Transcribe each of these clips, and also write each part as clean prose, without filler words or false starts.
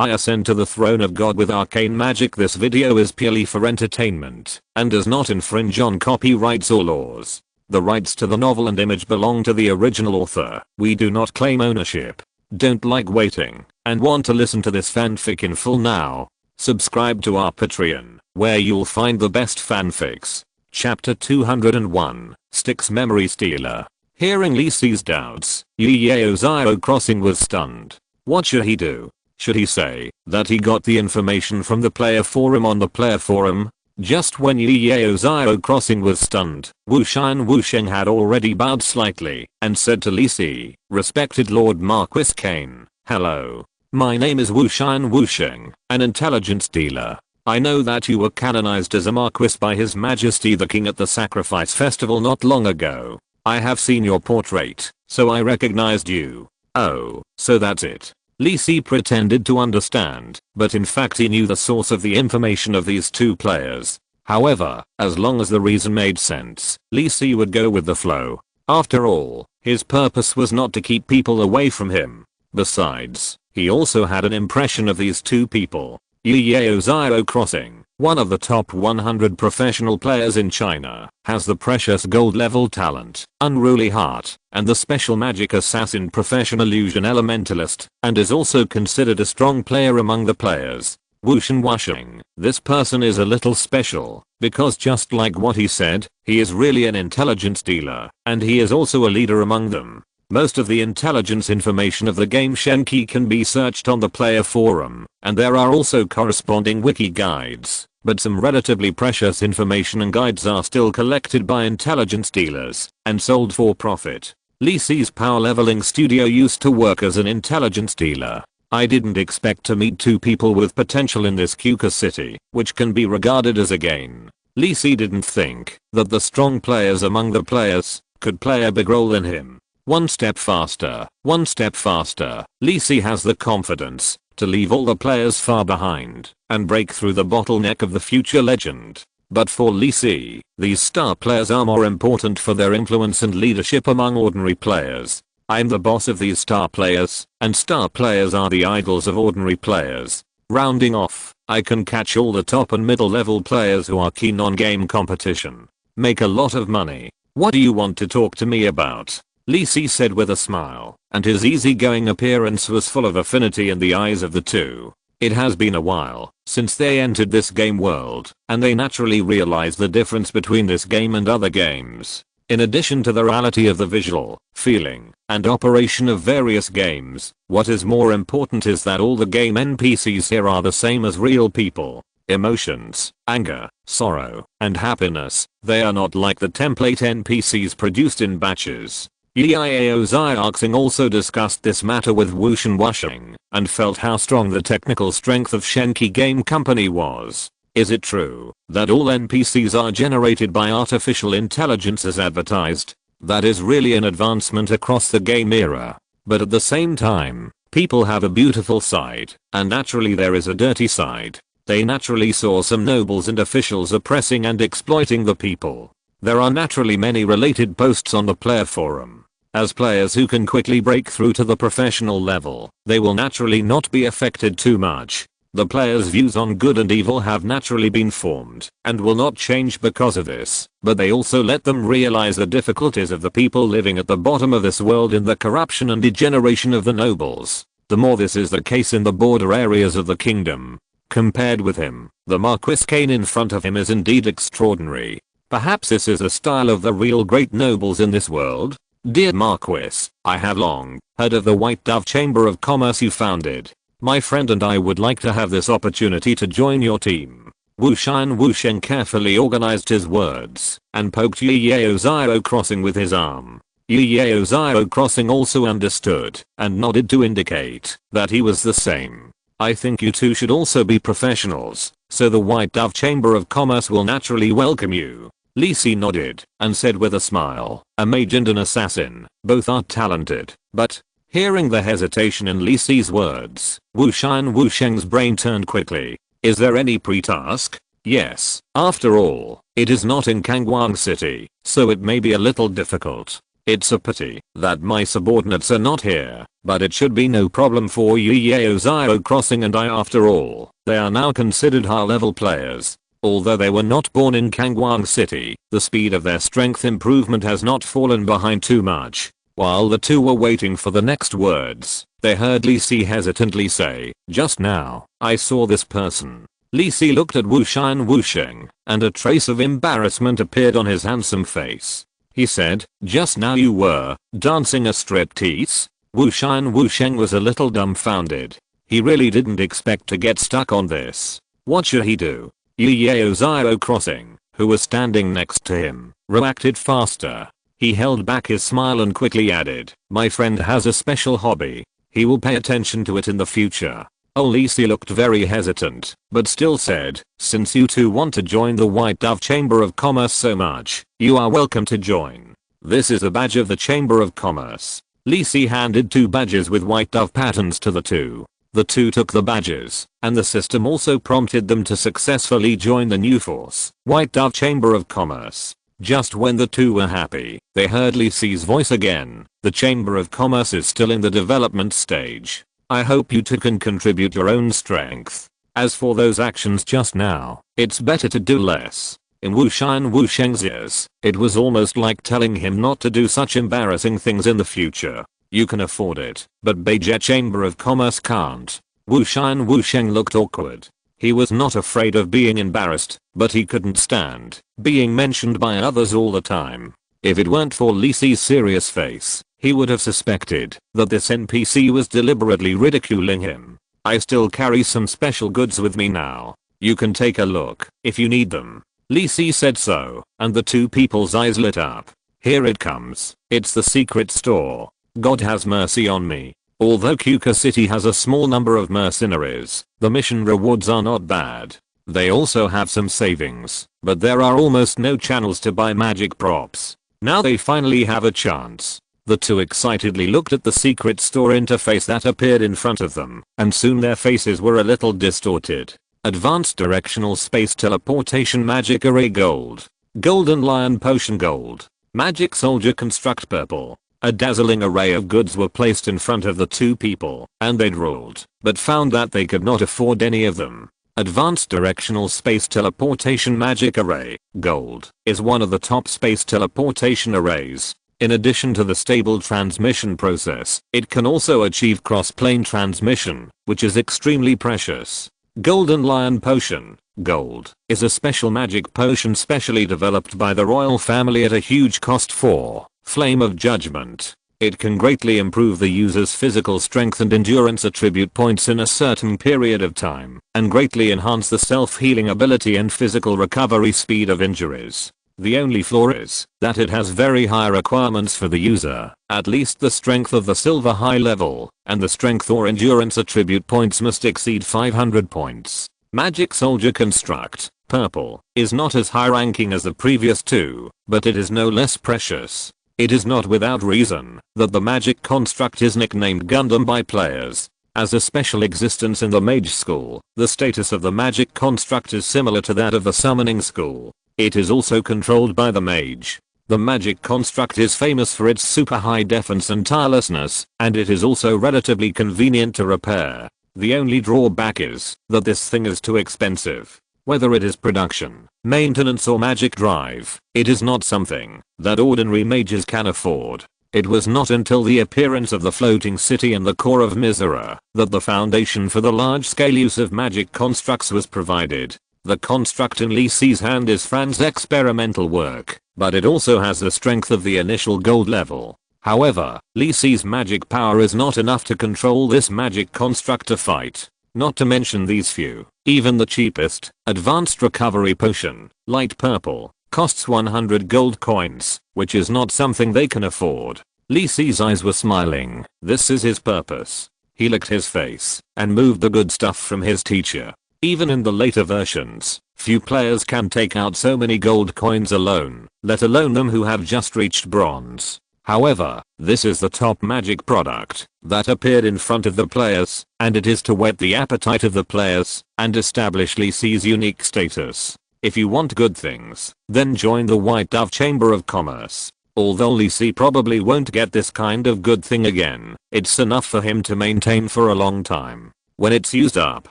I ascend to the throne of God with arcane magic. This video is purely for entertainment and does not infringe on copyrights or laws. The rights to the novel and image belong to the original author. We do not claim ownership. Don't like waiting and want to listen to this fanfic in full now? Subscribe to our Patreon, where you'll find the best fanfics. Chapter 201, Styx Memory Stealer. Hearing Lisi's doubts, Yeo Crossing was stunned. What should he do? Should he say that he got the information from the player forum on the player forum? Just when Yeo Crossing was stunned, Wusheng had already bowed slightly and said to Lisi, "Respected Lord Marquis Kane, hello. My name is Wusheng, an intelligence dealer. I know that you were canonized as a Marquis by His Majesty the King at the Sacrifice Festival not long ago. I have seen your portrait, so I recognized you." "Oh, so that's it." Lisi pretended to understand, but in fact he knew the source of the information of these two players. However, as long as the reason made sense, Lisi would go with the flow. After all, his purpose was not to keep people away from him. Besides, he also had an impression of these two people. Yeo Crossing, one of the top 100 professional players in China, has the precious gold level talent, Unruly Heart, and the special magic assassin profession Illusion Elementalist, and is also considered a strong player among the players. Wusheng, this person is a little special, because just like what he said, he is really an intelligence dealer, and he is also a leader among them. Most of the intelligence information of the game Shenqi can be searched on the player forum, and there are also corresponding wiki guides, but some relatively precious information and guides are still collected by intelligence dealers and sold for profit. Lisi's power leveling studio used to work as an intelligence dealer. I didn't expect to meet two people with potential in this Kuka city, which can be regarded as a gain. Lisi didn't think that the strong players among the players could play a big role in him. One step faster, one step faster. Lisi has the confidence to leave all the players far behind and break through the bottleneck of the future legend. But for Lisi, these star players are more important for their influence and leadership among ordinary players. I'm the boss of these star players, and star players are the idols of ordinary players. Rounding off, I can catch all the top and middle level players who are keen on game competition. Make a lot of money. What do you want to talk to me about? Lisi said with a smile, and his easygoing appearance was full of affinity in the eyes of the two. It has been a while since they entered this game world, and they naturally realized the difference between this game and other games. In addition to the reality of the visual, feeling, and operation of various games, what is more important is that all the game NPCs here are the same as real people. Emotions, anger, sorrow, and happiness. They are not like the template NPCs produced in batches. Yeo Crossing also discussed this matter with Wusheng and felt how strong the technical strength of Shenqi Game Company was. Is it true that all NPCs are generated by artificial intelligence as advertised? That is really an advancement across the game era. But at the same time, people have a beautiful side, and naturally there is a dirty side. They naturally saw some nobles and officials oppressing and exploiting the people. There are naturally many related posts on the player forum. As players who can quickly break through to the professional level, they will naturally not be affected too much. The players' views on good and evil have naturally been formed and will not change because of this, but they also let them realize the difficulties of the people living at the bottom of this world in the corruption and degeneration of the nobles. The more this is the case in the border areas of the kingdom. Compared with him, the Marquis Kane in front of him is indeed extraordinary. Perhaps this is a style of the real great nobles in this world? Dear Marquis, I have long heard of the White Dove Chamber of Commerce you founded. My friend and I would like to have this opportunity to join your team. Wusheng carefully organized his words and poked Yeo Crossing with his arm. Yeo Crossing also understood and nodded to indicate that he was the same. I think you two should also be professionals, so the White Dove Chamber of Commerce will naturally welcome you. Lisi nodded and said with a smile, a mage and an assassin, both are talented, but, hearing the hesitation in Lisi's words, Wusheng's brain turned quickly. Is there any pre-task? Yes, after all, it is not in Kangwang City, so it may be a little difficult. It's a pity that my subordinates are not here, but it should be no problem for Yuyeo Zero Crossing and I after all. They are now considered high-level players. Although they were not born in Kangwang City, the speed of their strength improvement has not fallen behind too much. While the two were waiting for the next words, they heard Lee Si hesitantly say, "Just now, I saw this person." Lee Si looked at Wu Shi and Wu Sheng, and a trace of embarrassment appeared on his handsome face. He said, "Just now you were dancing a striptease?" Wu Shi and Wu Sheng was a little dumbfounded. He really didn't expect to get stuck on this. What should he do? Yuyeo Zero Crossing, who was standing next to him, reacted faster. He held back his smile and quickly added, "My friend has a special hobby. He will pay attention to it in the future." Lee Si looked very hesitant, but still said, "Since you two want to join the White Dove Chamber of Commerce so much, you are welcome to join. This is a badge of the Chamber of Commerce." Lee Si handed 2 badges with white dove patterns to the two. The two took the badges, and the system also prompted them to successfully join the new force, White Dove Chamber of Commerce. Just when the two were happy, they heard Lee Si's voice again. "The Chamber of Commerce is still in the development stage. I hope you two can contribute your own strength. As for those actions just now, it's better to do less." In Wu Shi and Wu Sheng's ears, it was almost like telling him not to do such embarrassing things in the future. You can afford it, but Beijing Chamber of Commerce can't. Wu Shi and Wu Sheng looked awkward. He was not afraid of being embarrassed, but he couldn't stand being mentioned by others all the time. If it weren't for Lee Si's serious face, he would have suspected that this NPC was deliberately ridiculing him. "I still carry some special goods with me now. You can take a look if you need them." Lee Si said so, and the two people's eyes lit up. "Here it comes. It's the secret store. God has mercy on me." Although Kuka City has a small number of mercenaries, the mission rewards are not bad. They also have some savings, but there are almost no channels to buy magic props. Now they finally have a chance. The two excitedly looked at the secret store interface that appeared in front of them, and soon their faces were a little distorted. Advanced Directional Space Teleportation Magic Array Gold. Golden Lion Potion Gold. Magic Soldier Construct Purple. A dazzling array of goods were placed in front of the two people, and they drooled, but found that they could not afford any of them. Advanced Directional Space Teleportation Magic Array, Gold, is one of the top space teleportation arrays. In addition to the stable transmission process, it can also achieve cross-plane transmission, which is extremely precious. Golden Lion Potion, Gold, is a special magic potion specially developed by the royal family at a huge cost for Flame of Judgment. It can greatly improve the user's physical strength and endurance attribute points in a certain period of time, and greatly enhance the self-healing ability and physical recovery speed of injuries. The only flaw is that it has very high requirements for the user, at least the strength of the silver high level, and the strength or endurance attribute points must exceed 500 points. Magic Soldier Construct, Purple, is not as high ranking as the previous two, but it is no less precious. It is not without reason that the magic construct is nicknamed Gundam by players. As a special existence in the Mage School, the status of the magic construct is similar to that of the Summoning School. It is also controlled by the Mage. The magic construct is famous for its super high defense and tirelessness, and it is also relatively convenient to repair. The only drawback is that this thing is too expensive. Whether it is production, maintenance or magic drive, it is not something that ordinary mages can afford. It was not until the appearance of the floating city in the core of Mizora that the foundation for the large-scale use of magic constructs was provided. The construct in Lee Si's hand is Fran's experimental work, but it also has the strength of the initial gold level. However, Lee Si's magic power is not enough to control this magic construct to fight. Not to mention these few, even the cheapest, advanced recovery potion, light purple, costs 100 gold coins, which is not something they can afford. Lee Si's eyes were smiling. This is his purpose. He licked his face and moved the good stuff from his teacher. Even in the later versions, few players can take out so many gold coins alone, let alone them who have just reached bronze. However, this is the top magic product that appeared in front of the players, and it is to whet the appetite of the players and establish Lee Si's unique status. If you want good things, then join the White Dove Chamber of Commerce. Although Lee Si probably won't get this kind of good thing again, it's enough for him to maintain for a long time. When it's used up,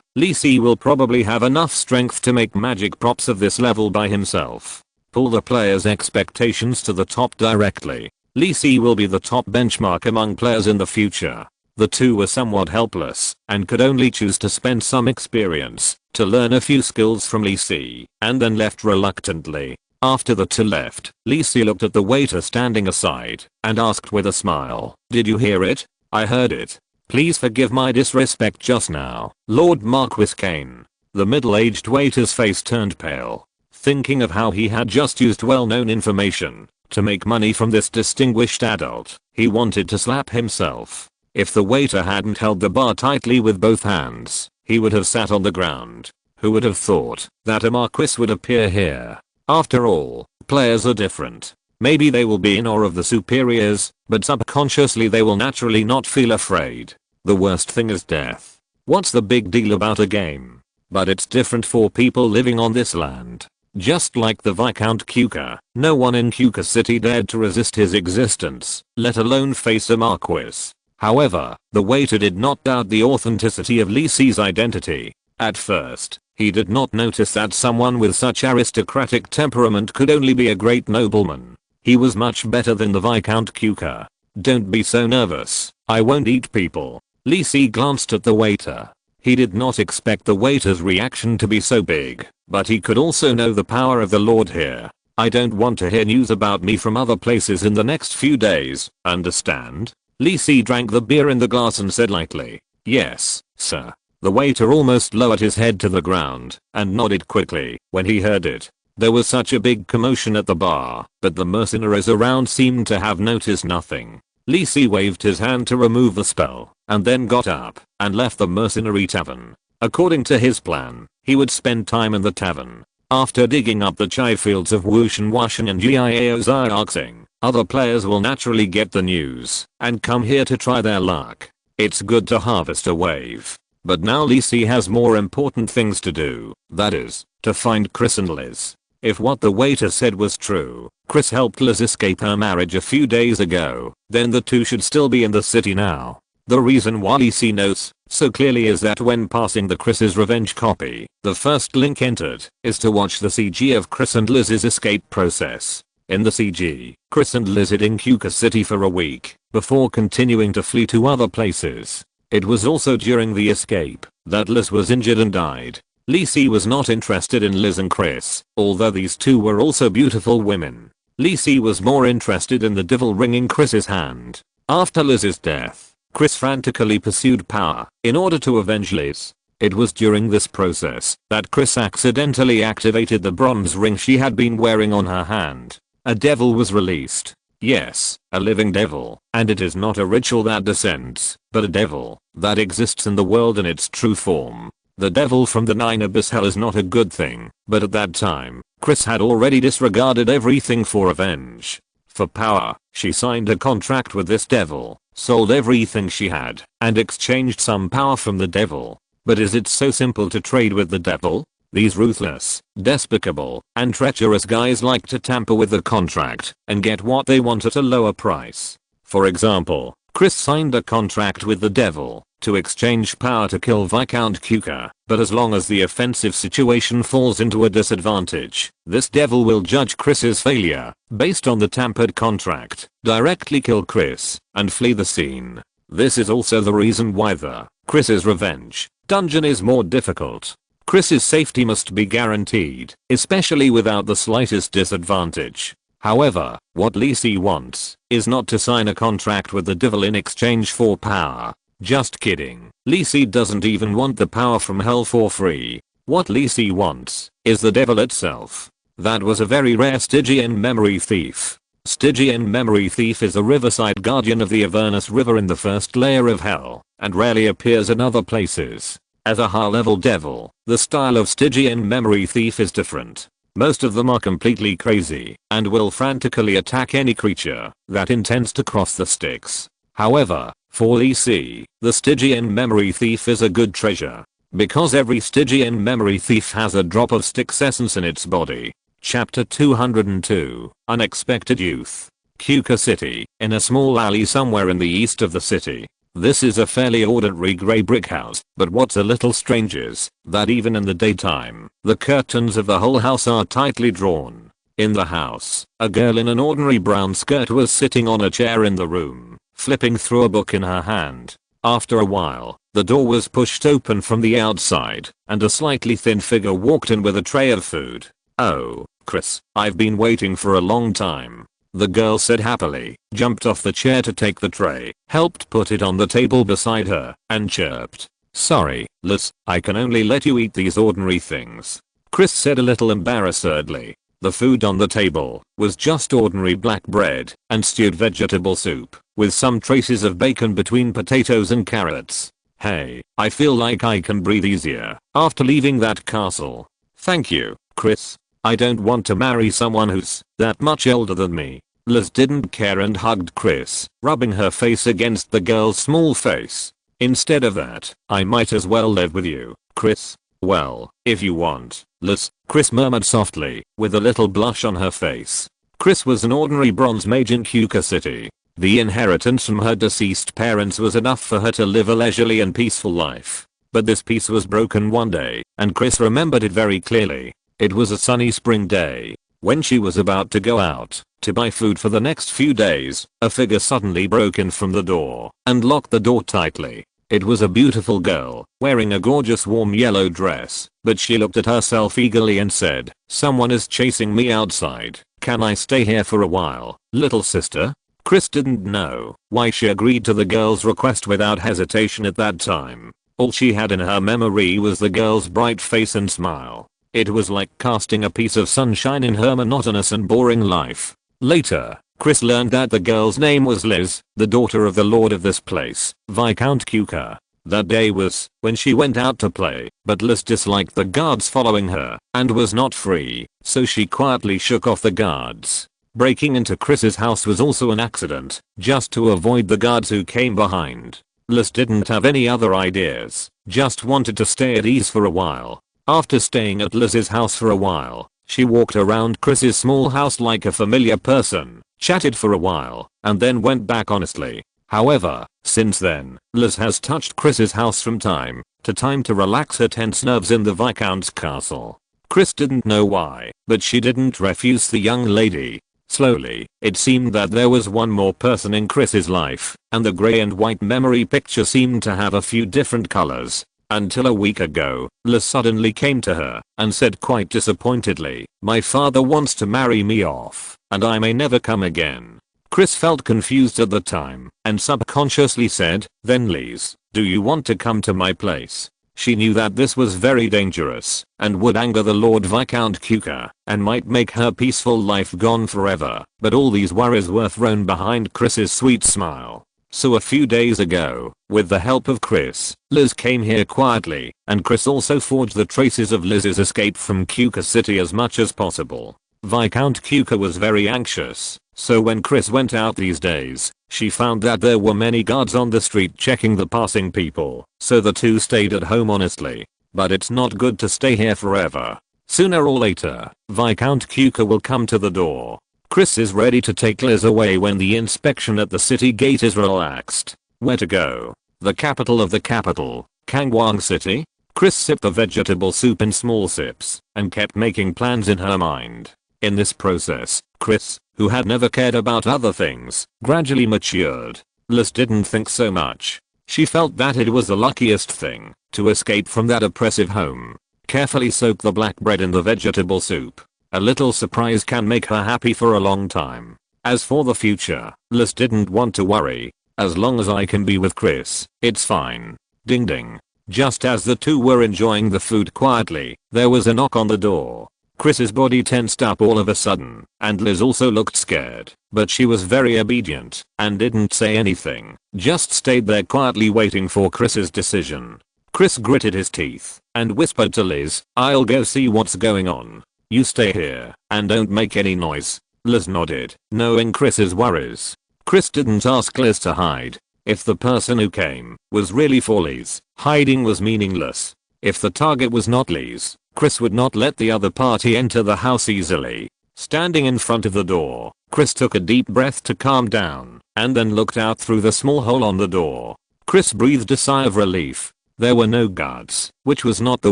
Lee Si will probably have enough strength to make magic props of this level by himself. Pull the player's expectations to the top directly. Lee Si will be the top benchmark among players in the future. The two were somewhat helpless and could only choose to spend some experience to learn a few skills from Lee Si, and then left reluctantly. After the two left, Lee Si looked at the waiter standing aside and asked with a smile, "Did you hear it?" "I heard it. Please forgive my disrespect just now, Lord Marquis Kane." The middle-aged waiter's face turned pale, thinking of how he had just used well-known information to make money from this distinguished adult. He wanted to slap himself. If the waiter hadn't held the bar tightly with both hands, he would have sat on the ground. Who would have thought that a marquis would appear here? After all, players are different. Maybe they will be in awe of the superiors, but subconsciously they will naturally not feel afraid. The worst thing is death. What's the big deal about a game? But it's different for people living on this land. Just like the Viscount Kuka, no one in Kuka City dared to resist his existence, let alone face a marquis. However, the waiter did not doubt the authenticity of Lee Si's identity. At first, he did not notice that someone with such aristocratic temperament could only be a great nobleman. He was much better than the Viscount Kuka. "Don't be so nervous, I won't eat people." Lee Si glanced at the waiter. He did not expect the waiter's reaction to be so big, but he could also know the power of the Lord here. "I don't want to hear news about me from other places in the next few days, understand?" Lee Si drank the beer in the glass and said lightly, "Yes, sir." The waiter almost lowered his head to the ground and nodded quickly when he heard it. There was such a big commotion at the bar, but the mercenaries around seemed to have noticed nothing. Lee Si waved his hand to remove the spell, and then got up and left the mercenary tavern. According to his plan, he would spend time in the tavern. After digging up the chai fields of Wushan Washan and Jiao Xiaoxing, other players will naturally get the news and come here to try their luck. It's good to harvest a wave. But now Lee Si has more important things to do, that is, to find Chris and Liz. If what the waiter said was true, Chris helped Liz escape her marriage a few days ago, then the two should still be in the city now. The reason why Lee Si knows so clearly is that when passing the Chris's revenge copy, the first link entered is to watch the CG of Chris and Liz's escape process. In the CG, Chris and Liz hid in Kuka City for a week before continuing to flee to other places. It was also during the escape that Liz was injured and died. Lee Si was not interested in Liz and Chris, although these two were also beautiful women. Lee Si was more interested in the devil wringing Chris's hand. After Liz's death, Chris frantically pursued power in order to avenge Liz. It was during this process that Chris accidentally activated the bronze ring she had been wearing on her hand. A devil was released. Yes, a living devil, and it is not a ritual that descends, but a devil that exists in the world in its true form. The devil from the 9 Abyss Hell is not a good thing, but at that time, Chris had already disregarded everything for revenge. For power, she signed a contract with this devil, sold everything she had, and exchanged some power from the devil. But is it so simple to trade with the devil? These ruthless, despicable, and treacherous guys like to tamper with the contract and get what they want at a lower price. For example, Chris signed a contract with the devil to exchange power to kill Viscount Kuka, but as long as the offensive situation falls into a disadvantage, this devil will judge Chris's failure based on the tampered contract, directly kill Chris, and flee the scene. This is also the reason why the Chris's Revenge dungeon is more difficult. Chris's safety must be guaranteed, especially without the slightest disadvantage. However, what Lee Si wants is not to sign a contract with the devil in exchange for power. Just kidding. Lee Si doesn't even want the power from hell for free. What Lee Si wants is the devil itself. That was a very rare Stygian memory thief. Stygian memory thief is a riverside guardian of the Avernus River in the first layer of hell, and rarely appears in other places. As a high-level devil, the style of Stygian memory thief is different. Most of them are completely crazy and will frantically attack any creature that intends to cross the Styx. However, for Lee Si, the Stygian memory thief is a good treasure, because every Stygian memory thief has a drop of Styx essence in its body. Chapter 202, Unexpected Youth. Cuca City, in a small alley somewhere in the east of the city. This is a fairly ordinary grey brick house, but what's a little strange is that even in the daytime, the curtains of the whole house are tightly drawn. In the house, a girl in an ordinary brown skirt was sitting on a chair in the room, flipping through a book in her hand. After a while, the door was pushed open from the outside, and a slightly thin figure walked in with a tray of food. "Oh, Chris, I've been waiting for a long time," the girl said happily, jumped off the chair to take the tray, helped put it on the table beside her, and chirped, "Sorry, Liz, I can only let you eat these ordinary things," Chris said a little embarrassedly. The food on the table was just ordinary black bread and stewed vegetable soup, with some traces of bacon between potatoes and carrots. "Hey, I feel like I can breathe easier after leaving that castle. Thank you, Chris. I don't want to marry someone who's that much older than me." Liz didn't care and hugged Chris, rubbing her face against the girl's small face. "Instead of that, I might as well live with you, Chris." "Well, if you want, Liz," Chris murmured softly, with a little blush on her face. Chris was an ordinary bronze mage in Cuca City. The inheritance from her deceased parents was enough for her to live a leisurely and peaceful life. But this peace was broken one day, and Chris remembered it very clearly. It was a sunny spring day. When she was about to go out to buy food for the next few days, a figure suddenly broke in from the door and locked the door tightly. It was a beautiful girl, wearing a gorgeous warm yellow dress, but she looked at herself eagerly and said, "Someone is chasing me outside. Can I stay here for a while, little sister?" Chris didn't know why she agreed to the girl's request without hesitation at that time. All she had in her memory was the girl's bright face and smile. It was like casting a piece of sunshine in her monotonous and boring life. Later, Chris learned that the girl's name was Liz, the daughter of the lord of this place, Viscount Cuca. That day was when she went out to play, but Liz disliked the guards following her and was not free, so she quietly shook off the guards. Breaking into Chris's house was also an accident, just to avoid the guards who came behind. Liz didn't have any other ideas, just wanted to stay at ease for a while. After staying at Liz's house for a while, she walked around Chris's small house like a familiar person, chatted for a while, and then went back honestly. However, since then, Liz has touched Chris's house from time to time to relax her tense nerves in the Viscount's castle. Chris didn't know why, but she didn't refuse the young lady. Slowly, it seemed that there was one more person in Chris's life, and the grey and white memory picture seemed to have a few different colors. Until a week ago, Liz suddenly came to her and said quite disappointedly, "My father wants to marry me off, and I may never come again." Chris felt confused at the time and subconsciously said, "Then Liz, do you want to come to my place?" She knew that this was very dangerous and would anger the Lord Viscount Cuca and might make her peaceful life gone forever, but all these worries were thrown behind Chris's sweet smile. So a few days ago, with the help of Chris, Liz came here quietly, and Chris also forged the traces of Liz's escape from Cuca City as much as possible. Viscount Cuca was very anxious, so when Chris went out these days, she found that there were many guards on the street checking the passing people, so the two stayed at home honestly. But it's not good to stay here forever. Sooner or later, Viscount Cuca will come to the door. Chris is ready to take Liz away when the inspection at the city gate is relaxed. Where to go? The capital of the capital, Kangwang City? Chris sipped the vegetable soup in small sips and kept making plans in her mind. In this process, Chris, who had never cared about other things, gradually matured. Liz didn't think so much. She felt that it was the luckiest thing to escape from that oppressive home. Carefully soak the black bread in the vegetable soup. A little surprise can make her happy for a long time. As for the future, Liz didn't want to worry. As long as I can be with Chris, it's fine. Ding ding. Just as the two were enjoying the food quietly, there was a knock on the door. Chris's body tensed up all of a sudden, and Liz also looked scared, but she was very obedient and didn't say anything, just stayed there quietly waiting for Chris's decision. Chris gritted his teeth and whispered to Liz, "I'll go see what's going on. You stay here and don't make any noise." Liz nodded, knowing Chris's worries. Chris didn't ask Liz to hide. If the person who came was really for Liz, hiding was meaningless. If the target was not Liz, Chris would not let the other party enter the house easily. Standing in front of the door, Chris took a deep breath to calm down, and then looked out through the small hole on the door. Chris breathed a sigh of relief. There were no guards, which was not the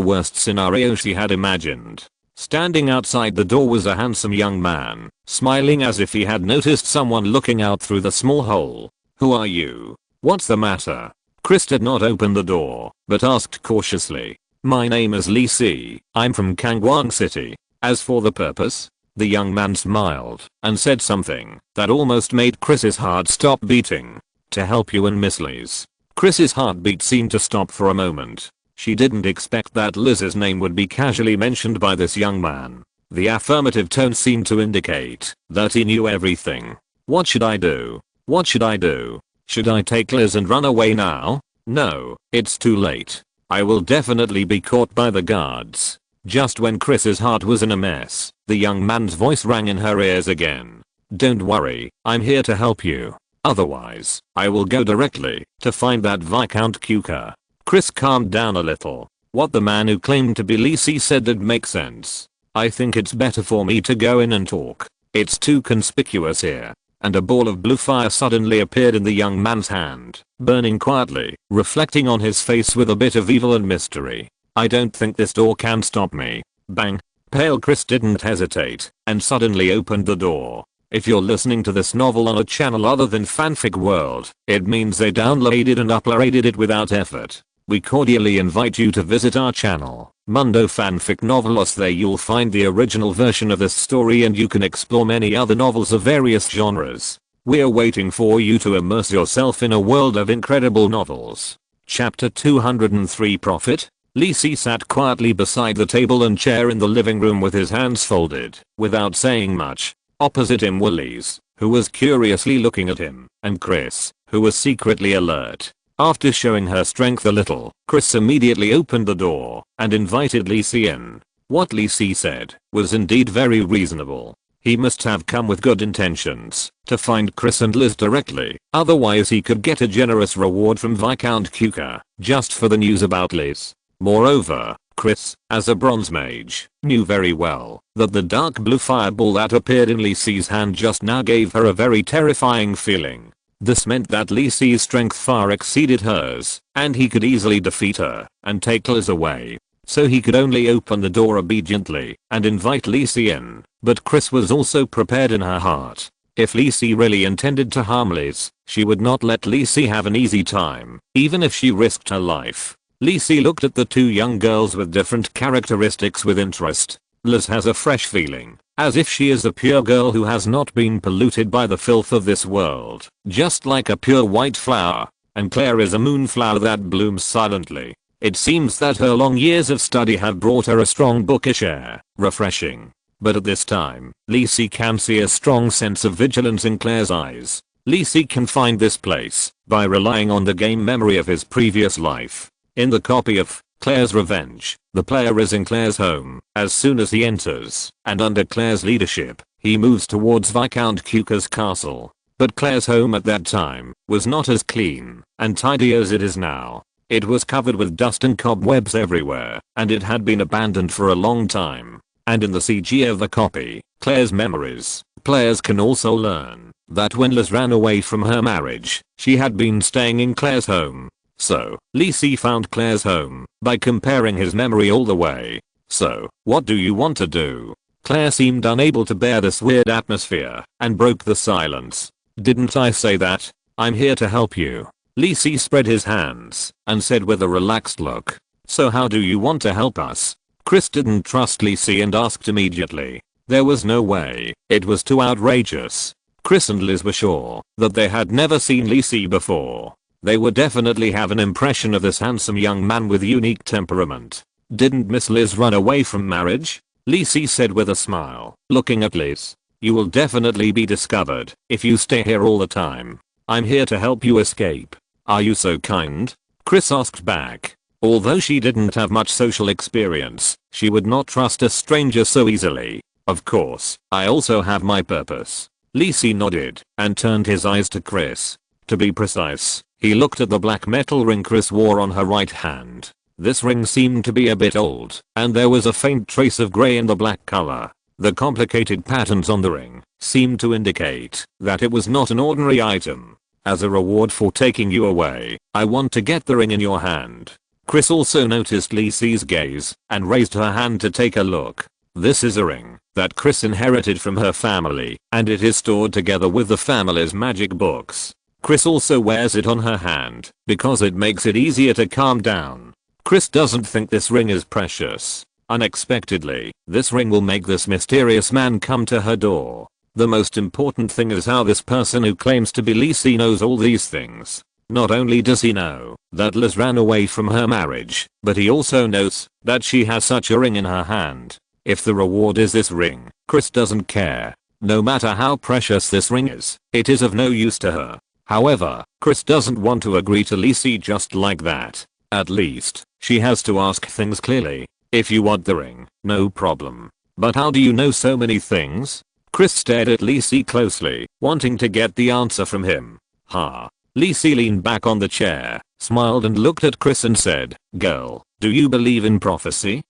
worst scenario she had imagined. Standing outside the door was a handsome young man, smiling as if he had noticed someone looking out through the small hole. "Who are you? What's the matter?" Chris did not open the door, but asked cautiously. "My name is Lee Si. I'm from Kangwon City. As for the purpose?" The young man smiled and said something that almost made Chris's heart stop beating. "To help you and Miss Liz." Chris's heartbeat seemed to stop for a moment. She didn't expect that Liz's name would be casually mentioned by this young man. The affirmative tone seemed to indicate that he knew everything. "What should I do? What should I do? Should I take Liz and run away now?" "No, it's too late. I will definitely be caught by the guards." Just when Chris's heart was in a mess, the young man's voice rang in her ears again. "Don't worry, I'm here to help you. Otherwise, I will go directly to find that Viscount Kuka." Chris calmed down a little. What the man who claimed to be Lee Si said did make sense. "I think it's better for me to go in and talk. It's too conspicuous here." And a ball of blue fire suddenly appeared in the young man's hand, burning quietly, reflecting on his face with a bit of evil and mystery. "I don't think this door can stop me." Bang. Pale Chris didn't hesitate and suddenly opened the door. If you're listening to this novel on a channel other than Fanfic World, it means they downloaded and uploaded it without effort. We cordially invite you to visit our channel, Mundo Fanfic Novelos. There you'll find the original version of this story and you can explore many other novels of various genres. We're waiting for you to immerse yourself in a world of incredible novels. Chapter 203 Prophet. Lee Si sat quietly beside the table and chair in the living room with his hands folded, without saying much. Opposite him were Liz, who was curiously looking at him, and Chris, who was secretly alert. After showing her strength a little, Chris immediately opened the door and invited Lee Si in. What Lee Si said was indeed very reasonable. He must have come with good intentions to find Chris and Liz directly, otherwise he could get a generous reward from Viscount Kuka just for the news about Liz. Moreover, Chris, as a bronze mage, knew very well that the dark blue fireball that appeared in Lee Si's hand just now gave her a very terrifying feeling. This meant that Lee Si's strength far exceeded hers, and he could easily defeat her and take Liz away. So he could only open the door obediently and invite Lee Si in. But Chris was also prepared in her heart. If Lee Si really intended to harm Liz, she would not let Lee Si have an easy time, even if she risked her life. Lee Si looked at the two young girls with different characteristics with interest. Liz has a fresh feeling, as if she is a pure girl who has not been polluted by the filth of this world, just like a pure white flower, and Claire is a moonflower that blooms silently. It seems that her long years of study have brought her a strong bookish air, refreshing. But at this time, Lee Si can see a strong sense of vigilance in Claire's eyes. Lee Si can find this place by relying on the game memory of his previous life. In the copy of Claire's Revenge, the player is in Claire's home as soon as he enters, and under Claire's leadership, he moves towards Viscount Kuka's castle. But Claire's home at that time was not as clean and tidy as it is now. It was covered with dust and cobwebs everywhere, and it had been abandoned for a long time. And in the CG of the copy, Claire's memories, players can also learn that when Liz ran away from her marriage, she had been staying in Claire's home. So, Lee Si found Claire's home by comparing his memory all the way. "So, what do you want to do?" Claire seemed unable to bear this weird atmosphere and broke the silence. "Didn't I say that? I'm here to help you." Lee Si spread his hands and said with a relaxed look. "So how do you want to help us?" Chris didn't trust Lee Si and asked immediately. There was no way. It was too outrageous. Chris and Liz were sure that they had never seen Lee Si before. They would definitely have an impression of this handsome young man with unique temperament. "Didn't Miss Liz run away from marriage?" Lee Si said with a smile, looking at Liz. "You will definitely be discovered if you stay here all the time. I'm here to help you escape." "Are you so kind?" Chris asked back. Although she didn't have much social experience, she would not trust a stranger so easily. "Of course, I also have my purpose." Lee Si nodded and turned his eyes to Chris. To be precise, he looked at the black metal ring Chris wore on her right hand. This ring seemed to be a bit old, and there was a faint trace of grey in the black color. The complicated patterns on the ring seemed to indicate that it was not an ordinary item. As a reward for taking you away, I want to get the ring in your hand. Chris also noticed Lisey's gaze and raised her hand to take a look. This is a ring that Chris inherited from her family, and it is stored together with the family's magic books. Chris also wears it on her hand because it makes it easier to calm down. Chris doesn't think this ring is precious. Unexpectedly, this ring will make this mysterious man come to her door. The most important thing is how this person who claims to be Lisey knows all these things. Not only does he know that Liz ran away from her marriage, but he also knows that she has such a ring in her hand. If the reward is this ring, Chris doesn't care. No matter how precious this ring is, it is of no use to her. However, Chris doesn't want to agree to Lisey just like that. At least, she has to ask things clearly. If you want the ring, no problem. But how do you know so many things? Chris stared at Lisey closely, wanting to get the answer from him. Lisey leaned back on the chair, smiled and looked at Chris and said, "Girl, do you believe in prophecy?"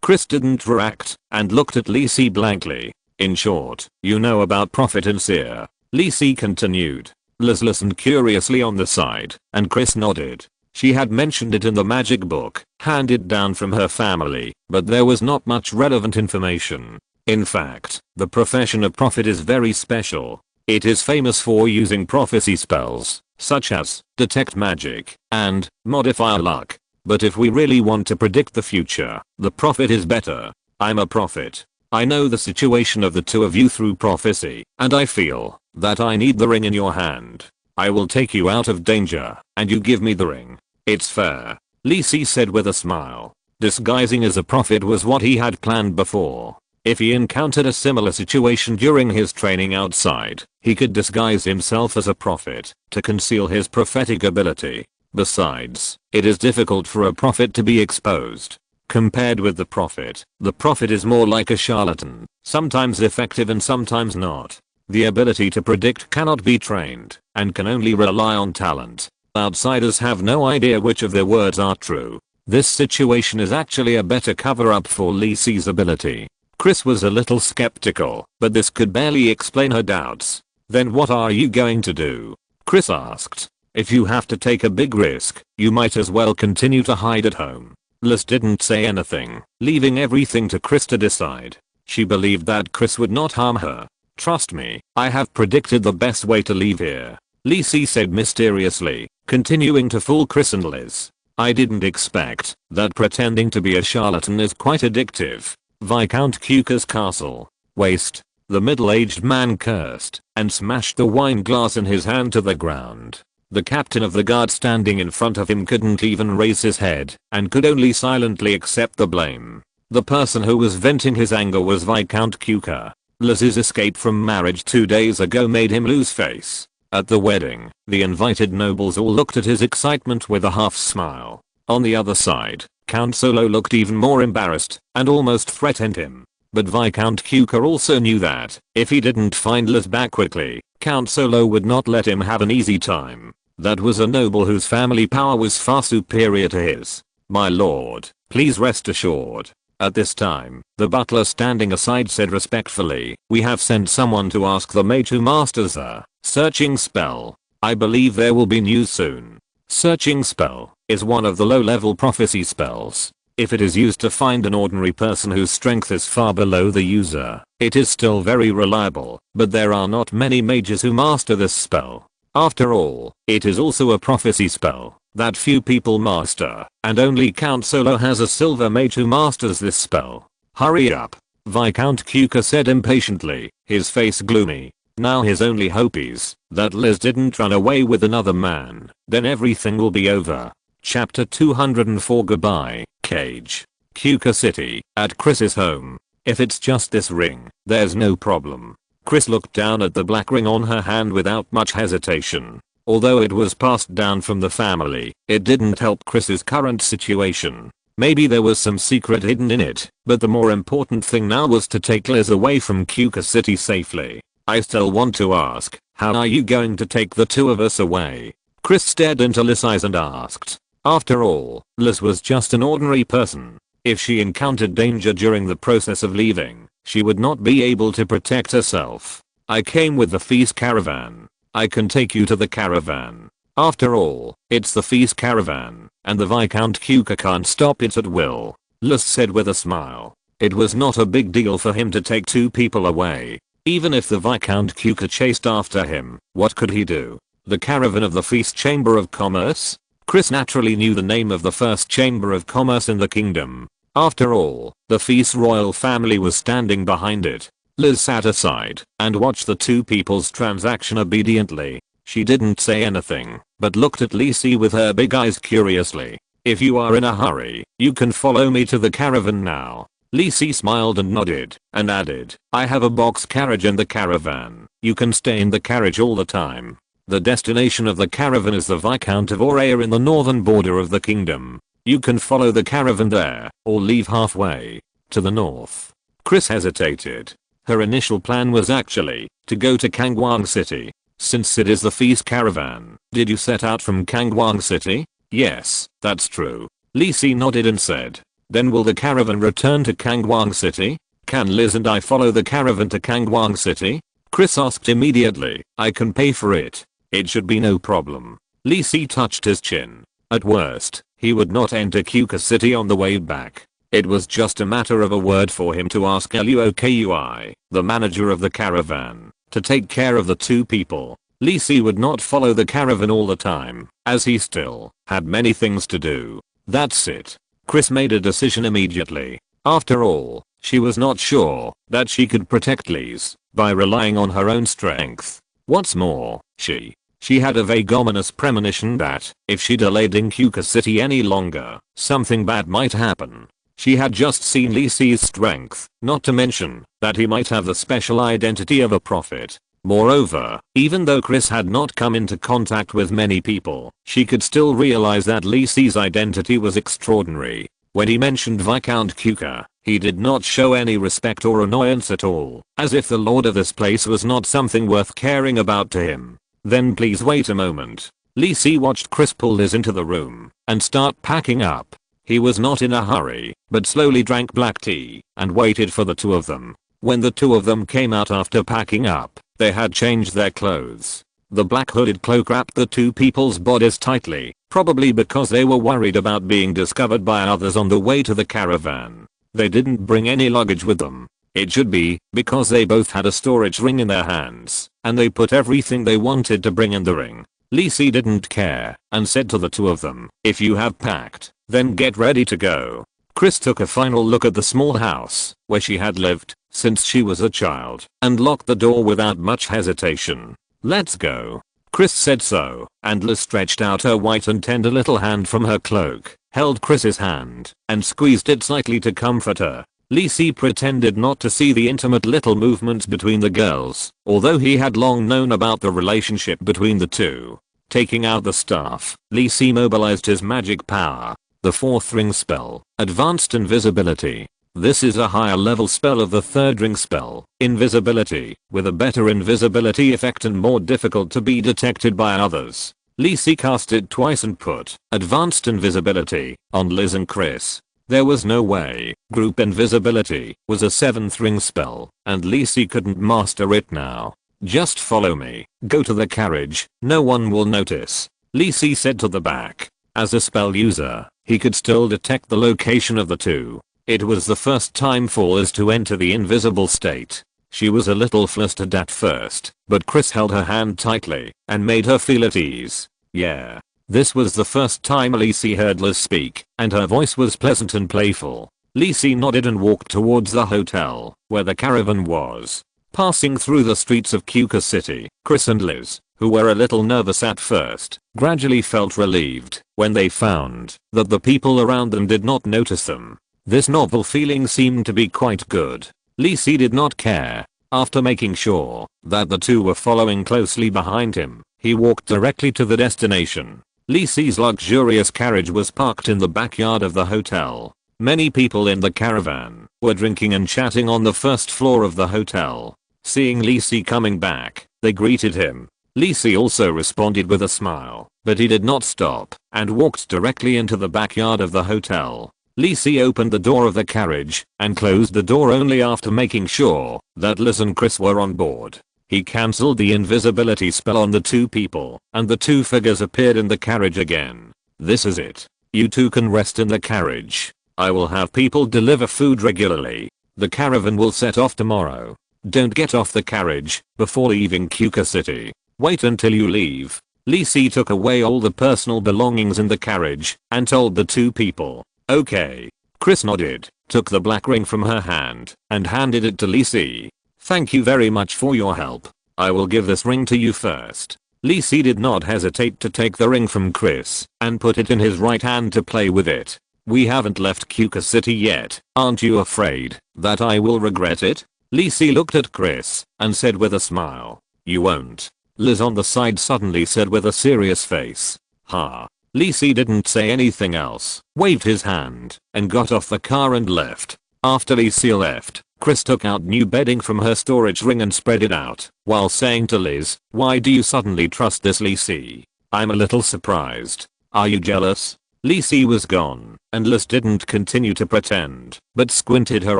Chris didn't react and looked at Lisey blankly. "In short, you know about prophet and seer," Lisey continued. Liz listened curiously on the side, and Chris nodded. She had mentioned it in the magic book, handed down from her family, but there was not much relevant information. In fact, the profession of prophet is very special. It is famous for using prophecy spells, such as detect magic and modify luck. But if we really want to predict the future, the prophet is better. I'm a prophet. I know the situation of the two of you through prophecy, and I feel that I need the ring in your hand. I will take you out of danger, and you give me the ring. It's fair," Lisey said with a smile. Disguising as a prophet was what he had planned before. If he encountered a similar situation during his training outside, he could disguise himself as a prophet to conceal his prophetic ability. Besides, it is difficult for a prophet to be exposed. Compared with the prophet is more like a charlatan, sometimes effective and sometimes not. The ability to predict cannot be trained and can only rely on talent. Outsiders have no idea which of their words are true. This situation is actually a better cover-up for Lisey's ability. Chris was a little skeptical, but this could barely explain her doubts. "Then what are you going to do?" Chris asked. "If you have to take a big risk, you might as well continue to hide at home." Liz didn't say anything, leaving everything to Chris to decide. She believed that Chris would not harm her. "Trust me, I have predicted the best way to leave here," Lisey said mysteriously, continuing to fool Chris and Liz. "I didn't expect that pretending to be a charlatan is quite addictive." Viscount Cuca's castle. Waste. The middle-aged man cursed and smashed the wine glass in his hand to the ground. The captain of the guard standing in front of him couldn't even raise his head and could only silently accept the blame. The person who was venting his anger was Viscount Cuca. Liz's escape from marriage 2 days ago made him lose face. At the wedding, the invited nobles all looked at his excitement with a half smile. On the other side, Count Solo looked even more embarrassed and almost threatened him. But Viscount Cuca also knew that if he didn't find Liz back quickly, Count Solo would not let him have an easy time. That was a noble whose family power was far superior to his. "My lord, please rest assured." At this time, the butler standing aside said respectfully, "We have sent someone to ask the mage who masters a searching spell. I believe there will be news soon." Searching spell is one of the low-level prophecy spells. If it is used to find an ordinary person whose strength is far below the user, it is still very reliable, but there are not many mages who master this spell. After all, it is also a prophecy spell that few people master, and only Count Solo has a silver mage who masters this spell. "Hurry up," Viscount Cuca said impatiently, his face gloomy. Now his only hope is that Liz didn't run away with another man, then everything will be over. Chapter 204 Goodbye, Cage. Cuca City, at Chris's home. If it's just this ring, there's no problem. Chris looked down at the black ring on her hand without much hesitation. Although it was passed down from the family, it didn't help Chris's current situation. Maybe there was some secret hidden in it, but the more important thing now was to take Liz away from Cuca City safely. "I still want to ask, how are you going to take the two of us away?" Chris stared into Liz's eyes and asked. After all, Liz was just an ordinary person. If she encountered danger during the process of leaving, She would not be able to protect herself. I came with the feast caravan. I can take you to the caravan. After all, it's the feast caravan, and the Viscount Kuka can't stop it at will, Lys said with a smile. It was not a big deal for him to take 2 people away. Even if the Viscount Kuka chased after him, what could he do? The caravan of the Feast Chamber of Commerce? Chris naturally knew the name of the first chamber of commerce in the kingdom. After all, the Feast royal family was standing behind it. Lys sat aside and watched the 2 people's transaction obediently. She didn't say anything, but looked at Lisi with her big eyes curiously. If you are in a hurry, you can follow me to the caravan now. Lisi smiled and nodded, and added, I have a box carriage in the caravan. You can stay in the carriage all the time. The destination of the caravan is the Viscount of Aurea in the northern border of the kingdom. You can follow the caravan there, or leave halfway. To the north. Chris hesitated. Her initial plan was actually to go to Kangwang City. Since it is the feast caravan, did you set out from Kangwang City? Yes, that's true. Lisi nodded and said. Then will the caravan return to Kangwang City? Can Liz and I follow the caravan to Kangwang City? Chris asked immediately. I can pay for it. It should be no problem. Lisi touched his chin. At worst, he would not enter Kuka City on the way back. It was just a matter of a word for him to ask Luokui, the manager of the caravan, to take care of the 2 people. Lisi would not follow the caravan all the time, as he still had many things to do. That's it. Chris made a decision immediately. After all, she was not sure that she could protect Lise by relying on her own strength. What's more, she had a vague ominous premonition that if she delayed in Kuka City any longer, something bad might happen. She had just seen Lisi's strength, not to mention that he might have the special identity of a prophet. Moreover, even though Chris had not come into contact with many people, she could still realize that Lisi's identity was extraordinary. When he mentioned Viscount Kuka, he did not show any respect or annoyance at all, as if the lord of this place was not something worth caring about to him. Then please wait a moment. Lisi watched Chris pull Liz into the room and start packing up. He was not in a hurry, but slowly drank black tea and waited for the 2 of them. When the 2 of them came out after packing up, they had changed their clothes. The black hooded cloak wrapped the 2 people's bodies tightly, probably because they were worried about being discovered by others on the way to the caravan. They didn't bring any luggage with them. It should be because they both had a storage ring in their hands, and they put everything they wanted to bring in the ring. Lisi didn't care and said to the 2 of them, if you have packed, then get ready to go. Chris took a final look at the small house where she had lived since she was a child and locked the door without much hesitation. Let's go. Chris said so, and Liz stretched out her white and tender little hand from her cloak, held Chris's hand, and squeezed it slightly to comfort her. Lisi pretended not to see the intimate little movements between the girls, although he had long known about the relationship between the 2. Taking out the staff, Lisi mobilized his magic power. The 4th ring spell, Advanced Invisibility. This is a higher level spell of the 3rd ring spell, Invisibility, with a better invisibility effect and more difficult to be detected by others. Lisi cast it twice and put Advanced Invisibility on Liz and Chris. There was no way Group Invisibility was a 7th ring spell, and Lisi couldn't master it now. Just follow me, go to the carriage, no one will notice, Lisi said to the back. As a spell user, he could still detect the location of the 2. It was the first time for Liz to enter the invisible state. She was a little flustered at first, but Chris held her hand tightly and made her feel at ease. Yeah. This was the first time Lisi heard Liz speak, and her voice was pleasant and playful. Lisi nodded and walked towards the hotel, where the caravan was. Passing through the streets of Kuka City, Chris and Liz, who were a little nervous at first, gradually felt relieved when they found that the people around them did not notice them. This novel feeling seemed to be quite good. Lisi did not care. After making sure that the 2 were following closely behind him, he walked directly to the destination. Lisi's luxurious carriage was parked in the backyard of the hotel. Many people in the caravan were drinking and chatting on the 1st floor of the hotel. Seeing Lisi coming back, they greeted him. Lisi also responded with a smile, but he did not stop and walked directly into the backyard of the hotel. Li Si opened the door of the carriage and closed the door only after making sure that Liz and Chris were on board. He cancelled the invisibility spell on the two people and the two figures appeared in the carriage again. This is it. You two can rest in the carriage. I will have people deliver food regularly. The caravan will set off tomorrow. Don't get off the carriage before leaving Kuka City. Wait until you leave. Li Si took away all the personal belongings in the carriage and told the two people, "Okay." Chris nodded, took the black ring from her hand and handed it to Li Si. "Thank you very much for your help. I will give this ring to you first." Li Si did not hesitate to take the ring from Chris and put it in his right hand to play with it. "We haven't left Kuka City yet. Aren't you afraid that I will regret it?" Li Si looked at Chris and said with a smile, "You won't." Liz on the side suddenly said with a serious face, "Ha." Li Si didn't say anything else, waved his hand, and got off the car and left. After Li Si left, Chris took out new bedding from her storage ring and spread it out, while saying to Liz, "Why do you suddenly trust this Li Si? I'm a little surprised. Are you jealous?" Li Si was gone, and Liz didn't continue to pretend, but squinted her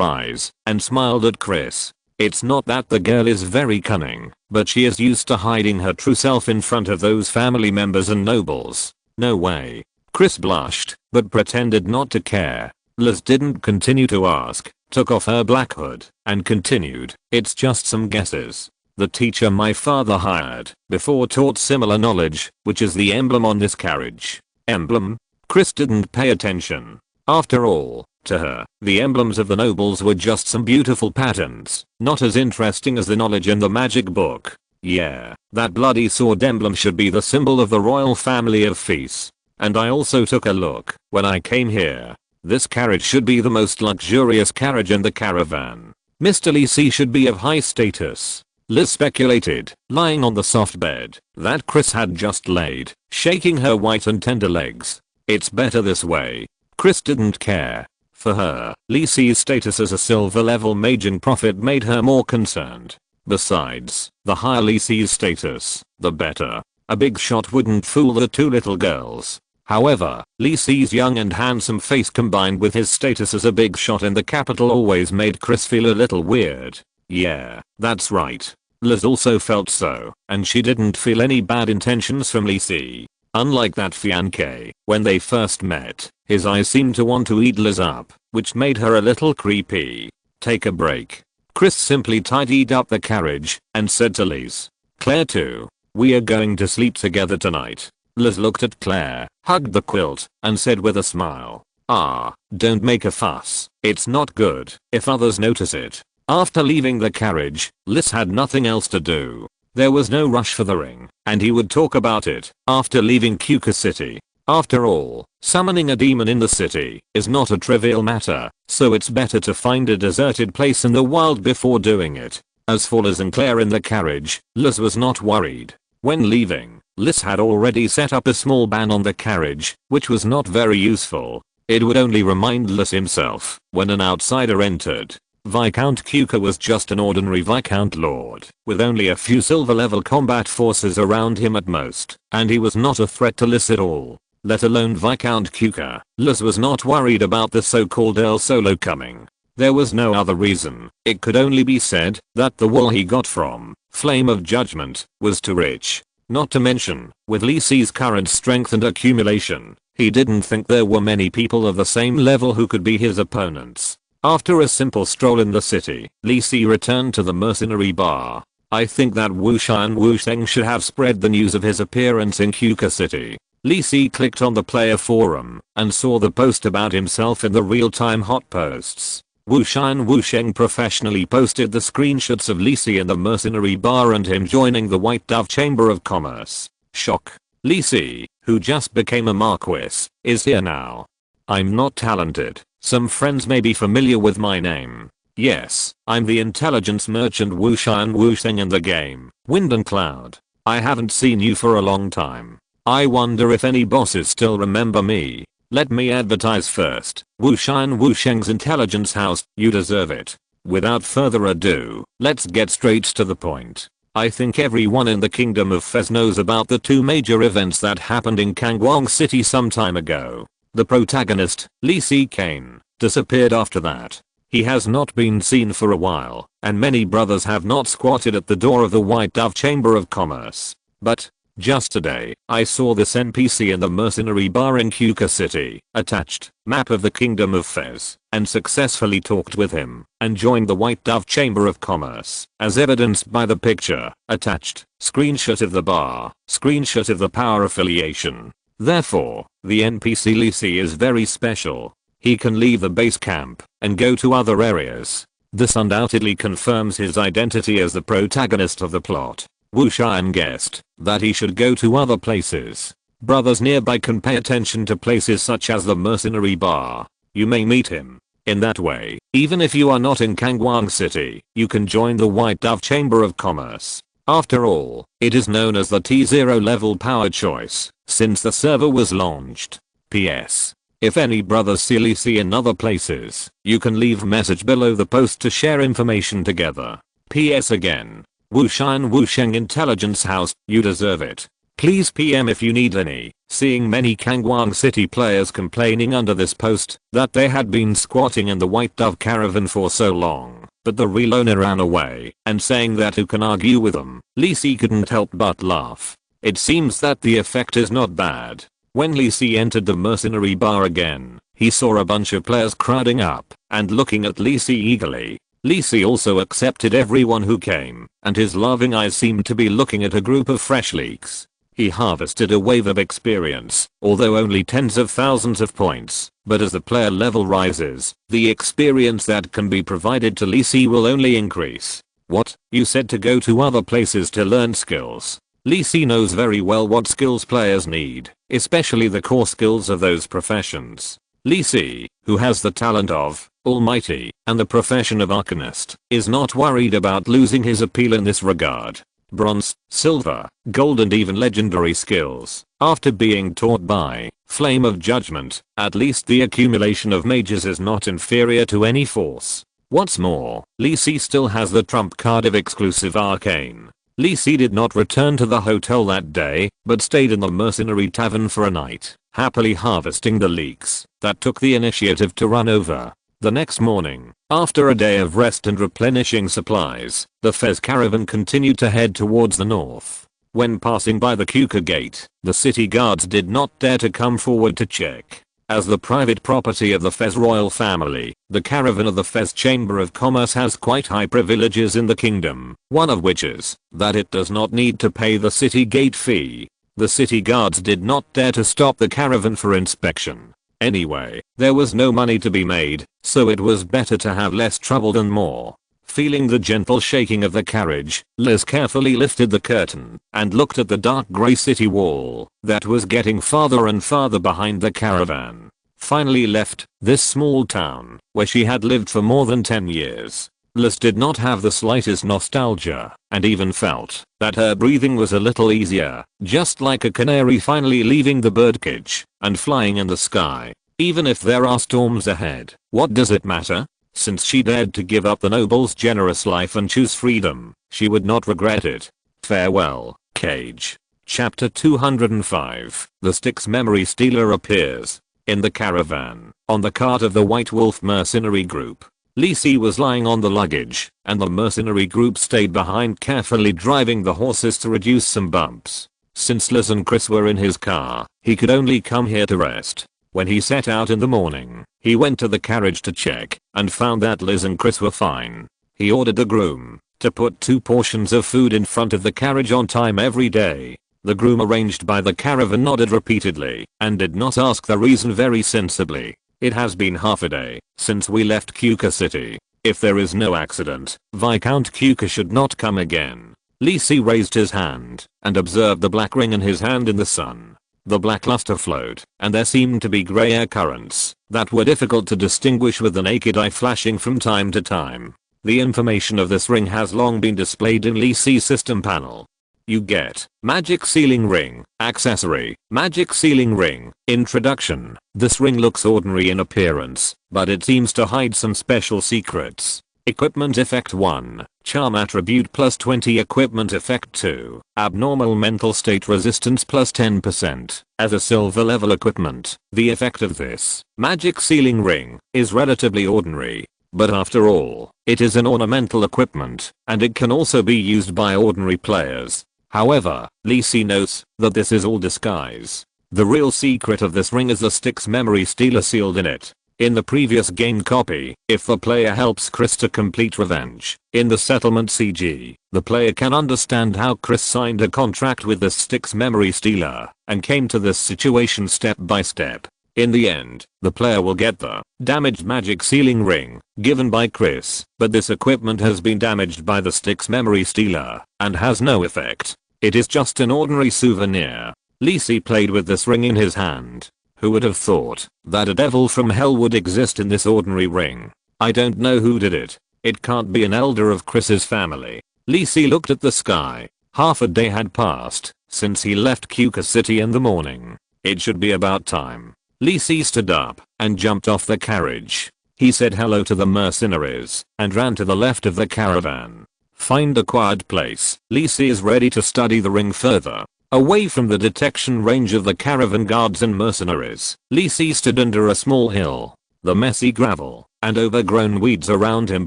eyes and smiled at Chris. It's not that the girl is very cunning, but she is used to hiding her true self in front of those family members and nobles. No way. Chris blushed, but pretended not to care. Liz didn't continue to ask, took off her black hood, and continued, "It's just some guesses. The teacher my father hired before taught similar knowledge, which is the emblem on this carriage." Emblem? Chris didn't pay attention. After all, to her, the emblems of the nobles were just some beautiful patterns, not as interesting as the knowledge in the magic book. Yeah, that bloody sword emblem should be the symbol of the royal family of Feast. And I also took a look when I came here. This carriage should be the most luxurious carriage in the caravan. Mr. Li Si should be of high status. Liz speculated, lying on the soft bed that Chris had just laid, shaking her white and tender legs. It's better this way. Chris didn't care. For her, Li Si's status as a silver level mage and prophet made her more concerned. Besides, the higher Li Si's status, the better. A big shot wouldn't fool the two little girls. However, Li Si's young and handsome face combined with his status as a big shot in the capital always made Chris feel a little weird. Yeah, that's right. Liz also felt so, and she didn't feel any bad intentions from Li Si. Unlike that fiancé, when they first met, his eyes seemed to want to eat Liz up, which made her a little creepy. Take a break. Chris simply tidied up the carriage and said to Liz, "Claire too. We are going to sleep together tonight." Liz looked at Claire, hugged the quilt, and said with a smile, "Ah, don't make a fuss. It's not good if others notice it." After leaving the carriage, Liz had nothing else to do. There was no rush for the ring, and he would talk about it after leaving Kuka City. After all, summoning a demon in the city is not a trivial matter, so it's better to find a deserted place in the wild before doing it. As for Liz and Claire in the carriage, Liz was not worried. When leaving, Liz had already set up a small ban on the carriage, which was not very useful. It would only remind Liz himself when an outsider entered. Viscount Kuka was just an ordinary Viscount Lord, with only a few silver level combat forces around him at most, and he was not a threat to Liz at all, let alone Viscount Kuka. Liz was not worried about the so-called Earl Solo coming. There was no other reason. It could only be said that the wool he got from Flame of Judgment was too rich. Not to mention, with Li Si's current strength and accumulation, he didn't think there were many people of the same level who could be his opponents. After a simple stroll in the city, Li Si returned to the mercenary bar. I think that Wu Sha and Wu Sheng should have spread the news of his appearance in Kuka City. Li Si clicked on the player forum and saw the post about himself in the real-time hot posts. Wu Sha and Wu Sheng professionally posted the screenshots of Li Si in the mercenary bar and him joining the White Dove Chamber of Commerce. Shock. Li Si, who just became a marquis, is here now. I'm not talented. Some friends may be familiar with my name. Yes, I'm the intelligence merchant Wu Sha and Wu Sheng in the game, Wind and Cloud. I haven't seen you for a long time. I wonder if any bosses still remember me. Let me advertise first. Wu Sha and Wu Sheng's intelligence house, you deserve it. Without further ado, let's get straight to the point. I think everyone in the Kingdom of Fez knows about the two major events that happened in Kangwang City some time ago. The protagonist, Lee Kane, disappeared after that. He has not been seen for a while, and many brothers have not squatted at the door of the White Dove Chamber of Commerce. But just today, I saw this NPC in the mercenary bar in Kuka City, attached, map of the Kingdom of Fez, and successfully talked with him, and joined the White Dove Chamber of Commerce, as evidenced by the picture, attached, screenshot of the bar, screenshot of the power affiliation. Therefore, the NPC Lee is very special. He can leave the base camp, and go to other areas. This undoubtedly confirms his identity as the protagonist of the plot. Wu Xian guessed that he should go to other places. Brothers nearby can pay attention to places such as the mercenary bar. You may meet him. In that way, even if you are not in Kangwang City, you can join the White Dove Chamber of Commerce. After all, it is known as the T0 level power choice, since the server was launched. PS. If any brothers see Lee in other places, you can leave message below the post to share information together. PS again. Wu Sheng Intelligence House, you deserve it. Please PM if you need any. Seeing many Kangwang City players complaining under this post that they had been squatting in the White Dove caravan for so long, but the real owner ran away, and saying that who can argue with them, Lee couldn't help but laugh. It seems that the effect is not bad. When Lee entered the mercenary bar again, he saw a bunch of players crowding up and looking at Lee eagerly. Lee also accepted everyone who came, and his loving eyes seemed to be looking at a group of fresh leaks. He harvested a wave of experience, although only tens of thousands of points, but as the player level rises, the experience that can be provided to Lee will only increase. What? You said to go to other places to learn skills. Lee knows very well what skills players need, especially the core skills of those professions. Lee, who has the talent of Almighty and the profession of Arcanist, is not worried about losing his appeal in this regard. Bronze, silver, gold and even legendary skills. After being taught by Flame of Judgment, at least the accumulation of mages is not inferior to any force. What's more, Lee still has the trump card of exclusive Arcane. Lee did not return to the hotel that day, but stayed in the mercenary tavern for a night, happily harvesting the leaks that took the initiative to run over. The next morning, after a day of rest and replenishing supplies, the Fez caravan continued to head towards the north. When passing by the Kuka gate, the city guards did not dare to come forward to check. As the private property of the Fez royal family, the caravan of the Fez Chamber of Commerce has quite high privileges in the kingdom, one of which is that it does not need to pay the city gate fee. The city guards did not dare to stop the caravan for inspection. Anyway, there was no money to be made, so it was better to have less trouble than more. Feeling the gentle shaking of the carriage, Liz carefully lifted the curtain and looked at the dark grey city wall that was getting farther and farther behind the caravan. Finally left this small town where she had lived for more than 10 years. Liz did not have the slightest nostalgia and even felt that her breathing was a little easier, just like a canary finally leaving the birdcage and flying in the sky. Even if there are storms ahead, what does it matter? Since she dared to give up the noble's generous life and choose freedom, she would not regret it. Farewell, Cage. Chapter 205. The Styx memory stealer appears. In the caravan, on the cart of the White Wolf mercenary group, Lee was lying on the luggage, and the mercenary group stayed behind carefully driving the horses to reduce some bumps. Since Liz and Chris were in his car, he could only come here to rest. When he set out in the morning, he went to the carriage to check, and found that Liz and Chris were fine. He ordered the groom to put 2 portions of food in front of the carriage on time every day. The groom arranged by the caravan nodded repeatedly, and did not ask the reason very sensibly. It has been half a day since we left Kuka City. If there is no accident, Viscount Kuka should not come again. Lee raised his hand and observed the black ring in his hand in the sun. The black luster flowed, and there seemed to be grey air currents that were difficult to distinguish with the naked eye flashing from time to time. The information of this ring has long been displayed in Lee's system panel. You get Magic Sealing Ring, Accessory, Magic Sealing Ring, Introduction. This ring looks ordinary in appearance, but it seems to hide some special secrets. Equipment effect 1, charm attribute plus 20. Equipment effect 2, abnormal mental state resistance plus 10%. As a silver level equipment, the effect of this magic sealing ring is relatively ordinary. But after all, it is an ornamental equipment, and it can also be used by ordinary players. However, Lee Sin notes that this is all disguise. The real secret of this ring is the Styx memory stealer sealed in it. In the previous game copy, if the player helps Chris to complete revenge in the settlement CG, the player can understand how Chris signed a contract with the Styx memory stealer and came to this situation step by step. In the end, the player will get the damaged magic sealing ring given by Chris, but this equipment has been damaged by the Styx memory stealer and has no effect. It is just an ordinary souvenir. Lee Sin played with this ring in his hand. Who would have thought that a devil from hell would exist in this ordinary ring? I don't know who did it. It can't be an elder of Chris's family. Lee Sin looked at the sky. Half a day had passed since he left Kuka City in the morning. It should be about time. Lee Sin stood up and jumped off the carriage. He said hello to the mercenaries and ran to the left of the caravan. Find a quiet place. Lee Sin is ready to study the ring further. Away from the detection range of the caravan guards and mercenaries, Lee Sin stood under a small hill. The messy gravel and overgrown weeds around him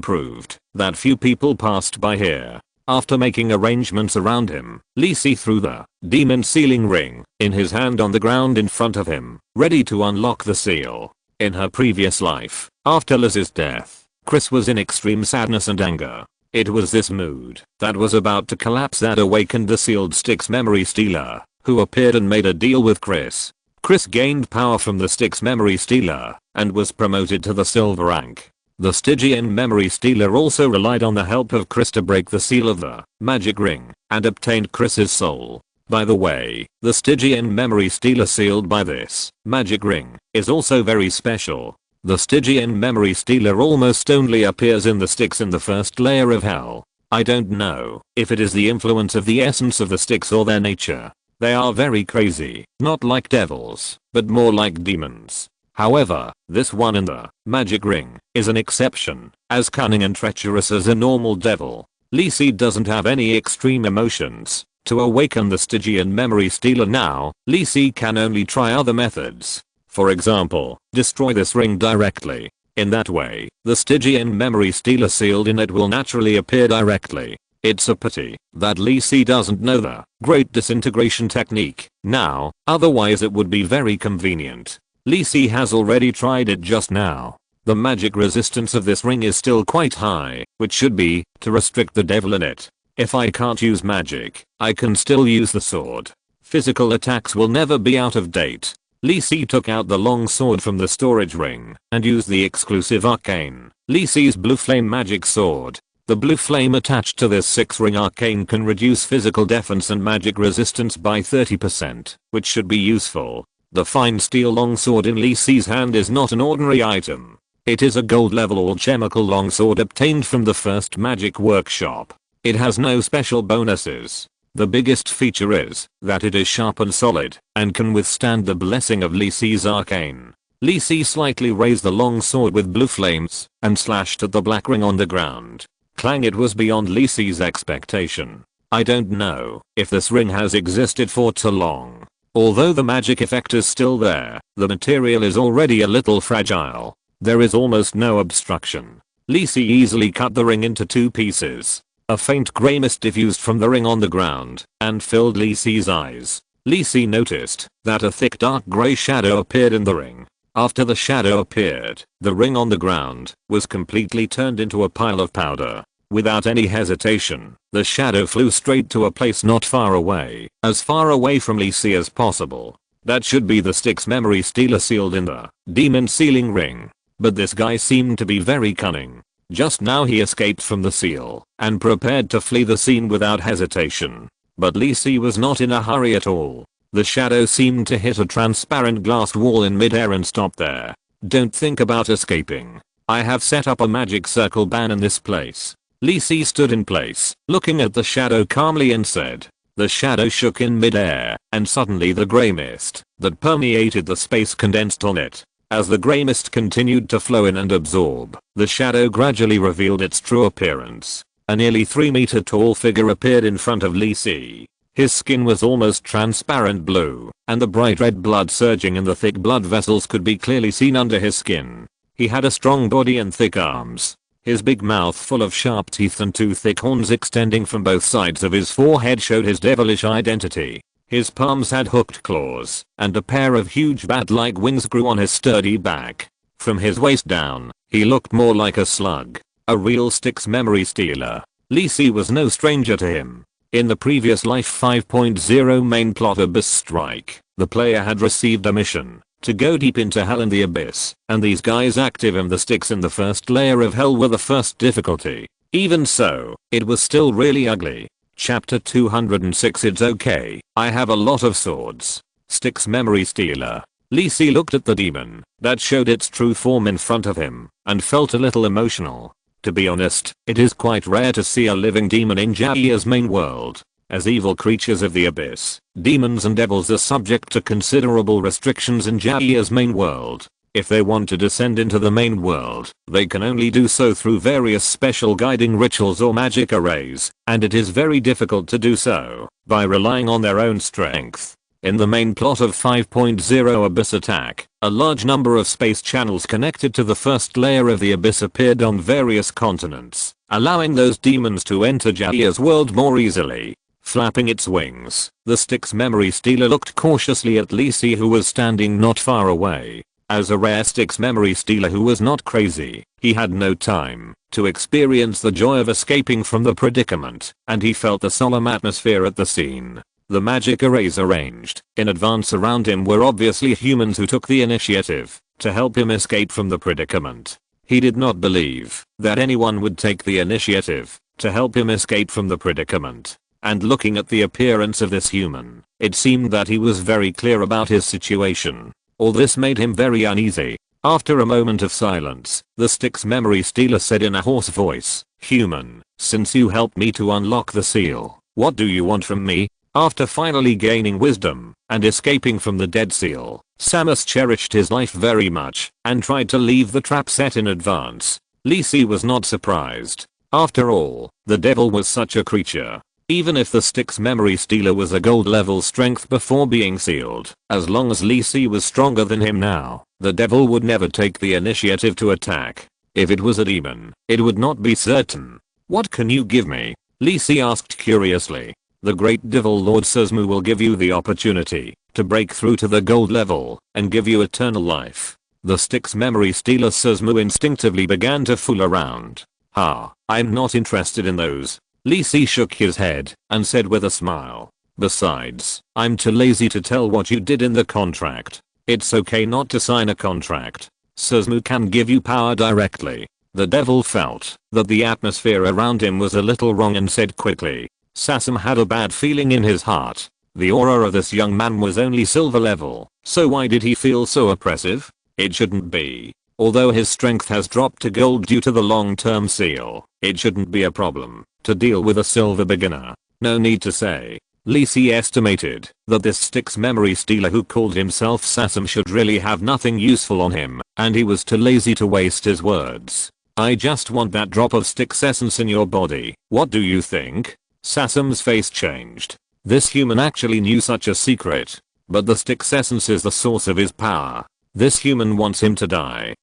proved that few people passed by here. After making arrangements around him, Lee Sin threw the demon sealing ring in his hand on the ground in front of him, ready to unlock the seal. In her previous life, after Liz's death, Chris was in extreme sadness and anger. It was this mood that was about to collapse that awakened the sealed Styx memory stealer, who appeared and made a deal with Chris. Chris gained power from the Styx memory stealer and was promoted to the silver rank. The Stygian memory stealer also relied on the help of Chris to break the seal of the magic ring and obtained Chris's soul. By the way, the Stygian memory stealer sealed by this magic ring is also very special. The Stygian memory stealer almost only appears in the Styx in the first layer of hell. I don't know if it is the influence of the essence of the Styx or their nature. They are very crazy, not like devils, but more like demons. However, this one in the magic ring is an exception, as cunning and treacherous as a normal devil. Lee Sin doesn't have any extreme emotions. To awaken the Stygian memory stealer now, Lee Sin can only try other methods. For example, destroy this ring directly. In that way, the Stygian memory stealer sealed in it will naturally appear directly. It's a pity that Lee Sin doesn't know the great disintegration technique now, otherwise it would be very convenient. Lee Sin has already tried it just now. The magic resistance of this ring is still quite high, which should be to restrict the devil in it. If I can't use magic, I can still use the sword. Physical attacks will never be out of date. Lee Sin took out the long sword from the storage ring and used the exclusive Arcane. Lee Sin's blue flame magic sword. The blue flame attached to this 6-ring Arcane can reduce physical defense and magic resistance by 30%, which should be useful. The fine steel longsword in Lee Sin's hand is not an ordinary item. It is a gold level alchemical longsword obtained from the first magic workshop. It has no special bonuses. The biggest feature is that it is sharp and solid and can withstand the blessing of Lee Sin's Arcane. Lee Sin slightly raised the long sword with blue flames and slashed at the black ring on the ground. Clang! It was beyond Lee Sin's expectation. I don't know if this ring has existed for too long. Although the magic effect is still there, the material is already a little fragile. There is almost no obstruction. Lee Sin easily cut the ring into 2 pieces. A faint grey mist diffused from the ring on the ground and filled Lee Sin's eyes. Lee Sin noticed that a thick dark grey shadow appeared in the ring. After the shadow appeared, the ring on the ground was completely turned into a pile of powder. Without any hesitation, the shadow flew straight to a place not far away, as far away from Lee Sin as possible. That should be the Styx memory stealer sealed in the demon sealing ring. But this guy seemed to be very cunning. Just now he escaped from the seal and prepared to flee the scene without hesitation. But Lee Sin was not in a hurry at all. The shadow seemed to hit a transparent glass wall in midair and stop there. Don't think about escaping. I have set up a magic circle ban in this place. Lee Sin stood in place, looking at the shadow calmly and said. The shadow shook in midair, and suddenly the grey mist that permeated the space condensed on it. As the grey mist continued to flow in and absorb, the shadow gradually revealed its true appearance. A nearly 3-meter tall figure appeared in front of Lee Si. His skin was almost transparent blue, and the bright red blood surging in the thick blood vessels could be clearly seen under his skin. He had a strong body and thick arms. His big mouth full of sharp teeth and 2 thick horns extending from both sides of his forehead showed his devilish identity. His palms had hooked claws, and a pair of huge bat-like wings grew on his sturdy back. From his waist down, he looked more like a slug, a real Styx memory stealer. Lee Si was no stranger to him. In the previous Life 5.0 main plot Abyss Strike, the player had received a mission to go deep into hell and the abyss, and these guys active in the Styx in the first layer of hell were the first difficulty. Even so, it was still really ugly. Chapter 206 It's okay, I have a lot of swords. Styx memory stealer. Lee Si looked at the demon that showed its true form in front of him and felt a little emotional. To be honest, it is quite rare to see a living demon in Javia's main world. As evil creatures of the abyss, demons and devils are subject to considerable restrictions in Javia's main world. If they want to descend into the main world, they can only do so through various special guiding rituals or magic arrays, and it is very difficult to do so by relying on their own strength. In the main plot of 5.0 Abyss Attack, a large number of space channels connected to the first layer of the abyss appeared on various continents, allowing those demons to enter Javia's world more easily. Flapping its wings, the Styx memory stealer looked cautiously at Lee Si who was standing not far away. As a rare Styx memory stealer who was not crazy, he had no time to experience the joy of escaping from the predicament, and he felt the solemn atmosphere at the scene. The magic arrays arranged in advance around him were obviously humans who took the initiative to help him escape from the predicament. He did not believe that anyone would take the initiative to help him escape from the predicament. And looking at the appearance of this human, it seemed that he was very clear about his situation. All this made him very uneasy. After a moment of silence, the Styx memory stealer said in a hoarse voice, "Human, since you helped me to unlock the seal, what do you want from me?" After finally gaining wisdom and escaping from the dead seal, Samus cherished his life very much and tried to leave the trap set in advance. Lee Si was not surprised. After all, the devil was such a creature. Even if the Styx memory stealer was a gold level strength before being sealed, as long as Lee Si was stronger than him now, the devil would never take the initiative to attack. If it was a demon, it would not be certain. "What can you give me?" Lee Si asked curiously. "The great devil Lord Suzmu will give you the opportunity to break through to the gold level and give you eternal life." The Styx memory stealer Suzmu instinctively began to fool around. I'm not interested in those." Lee Si shook his head and said with a smile, "Besides, I'm too lazy to tell what you did in the contract. It's okay not to sign a contract. Suzmu can give you power directly." The devil felt that the atmosphere around him was a little wrong and said quickly. Sasam had a bad feeling in his heart. The aura of this young man was only silver level, so why did he feel so oppressive? It shouldn't be. Although his strength has dropped to gold due to the long-term seal, it shouldn't be a problem to deal with a silver beginner. No need to say. Lee Si estimated that this Styx memory stealer who called himself Sasam should really have nothing useful on him, and he was too lazy to waste his words. "I just want that drop of Styx essence in your body. What do you think?" Sasam's face changed. This human actually knew such a secret. But the Styx essence is the source of his power. This human wants him to die.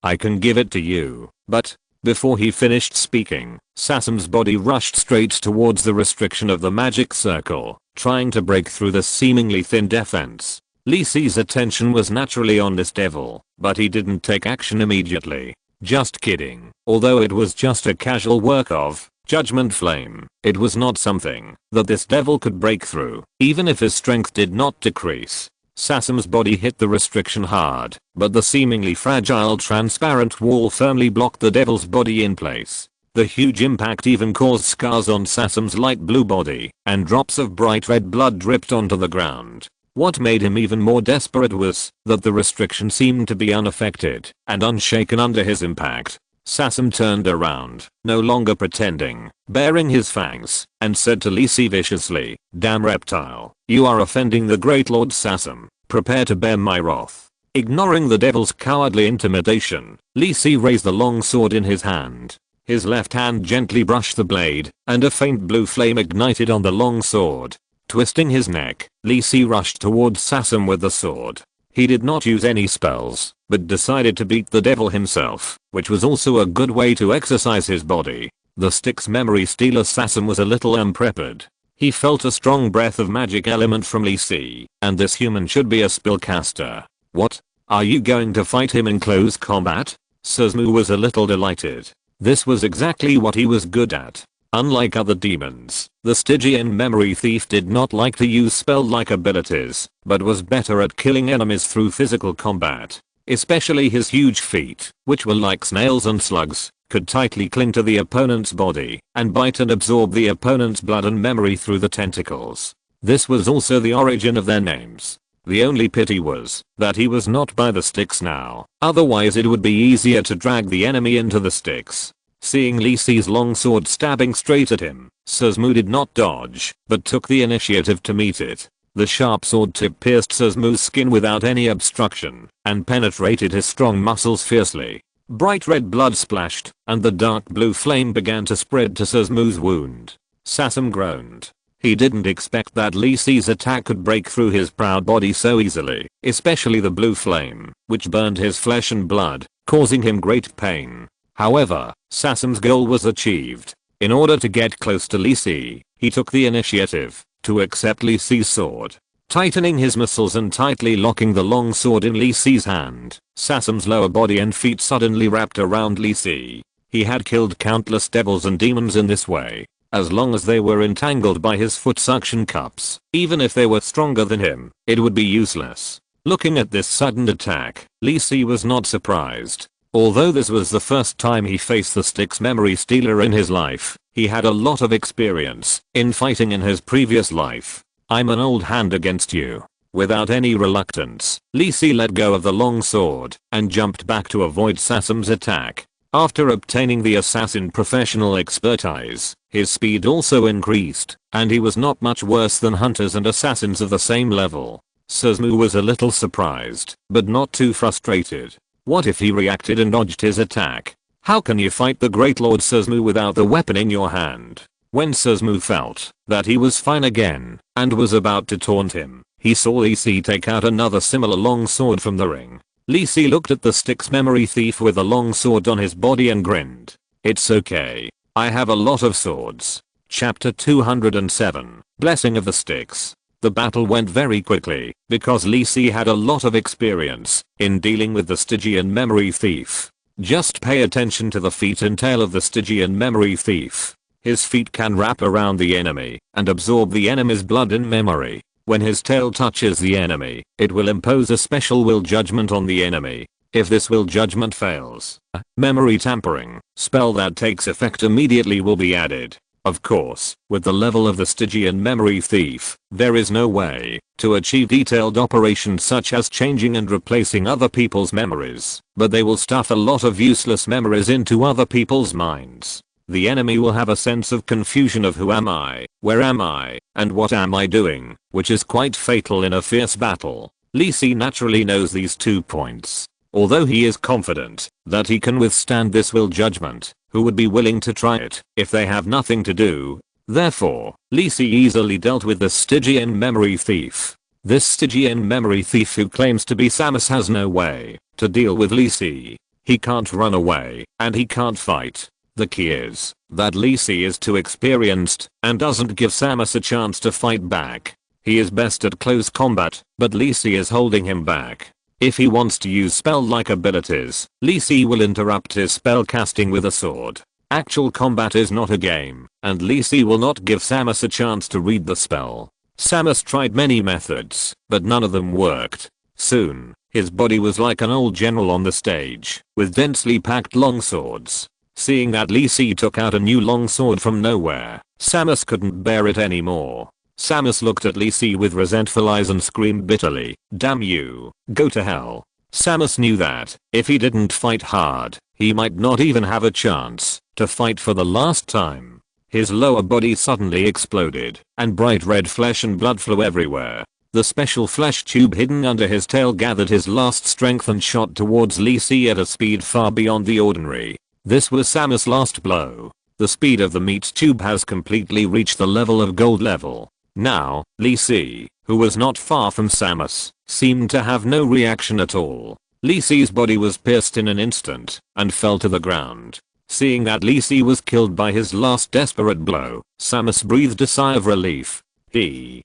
I can give it to you, but... Before he finished speaking, Sasam's body rushed straight towards the restriction of the magic circle, trying to break through the seemingly thin defense. Lee Si's attention was naturally on this devil, but he didn't take action immediately. Just kidding. Although it was just a casual work of Judgment Flame, it was not something that this devil could break through, even if his strength did not decrease. Sasam's body hit the restriction hard, but the seemingly fragile transparent wall firmly blocked the devil's body in place. The huge impact even caused scars on Sasam's light blue body, and drops of bright red blood dripped onto the ground. What made him even more desperate was that the restriction seemed to be unaffected and unshaken under his impact. Sasam turned around, no longer pretending, baring his fangs, and said to Lee Si viciously, "Damn reptile, you are offending the great Lord Sasam. Prepare to bear my wrath." Ignoring the devil's cowardly intimidation, Li Si raised the long sword in his hand. His left hand gently brushed the blade, and a faint blue flame ignited on the long sword. Twisting his neck, Li Si rushed towards Sasam with the sword. He did not use any spells, but decided to beat the devil himself, which was also a good way to exercise his body. The Styx memory stealer Sasam was a little unprepared. He felt a strong breath of magic element from Li Si, and this human should be a spellcaster. What? Are you going to fight him in close combat? Sasmu was a little delighted. This was exactly what he was good at. Unlike other demons, the Stygian memory thief did not like to use spell-like abilities, but was better at killing enemies through physical combat. Especially his huge feet, which were like snails and slugs, could tightly cling to the opponent's body and bite and absorb the opponent's blood and memory through the tentacles. This was also the origin of their names. The only pity was that he was not by the Styx now, otherwise it would be easier to drag the enemy into the Styx. Seeing Li Si's long sword stabbing straight at him, Sasmu did not dodge, but took the initiative to meet it. The sharp sword tip pierced Sasmu's skin without any obstruction, and penetrated his strong muscles fiercely. Bright red blood splashed, and the dark blue flame began to spread to Sasmu's wound. Sasam groaned. He didn't expect that Li Si's attack could break through his proud body so easily, especially the blue flame, which burned his flesh and blood, causing him great pain. However, Sasam's goal was achieved. In order to get close to Li Si, he took the initiative to accept Li Si's sword. Tightening his muscles and tightly locking the long sword in Li Si's hand, Sasam's lower body and feet suddenly wrapped around Li Si. He had killed countless devils and demons in this way. As long as they were entangled by his foot suction cups, even if they were stronger than him, it would be useless. Looking at this sudden attack, Li Si was not surprised. Although this was the first time he faced the Styx memory stealer in his life, he had a lot of experience in fighting in his previous life. I'm an old hand against you. Without any reluctance, Li Si let go of the long sword and jumped back to avoid Sasam's attack. After obtaining the assassin professional expertise, his speed also increased, and he was not much worse than hunters and assassins of the same level. Sasmu was a little surprised, but not too frustrated. What if he reacted and dodged his attack? How can you fight the great Lord Sasmu without the weapon in your hand? When Sasmu felt that he was fine again and was about to taunt him, he saw Li Si take out another similar long sword from the ring. Li Si looked at the Styx memory thief with a long sword on his body and grinned. It's okay. I have a lot of swords. Chapter 207, Blessing of the Styx. The battle went very quickly because Li Si had a lot of experience in dealing with the Stygian memory thief. Just pay attention to the feet and tail of the Stygian memory thief. His feet can wrap around the enemy and absorb the enemy's blood and memory. When his tail touches the enemy, it will impose a special will judgment on the enemy. If this will judgment fails, a memory tampering spell that takes effect immediately will be added. Of course, with the level of the Stygian memory thief, there is no way to achieve detailed operations such as changing and replacing other people's memories, but they will stuff a lot of useless memories into other people's minds. The enemy will have a sense of confusion of who am I, where am I, and what am I doing, which is quite fatal in a fierce battle. Li Si naturally knows these 2 points. Although he is confident that he can withstand this will judgment, who would be willing to try it if they have nothing to do? Therefore, Li Si easily dealt with the Stygian memory thief. This Stygian memory thief who claims to be Samus has no way to deal with Li Si. He can't run away, and he can't fight. The key is that Li Si is too experienced and doesn't give Samus a chance to fight back. He is best at close combat, but Li Si is holding him back. If he wants to use spell-like abilities, Li Si will interrupt his spell casting with a sword. Actual combat is not a game, and Li Si will not give Samus a chance to read the spell. Samus tried many methods, but none of them worked. Soon, his body was like an old general on the stage, with densely packed long swords. Seeing that Li Si took out a new long sword from nowhere, Samus couldn't bear it anymore. Samus looked at Li Si with resentful eyes and screamed bitterly, "Damn you, go to hell." Samus knew that if he didn't fight hard, he might not even have a chance to fight for the last time. His lower body suddenly exploded, and bright red flesh and blood flew everywhere. The special flesh tube hidden under his tail gathered his last strength and shot towards Lee Si at a speed far beyond the ordinary. This was Samus' last blow. The speed of the meat tube has completely reached the level of gold level. Now, Lee Si, who was not far from Samus, seemed to have no reaction at all. Lee Si's body was pierced in an instant and fell to the ground. Seeing that Lee Si was killed by his last desperate blow, Samus breathed a sigh of relief.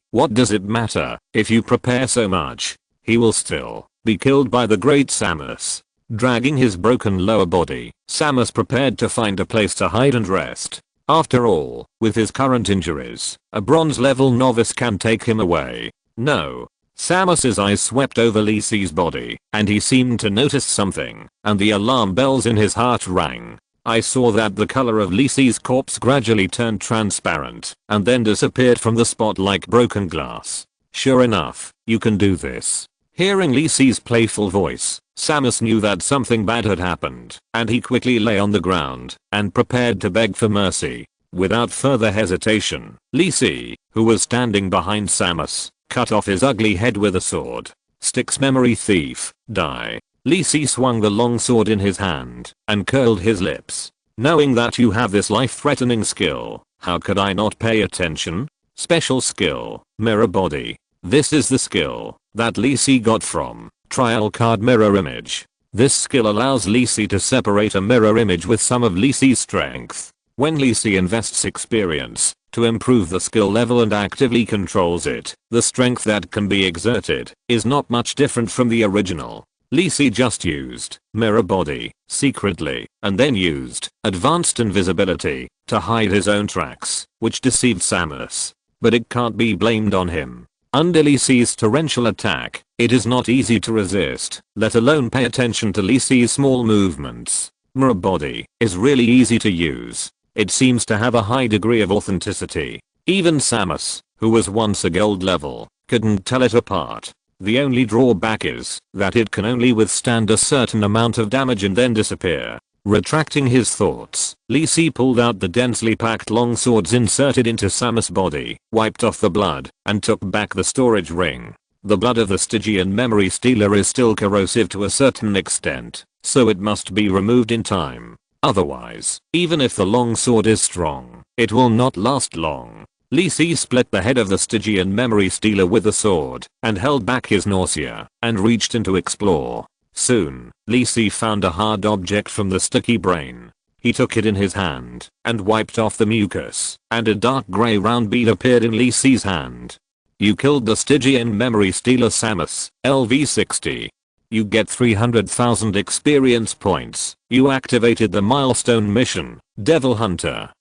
What does it matter if you prepare so much? He will still be killed by the great Samus. Dragging his broken lower body, Samus prepared to find a place to hide and rest. After all, with his current injuries, a bronze level novice can take him away. No. Samus's eyes swept over Lee Si's body, and he seemed to notice something, and the alarm bells in his heart rang. I saw that the color of Lee Si's corpse gradually turned transparent, and then disappeared from the spot like broken glass. Sure enough, you can do this. Hearing Lee Si's playful voice, Samus knew that something bad had happened, and he quickly lay on the ground and prepared to beg for mercy. Without further hesitation, Lee Si, who was standing behind Samus, cut off his ugly head with a sword. Styx memory thief, die. Lee Si swung the long sword in his hand and curled his lips. Knowing that you have this life-threatening skill, how could I not pay attention? Special skill, mirror body. This is the skill that Lee Si got from trial card mirror image. This skill allows Lee Si to separate a mirror image with some of Lee Si's strength. When Lee Si invests experience to improve the skill level and actively controls it, the strength that can be exerted is not much different from the original. Lee Si just used mirror body secretly and then used advanced invisibility to hide his own tracks, which deceived Samus. But it can't be blamed on him. Under Lee Si's torrential attack, it is not easy to resist, let alone pay attention to Lee Si's small movements. Mirror body is really easy to use. It seems to have a high degree of authenticity. Even Samus, who was once a gold level, couldn't tell it apart. The only drawback is that it can only withstand a certain amount of damage and then disappear. Retracting his thoughts, Lee Si pulled out the densely packed long swords inserted into Samus' body, wiped off the blood, and took back the storage ring. The blood of the Stygian memory stealer is still corrosive to a certain extent, so it must be removed in time. Otherwise, even if the long sword is strong, it will not last long. Lee Si split the head of the Stygian memory stealer with the sword, and held back his nausea, and reached in to explore. Soon, Lee Si found a hard object from the sticky brain. He took it in his hand, and wiped off the mucus, and a dark grey round bead appeared in Lee Si's hand. You killed the Stygian memory stealer Samus, LV60. You get 300,000 experience points. You activated the milestone mission, Devil Hunter.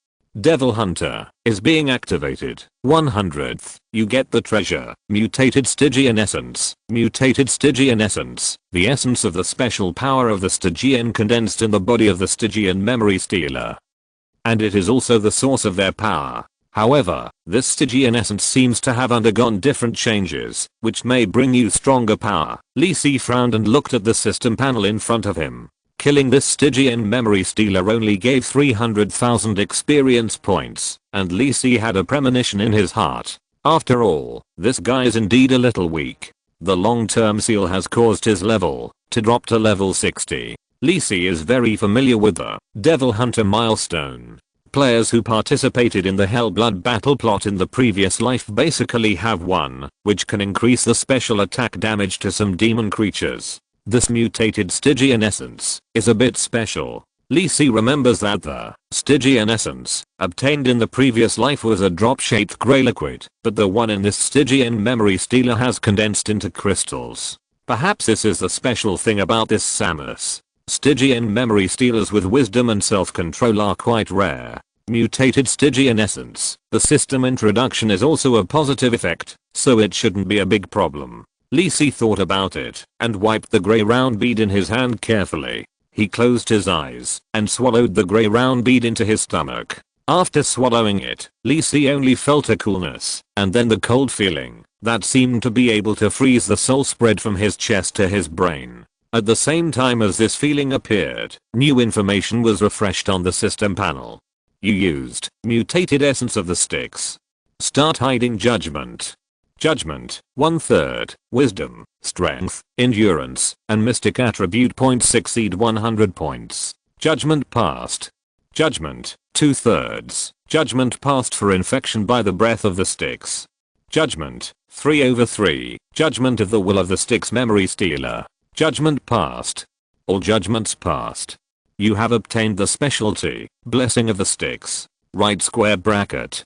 Devil Hunter is being activated. 100th, you get the treasure, mutated Stygian essence. Mutated Stygian essence, the essence of the special power of the Stygian condensed in the body of the Stygian memory stealer. And it is also the source of their power. However, this Stygian essence seems to have undergone different changes, which may bring you stronger power. Lee Si frowned and looked at the system panel in front of him. Killing this Stygian memory stealer only gave 300,000 experience points, and Lee Si had a premonition in his heart. After all, this guy is indeed a little weak. The long-term seal has caused his level to drop to level 60. Lee Si is very familiar with the Devil Hunter milestone. Players who participated in the Hellblood battle plot in the previous life basically have one, which can increase the special attack damage to some demon creatures. This mutated Stygian essence is a bit special. Lee Si remembers that the Stygian essence obtained in the previous life was a drop-shaped grey liquid, but the one in this Stygian memory stealer has condensed into crystals. Perhaps this is the special thing about this Samus. Stygian memory stealers with wisdom and self-control are quite rare. Mutated Stygian essence. The system introduction is also a positive effect, so it shouldn't be a big problem. Lee Si thought about it, and wiped the grey round bead in his hand carefully. He closed his eyes, and swallowed the grey round bead into his stomach. After swallowing it, Lee Si only felt a coolness, and then the cold feeling, that seemed to be able to freeze the soul spread from his chest to his brain. At the same time as this feeling appeared, new information was refreshed on the system panel. You used mutated essence of the Styx. Start hiding judgment. Judgment 1/3, Wisdom, Strength, Endurance, and Mystic attribute points exceed 100 points. Judgment passed. Judgment 2/3, Judgment passed for infection by the breath of the Styx. Judgment 3/3, Judgment of the will of the Styx memory stealer. Judgment passed. All judgments passed. You have obtained the specialty, Blessing of the Styx. Right square bracket.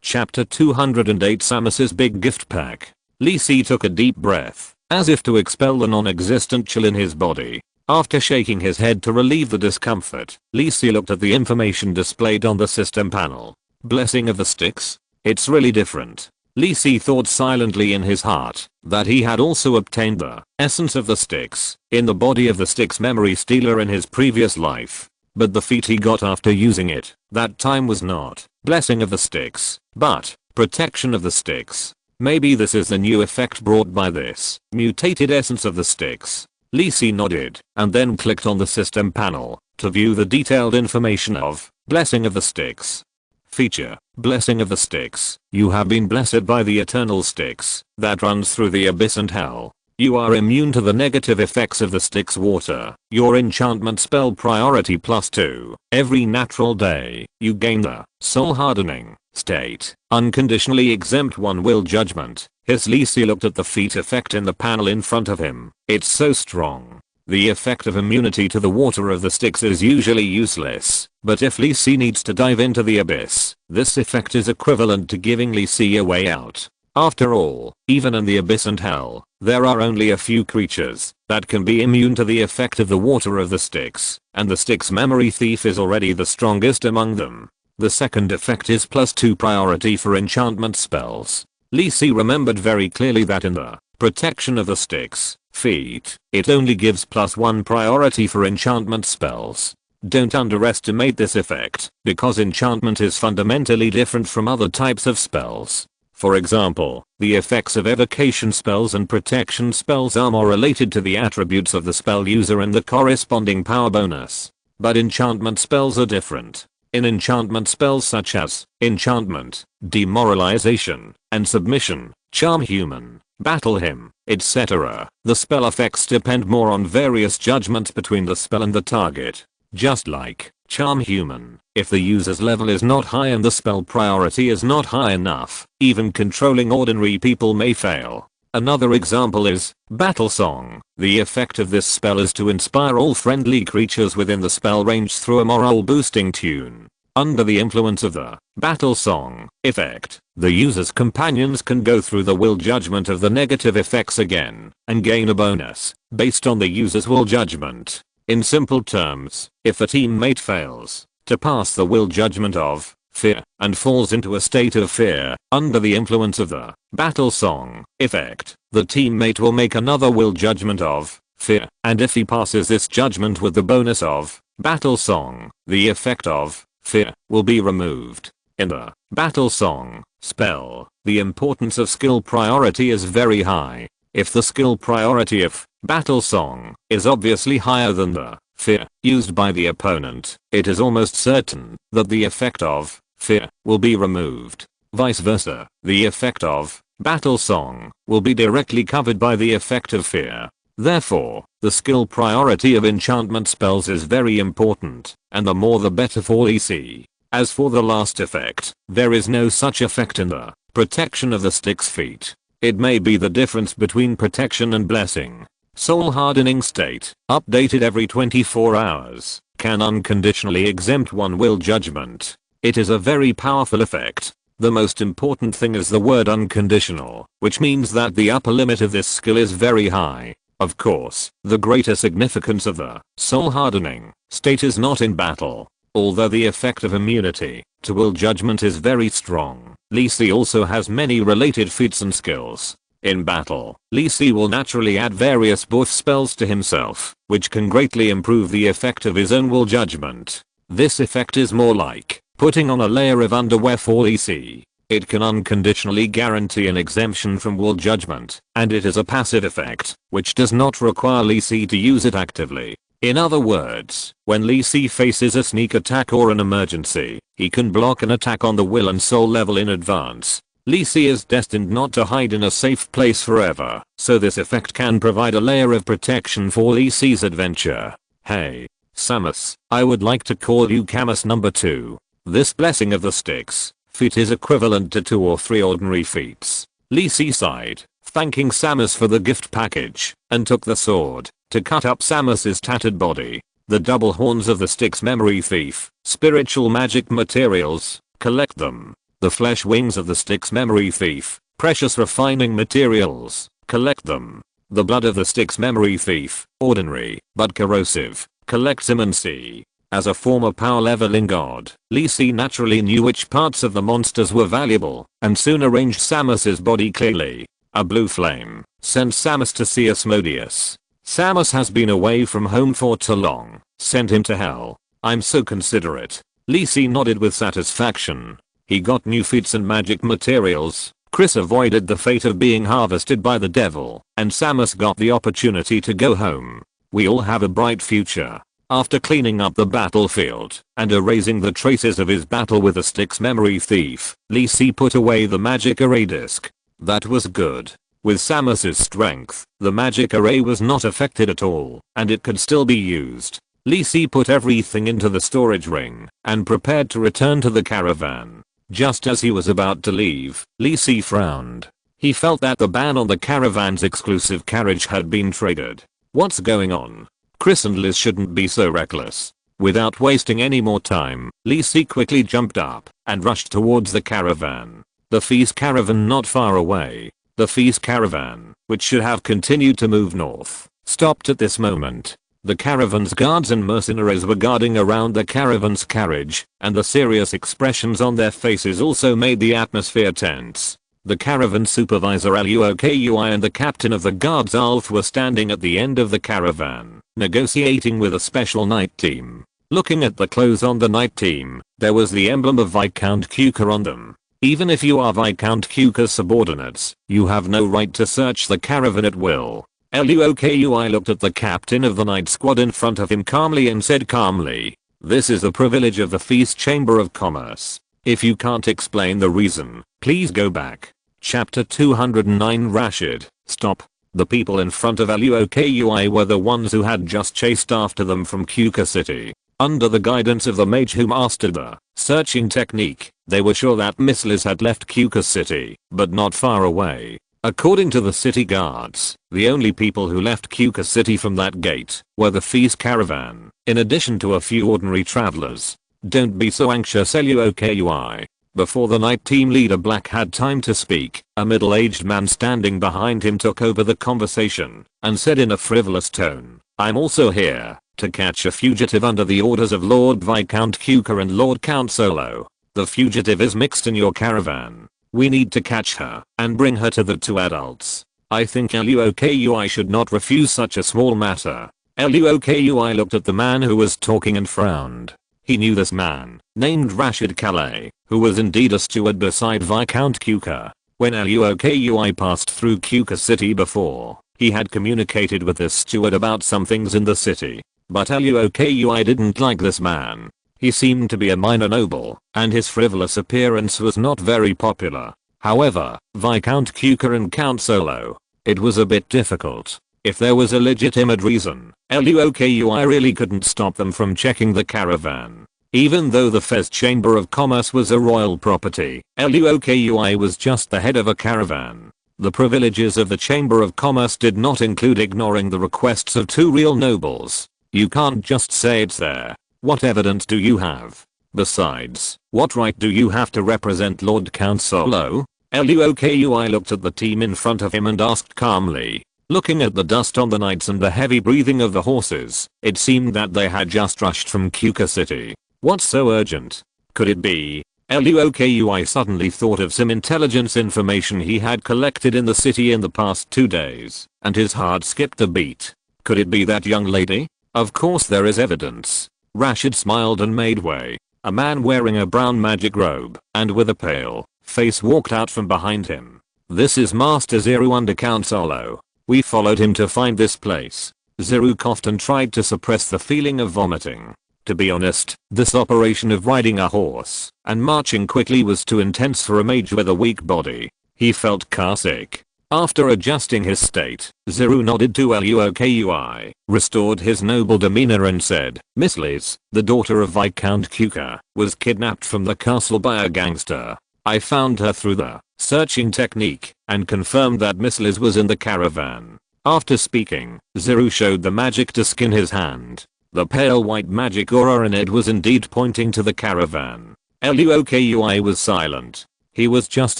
Chapter 208 Samus's Big Gift Pack. Lee Si took a deep breath, as if to expel the non-existent chill in his body. After shaking his head to relieve the discomfort, Lee Si looked at the information displayed on the system panel. Blessing of the Styx? It's really different. Lee Si thought silently in his heart that he had also obtained the essence of the Styx in the body of the Styx memory stealer in his previous life. But the feat he got after using it that time was not Blessing of the Styx, but Protection of the Styx. Maybe this is the new effect brought by this mutated essence of the Styx. Lee Si nodded and then clicked on the system panel to view the detailed information of Blessing of the Styx. Feature: Blessing of the Styx. You have been blessed by the eternal Styx that runs through the abyss and hell. You are immune to the negative effects of the Styx water. Your enchantment spell priority +2. Every natural day, you gain the soul hardening state. Unconditionally exempt 1 will judgment. His Lee Si looked at the feat effect in the panel in front of him. It's so strong. The effect of immunity to the water of the Styx is usually useless, but if Lee Si needs to dive into the abyss, this effect is equivalent to giving Lee Si a way out. After all, even in the abyss and hell, there are only a few creatures that can be immune to the effect of the water of the Styx, and the Styx memory thief is already the strongest among them. The second effect is +2 priority for enchantment spells. Lee Si remembered very clearly that in the Protection of the Styx feat, it only gives +1 priority for enchantment spells. Don't underestimate this effect, because enchantment is fundamentally different from other types of spells. For example, the effects of evocation spells and protection spells are more related to the attributes of the spell user and the corresponding power bonus. But enchantment spells are different. In enchantment spells such as enchantment, demoralization, and submission, charm human, battle him, etc., the spell effects depend more on various judgments between the spell and the target. Just like charm human, if the user's level is not high and the spell priority is not high enough, even controlling ordinary people may fail. Another example is battle song. The effect of this spell is to inspire all friendly creatures within the spell range through a morale boosting tune. Under the influence of the battle song effect, the user's companions can go through the will judgment of the negative effects again and gain a bonus based on the user's will judgment. In simple terms, if a teammate fails to pass the will judgment of fear and falls into a state of fear under the influence of the battle song effect, the teammate will make another will judgment of fear, and if he passes this judgment with the bonus of battle song, the effect of fear will be removed. In the battle song spell, the importance of skill priority is very high. If the skill priority of battle song is obviously higher than the fear used by the opponent, it is almost certain that the effect of fear will be removed. Vice versa, the effect of battle song will be directly covered by the effect of fear. Therefore, the skill priority of enchantment spells is very important, and the more the better for Lee Si. As for the last effect, there is no such effect in the Protection of the Styx feat. It may be the difference between protection and blessing. Soul hardening state, updated every 24 hours, can unconditionally exempt 1 will judgment. It is a very powerful effect. The most important thing is the word unconditional, which means that the upper limit of this skill is very high. Of course, the greater significance of the soul hardening state is not in battle. Although the effect of immunity to will judgment is very strong, Lee Si also has many related feats and skills. In battle, Lee Si will naturally add various buff spells to himself, which can greatly improve the effect of his own will judgment. This effect is more like putting on a layer of underwear for Lee Si. It can unconditionally guarantee an exemption from will judgment, and it is a passive effect, which does not require Lee Si to use it actively. In other words, when Lee Si faces a sneak attack or an emergency, he can block an attack on the will and soul level in advance. Lee Si is destined not to hide in a safe place forever, so this effect can provide a layer of protection for Lee Si's adventure. Hey, Samus, I would like to call you Camus number 2. This blessing of the sticks feat is equivalent to 2 or 3 ordinary feats. Lee Si sighed, thanking Samus for the gift package, and took the sword to cut up Samus's tattered body. The double horns of the sticks memory thief, spiritual magic materials, collect them. The flesh wings of the sticks memory thief, precious refining materials, collect them. The blood of the sticks memory thief, ordinary, but corrosive, collect them and see. As a former power leveling god, Lee Si naturally knew which parts of the monsters were valuable, and soon arranged Samus's body clearly. A blue flame sent Samus to see Asmodeus. Samus has been away from home for too long, send him to hell. I'm so considerate. Lee Si nodded with satisfaction. He got new feats and magic materials. Chris avoided the fate of being harvested by the devil, and Samus got the opportunity to go home. We all have a bright future. After cleaning up the battlefield and erasing the traces of his battle with the Styx memory thief, Lee Si put away the magic array disc. That was good. With Samus's strength, the magic array was not affected at all, and it could still be used. Lee Si put everything into the storage ring and prepared to return to the caravan. Just as he was about to leave, Lee Si frowned. He felt that the ban on the caravan's exclusive carriage had been triggered. What's going on? Chris and Liz shouldn't be so reckless. Without wasting any more time, Lee Si quickly jumped up and rushed towards the caravan. The feast caravan not far away. The feast caravan, which should have continued to move north, stopped at this moment. The caravan's guards and mercenaries were guarding around the caravan's carriage, and the serious expressions on their faces also made the atmosphere tense. The caravan supervisor Luokui and the captain of the guards Alf were standing at the end of the caravan, negotiating with a special night team. Looking at the clothes on the night team, there was the emblem of Viscount Kuka on them. Even if you are Viscount Kuka's subordinates, you have no right to search the caravan at will. Luokui looked at the captain of the night squad in front of him calmly and said calmly, "This is the privilege of the Feast Chamber of Commerce. If you can't explain the reason, please go back." Chapter 209 Rashid, stop. The people in front of Luokui were the ones who had just chased after them from Kuka City. Under the guidance of the mage who mastered the searching technique, they were sure that Miss Liz had left Kuka City, but not far away. According to the city guards, the only people who left Kuka City from that gate were the feast caravan, in addition to a few ordinary travelers. Don't be so anxious, Luokui. Before the night team leader Black had time to speak, a middle-aged man standing behind him took over the conversation and said in a frivolous tone, "I'm also here to catch a fugitive under the orders of Lord Viscount Kuka and Lord Count Solo. The fugitive is mixed in your caravan. We need to catch her and bring her to the 2 adults. I think Luokui should not refuse such a small matter." Luokui looked at the man who was talking and frowned. He knew this man, named Rashid Calais, who was indeed a steward beside Viscount Kuka. When Luokui passed through Kuka City before, he had communicated with this steward about some things in the city. But Luokui didn't like this man. He seemed to be a minor noble, and his frivolous appearance was not very popular. However, Viscount Kuka and Count Solo, it was a bit difficult. If there was a legitimate reason, Luokui really couldn't stop them from checking the caravan. Even though the Fez Chamber of Commerce was a royal property, Luokui was just the head of a caravan. The privileges of the Chamber of Commerce did not include ignoring the requests of 2 real nobles. You can't just say it's there. What evidence do you have? Besides, what right do you have to represent Lord Count Solo? Luokui looked at the team in front of him and asked calmly. Looking at the dust on the knights and the heavy breathing of the horses, it seemed that they had just rushed from Kuka City. What's so urgent? Could it be? Luokui suddenly thought of some intelligence information he had collected in the city in the past 2 days, and his heart skipped a beat. Could it be that young lady? Of course there is evidence. Rashid smiled and made way. A man wearing a brown magic robe and with a pale face walked out from behind him. "This is Master Zero under Count Solo. We followed him to find this place." Zero coughed and tried to suppress the feeling of vomiting. To be honest, this operation of riding a horse and marching quickly was too intense for a mage with a weak body. He felt car sick. After adjusting his state, Zero nodded to Luokui, restored his noble demeanor and said, Miss Liz, the daughter of Viscount Kuka, was kidnapped from the castle by a gangster. I found her through the searching technique and confirmed that Miss Liz was in the caravan. After speaking, Zero showed the magic disc in his hand. The pale white magic aura in it was indeed pointing to the caravan. Luokui was silent. He was just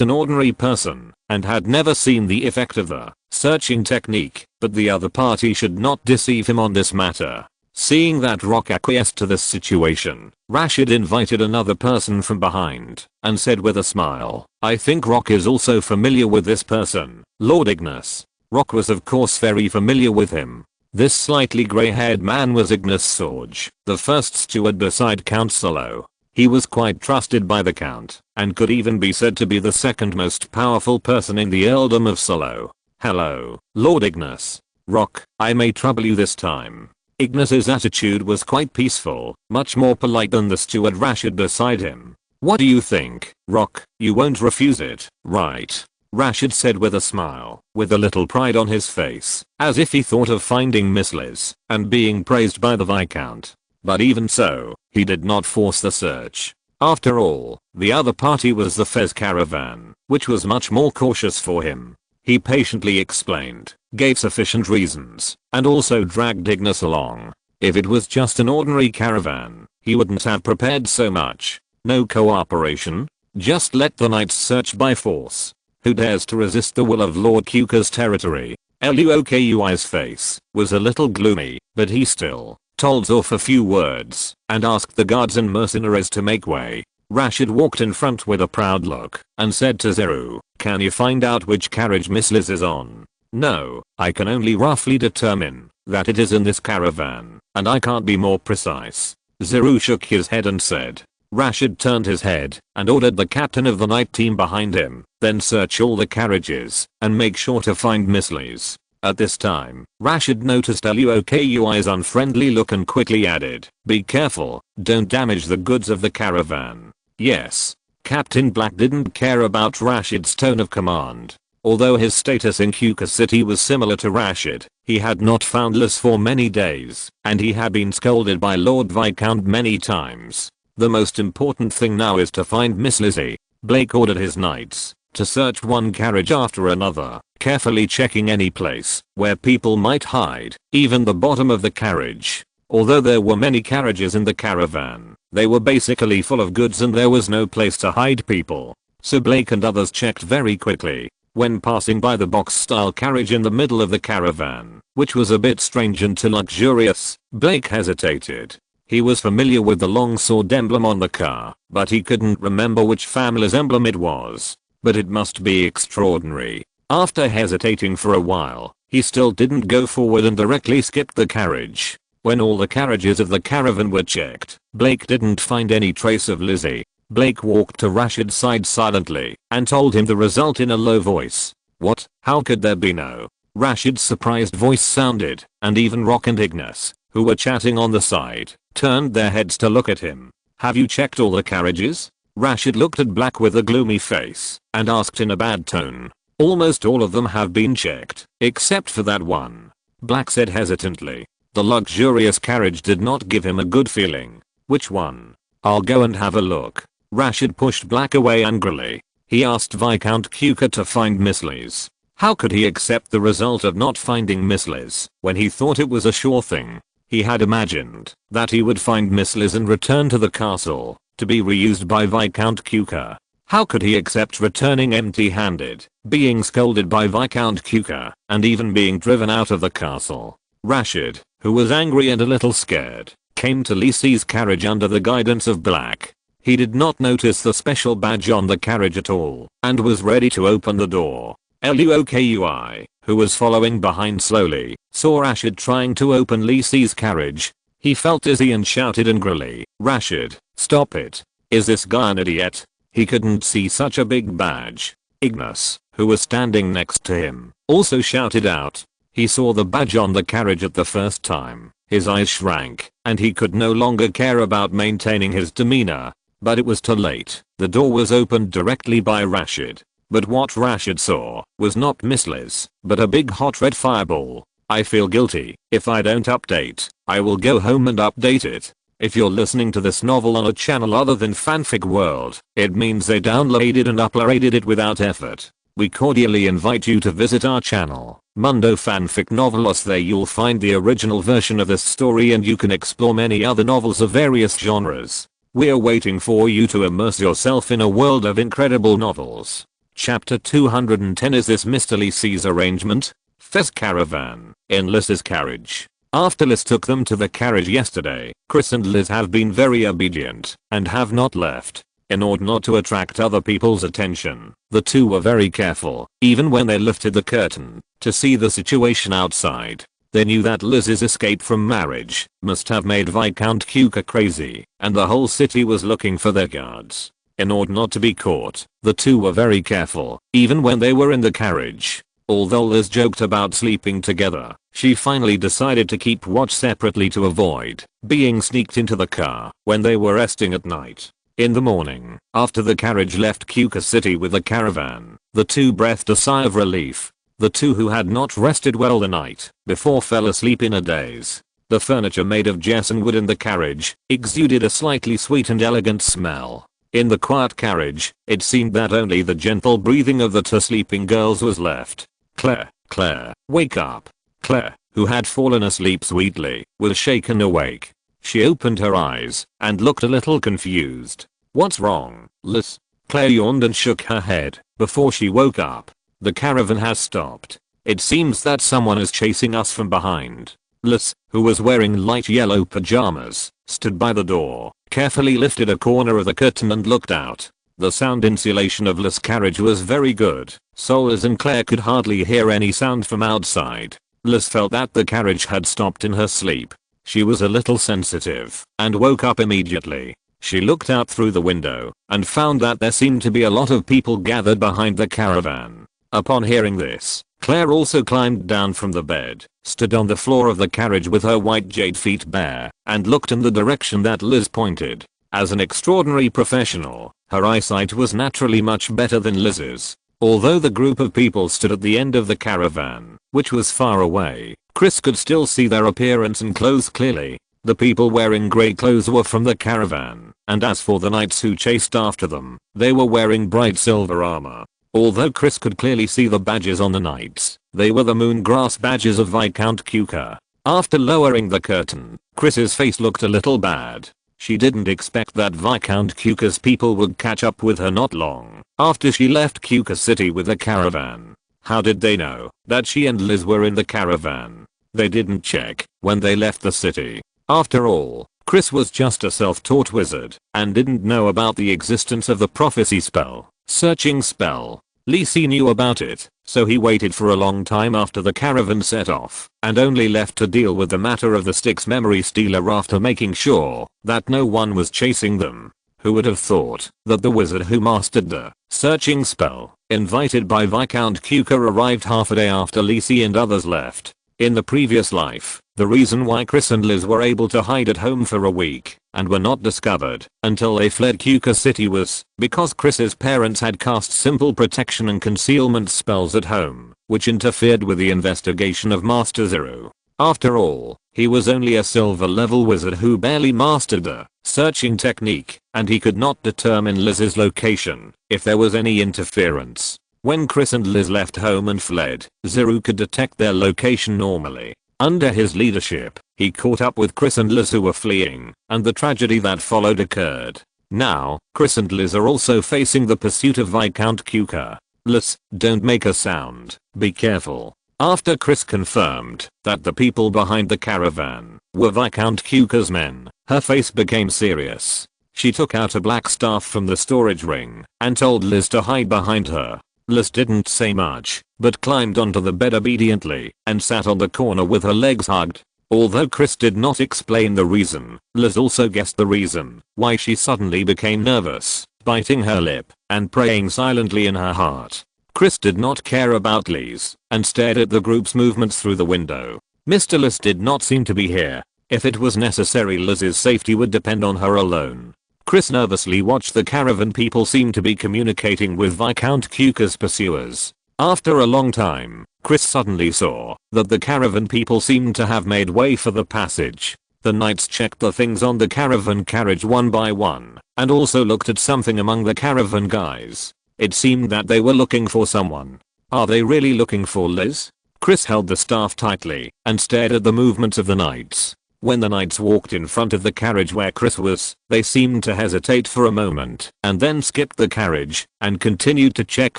an ordinary person and had never seen the effect of the searching technique, but the other party should not deceive him on this matter. Seeing that Rock acquiesced to this situation, Rashid invited another person from behind and said with a smile, I think Rock is also familiar with this person, Lord Ignis. Rock was of course very familiar with him. This slightly grey-haired man was Ignis Sorge, the first steward beside Count Solo. He was quite trusted by the Count, and could even be said to be the second most powerful person in the earldom of Solo. Hello, Lord Ignis. Rock, I may trouble you this time. Ignis's attitude was quite peaceful, much more polite than the steward Rashid beside him. What do you think, Rock? You won't refuse it, right? Rashid said with a smile, with a little pride on his face, as if he thought of finding Miss Liz and being praised by the Viscount. But even so, he did not force the search. After all, the other party was the Fez caravan, which was much more cautious for him. He patiently explained, gave sufficient reasons, and also dragged Ignis along. If it was just an ordinary caravan, he wouldn't have prepared so much. No cooperation? Just let the knights search by force. Who dares to resist the will of Lord Kuka's territory? Luokui's face was a little gloomy, but he still told off a few words and asked the guards and mercenaries to make way. Rashid walked in front with a proud look and said to Zero, can you find out which carriage Miss Liz is on? No, I can only roughly determine that it is in this caravan, and I can't be more precise. Zero shook his head and said. Rashid turned his head and ordered the captain of the night team behind him, then search all the carriages and make sure to find Miss Liz. At this time, Rashid noticed Luokui's unfriendly look and quickly added, be careful, don't damage the goods of the caravan. Yes. Captain Black didn't care about Rashid's tone of command. Although his status in Kuka City was similar to Rashid, he had not found Liz for many days, and he had been scolded by Lord Viscount many times. The most important thing now is to find Miss Lizzie. Blake ordered his knights to search one carriage after another, carefully checking any place where people might hide, even the bottom of the carriage. Although there were many carriages in the caravan, they were basically full of goods and there was no place to hide people. So Blake and others checked very quickly. When passing by the box-style carriage in the middle of the caravan, which was a bit strange and too luxurious, Blake hesitated. He was familiar with the long sword emblem on the car, but he couldn't remember which family's emblem it was. But it must be extraordinary. After hesitating for a while, he still didn't go forward and directly skipped the carriage. When all the carriages of the caravan were checked, Blake didn't find any trace of Lizzie. Blake walked to Rashid's side silently and told him the result in a low voice. What? How could there be no? Rashid's surprised voice sounded, and even Rock and Ignis, who were chatting on the side, turned their heads to look at him. Have you checked all the carriages? Rashid looked at Black with a gloomy face and asked in a bad tone. Almost all of them have been checked, except for that one. Black said hesitantly. The luxurious carriage did not give him a good feeling. Which one? I'll go and have a look. Rashid pushed Black away angrily. He asked Viscount Kuka to find Miss Liz. How could he accept the result of not finding Miss Liz when he thought it was a sure thing? He had imagined that he would find Miss Liz and return to the castle to be reused by Viscount Kuka. How could he accept returning empty-handed, being scolded by Viscount Kuka, and even being driven out of the castle? Rashid, who was angry and a little scared, came to Lisi's carriage under the guidance of Black. He did not notice the special badge on the carriage at all, and was ready to open the door. Luokui, who was following behind slowly, saw Rashid trying to open Lisi's carriage. He felt dizzy and shouted angrily, Rashid, stop it. Is this guy an idiot? He couldn't see such a big badge. Ignis, who was standing next to him, also shouted out. He saw the badge on the carriage at the first time. his eyes shrank, and he could no longer care about maintaining his demeanor. But it was too late. The door was opened directly by Rashid. But what Rashid saw was not Miss Liz, but a big hot red fireball. I feel guilty. If I don't update, I will go home and update it. If you're listening to this novel on a channel other than Fanfic World, it means they downloaded and uploaded it without effort. We cordially invite you to visit our channel, Mundo Fanfic Novelos. There you'll find the original version of this story and you can explore many other novels of various genres. We're waiting for you to immerse yourself in a world of incredible novels. Chapter 210 is this Mr. Liz's arrangement? Fez caravan, in Liz's carriage. After Liz took them to the carriage yesterday, Chris and Liz have been very obedient and have not left. In order not to attract other people's attention, the two were very careful, even when they lifted the curtain, to see the situation outside. They knew that Liz's escape from marriage must have made Viscount Cuca crazy, and the whole city was looking for their guards. In order not to be caught, the two were very careful, even when they were in the carriage. Although Liz joked about sleeping together, she finally decided to keep watch separately to avoid being sneaked into the car when they were resting at night. In the morning, after the carriage left Cuca City with the caravan, the two breathed a sigh of relief. The two who had not rested well the night before fell asleep in a daze. The furniture made of gesso wood in the carriage exuded a slightly sweet and elegant smell. In the quiet carriage, it seemed that only the gentle breathing of the two sleeping girls was left. Claire, wake up. Claire, who had fallen asleep sweetly, was shaken awake. She opened her eyes and looked a little confused. What's wrong, Liz? Claire yawned and shook her head before she woke up. The caravan has stopped. It seems that someone is chasing us from behind. Liz, who was wearing light yellow pajamas, stood by the door, carefully lifted a corner of the curtain and looked out. The sound insulation of Liz's carriage was very good, so Liz and Claire could hardly hear any sound from outside. Liz felt that the carriage had stopped in her sleep. She was a little sensitive and woke up immediately. She looked out through the window and found that there seemed to be a lot of people gathered behind the caravan. Upon hearing this, Claire also climbed down from the bed, stood on the floor of the carriage with her white jade feet bare, and looked in the direction that Liz pointed. As an extraordinary professional, her eyesight was naturally much better than Liz's. Although the group of people stood at the end of the caravan, which was far away, Chris could still see their appearance and clothes clearly. The people wearing grey clothes were from the caravan, and as for the knights who chased after them, they were wearing bright silver armor. Although Chris could clearly see the badges on the knights, they were the moongrass badges of Viscount Cuca. After lowering the curtain, Chris's face looked a little bad. She didn't expect that Viscount Cuca's people would catch up with her not long after she left Cuca City with the caravan. How did they know that she and Liz were in the caravan? They didn't check when they left the city. After all, Chris was just a self-taught wizard and didn't know about the existence of the prophecy spell, searching spell. Liz knew about it, so he waited for a long time after the caravan set off and only left to deal with the matter of the Styx memory stealer after making sure that no one was chasing them. Who would have thought that the wizard who mastered the searching spell, invited by Viscount Cuca, arrived half a day after Liz and others left. In the previous life, the reason why Chris and Liz were able to hide at home for a week and were not discovered until they fled Cuca City was because Chris's parents had cast simple protection and concealment spells at home, which interfered with the investigation of Master Zero. After all, he was only a silver level wizard who barely mastered the searching technique, and he could not determine Liz's location if there was any interference. When Chris and Liz left home and fled, Zero could detect their location normally. Under his leadership, he caught up with Chris and Liz who were fleeing, and the tragedy that followed occurred. Now, Chris and Liz are also facing the pursuit of Viscount Cuca. Liz, don't make a sound, be careful. After Chris confirmed that the people behind the caravan were Viscount Cuca's men, her face became serious. She took out a black staff from the storage ring and told Liz to hide behind her. Liz didn't say much, but climbed onto the bed obediently and sat on the corner with her legs hugged. Although Chris did not explain the reason, Liz also guessed the reason why she suddenly became nervous, biting her lip and praying silently in her heart. Chris did not care about Liz and stared at the group's movements through the window. Mr. Liz did not seem to be here. If it was necessary, Liz's safety would depend on her alone. Chris nervously watched the caravan people seem to be communicating with Viscount Cuca's pursuers. After a long time, Chris suddenly saw that the caravan people seemed to have made way for the passage. The knights checked the things on the caravan carriage one by one, and also looked at something among the caravan guys. It seemed that they were looking for someone. Are they really looking for Liz? Chris held the staff tightly and stared at the movements of the knights. When the knights walked in front of the carriage where Chris was, they seemed to hesitate for a moment and then skipped the carriage and continued to check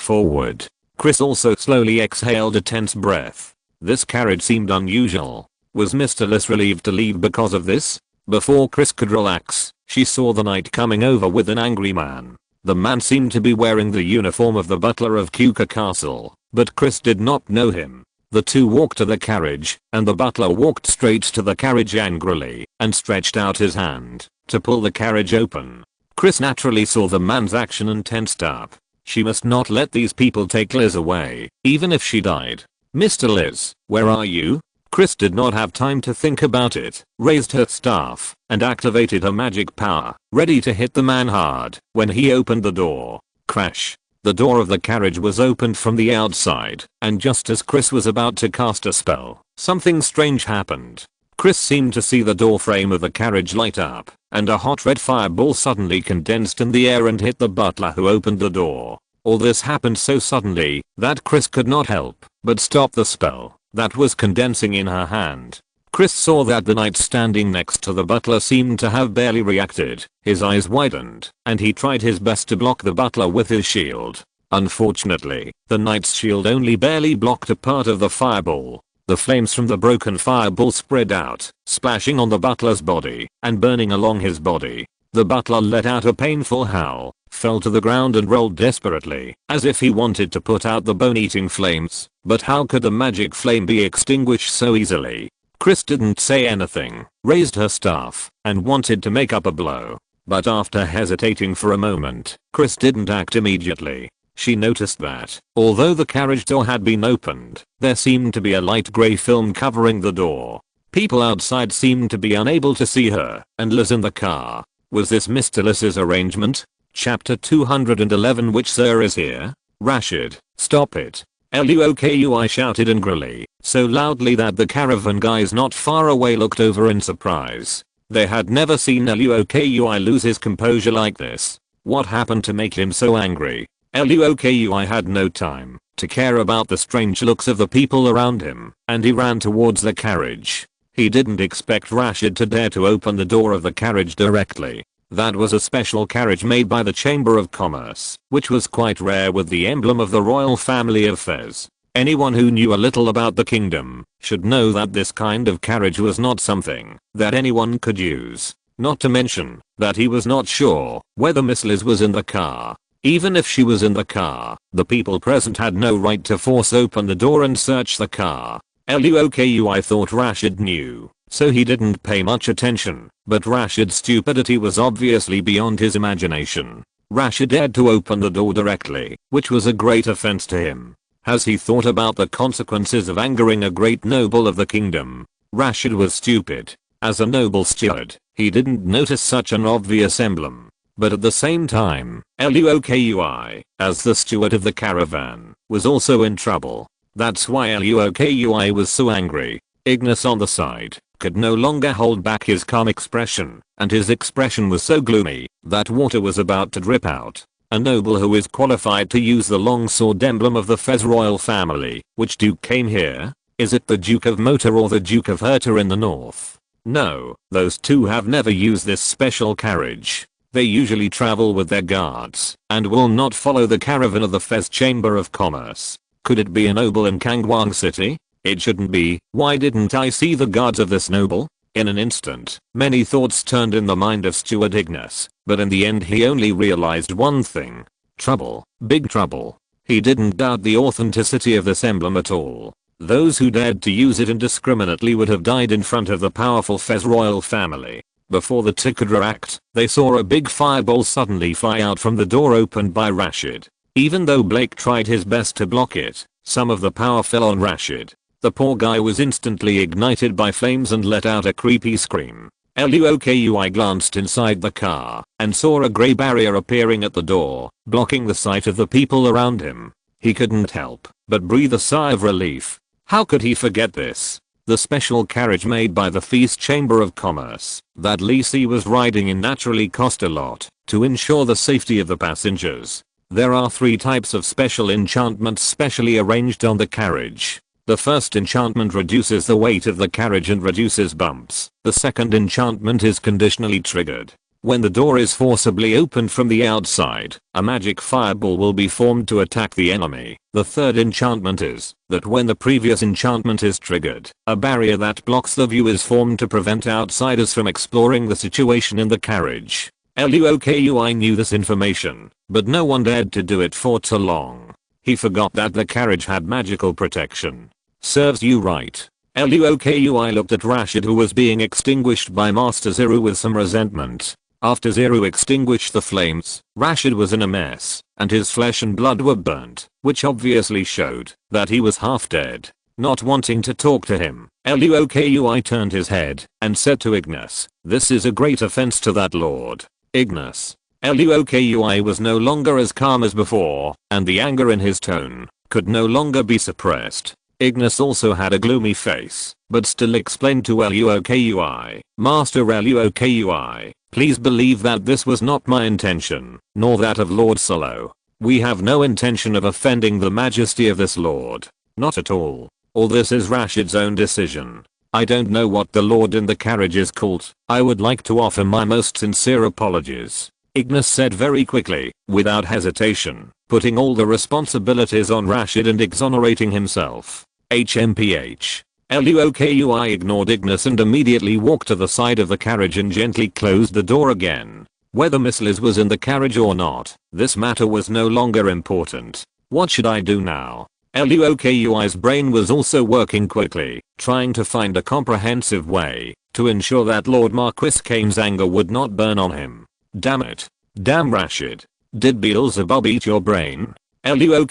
forward. Chris also slowly exhaled a tense breath. This carriage seemed unusual. Was Mr. Liz relieved to leave because of this? Before Chris could relax, she saw the knight coming over with an angry man. The man seemed to be wearing the uniform of the butler of Cuca Castle, but Chris did not know him. The two walked to the carriage, and the butler walked straight to the carriage angrily and stretched out his hand to pull the carriage open. Chris naturally saw the man's action and tensed up. She must not let these people take Liz away, even if she died. Mr. Liz, where are you? Chris did not have time to think about it, raised her staff, and activated her magic power, ready to hit the man hard when he opened the door. Crash. The door of the carriage was opened from the outside, and just as Chris was about to cast a spell, something strange happened. Chris seemed to see the door frame of the carriage light up, and a hot red fireball suddenly condensed in the air and hit the butler who opened the door. All this happened so suddenly that Chris could not help but stop the spell that was condensing in her hand. Chris saw that the knight standing next to the butler seemed to have barely reacted. His eyes widened, and he tried his best to block the butler with his shield. Unfortunately, the knight's shield only barely blocked a part of the fireball. The flames from the broken fireball spread out, splashing on the butler's body and burning along his body. The butler let out a painful howl, fell to the ground and rolled desperately, as if he wanted to put out the bone-eating flames. But how could the magic flame be extinguished so easily? Chris didn't say anything, raised her staff, and wanted to make up a blow. But after hesitating for a moment, Chris didn't act immediately. She noticed that, although the carriage door had been opened, there seemed to be a light grey film covering the door. People outside seemed to be unable to see her, and Liz in the car. Was this Mr. Liz's arrangement? Chapter 211. Which sir is here? Rashid, stop it. Luoku, shouted angrily, so loudly that the caravan guys not far away looked over in surprise. They had never seen Luoku lose his composure like this. What happened to make him so angry? Luoku had no time to care about the strange looks of the people around him, and he ran towards the carriage. He didn't expect Rashid to dare to open the door of the carriage directly. That was a special carriage made by the Chamber of Commerce, which was quite rare, with the emblem of the royal family of Fez. Anyone who knew a little about the kingdom should know that this kind of carriage was not something that anyone could use. Not to mention that he was not sure whether Miss Liz was in the car. Even if she was in the car, the people present had no right to force open the door and search the car. Luoku thought Rashid knew, so he didn't pay much attention, but Rashid's stupidity was obviously beyond his imagination. Rashid dared to open the door directly, which was a great offense to him. Has he thought about the consequences of angering a great noble of the kingdom? Rashid was stupid. As a noble steward, he didn't notice such an obvious emblem. But at the same time, Luoku, as the steward of the caravan, was also in trouble. That's why Luoku was so angry. Ignis on the side could no longer hold back his calm expression, and his expression was so gloomy that water was about to drip out. A noble who is qualified to use the long sword emblem of the Fez royal family. Which duke came here? Is it the Duke of Mota or the Duke of Herta in the north? No, those two have never used this special carriage. They usually travel with their guards and will not follow the caravan of the Fez Chamber of Commerce. Could it be a noble in Kangwang City? It shouldn't be. Why didn't I see the guards of this noble? In an instant, many thoughts turned in the mind of Steward Ignis, but in the end he only realized one thing. Trouble. Big trouble. He didn't doubt the authenticity of this emblem at all. Those who dared to use it indiscriminately would have died in front of the powerful Fez royal family. Before the two could react, they saw a big fireball suddenly fly out from the door opened by Rashid. Even though Blake tried his best to block it, some of the power fell on Rashid. The poor guy was instantly ignited by flames and let out a creepy scream. Lui glanced inside the car and saw a grey barrier appearing at the door, blocking the sight of the people around him. He couldn't help but breathe a sigh of relief. How could he forget this? The special carriage made by the Feast Chamber of Commerce that Lisi was riding in naturally cost a lot to ensure the safety of the passengers. There are 3 types of special enchantments specially arranged on the carriage. The first enchantment reduces the weight of the carriage and reduces bumps. The second enchantment is conditionally triggered. When the door is forcibly opened from the outside, a magic fireball will be formed to attack the enemy. The third enchantment is that when the previous enchantment is triggered, a barrier that blocks the view is formed to prevent outsiders from exploring the situation in the carriage. Lui knew this information, but no one dared to do it for too long. He forgot that the carriage had magical protection. Serves you right. Lui looked at Rashid, who was being extinguished by Master Zero, with some resentment. After Zero extinguished the flames, Rashid was in a mess, and his flesh and blood were burnt, which obviously showed that he was half dead. Not wanting to talk to him, Lui turned his head and said to Ignis, "This is a great offense to that lord." Ignis. Lui was no longer as calm as before, and the anger in his tone could no longer be suppressed. Ignis also had a gloomy face, but still explained to Lui, "Master Lui, please believe that this was not my intention, nor that of Lord Solo. We have no intention of offending the majesty of this lord. Not at all. All this is Rashid's own decision. I don't know what the lord in the carriage is called. I would like to offer my most sincere apologies," Ignis said very quickly, without hesitation, putting all the responsibilities on Rashid and exonerating himself. HMPH. Lui ignored Ignis and immediately walked to the side of the carriage and gently closed the door again. Whether Miss Liz was in the carriage or not, this matter was no longer important. What should I do now? Lui's brain was also working quickly, trying to find a comprehensive way to ensure that Lord Marquis Kane's anger would not burn on him. Damn it. Damn Rashid. Did Beelzebub eat your brain? Lui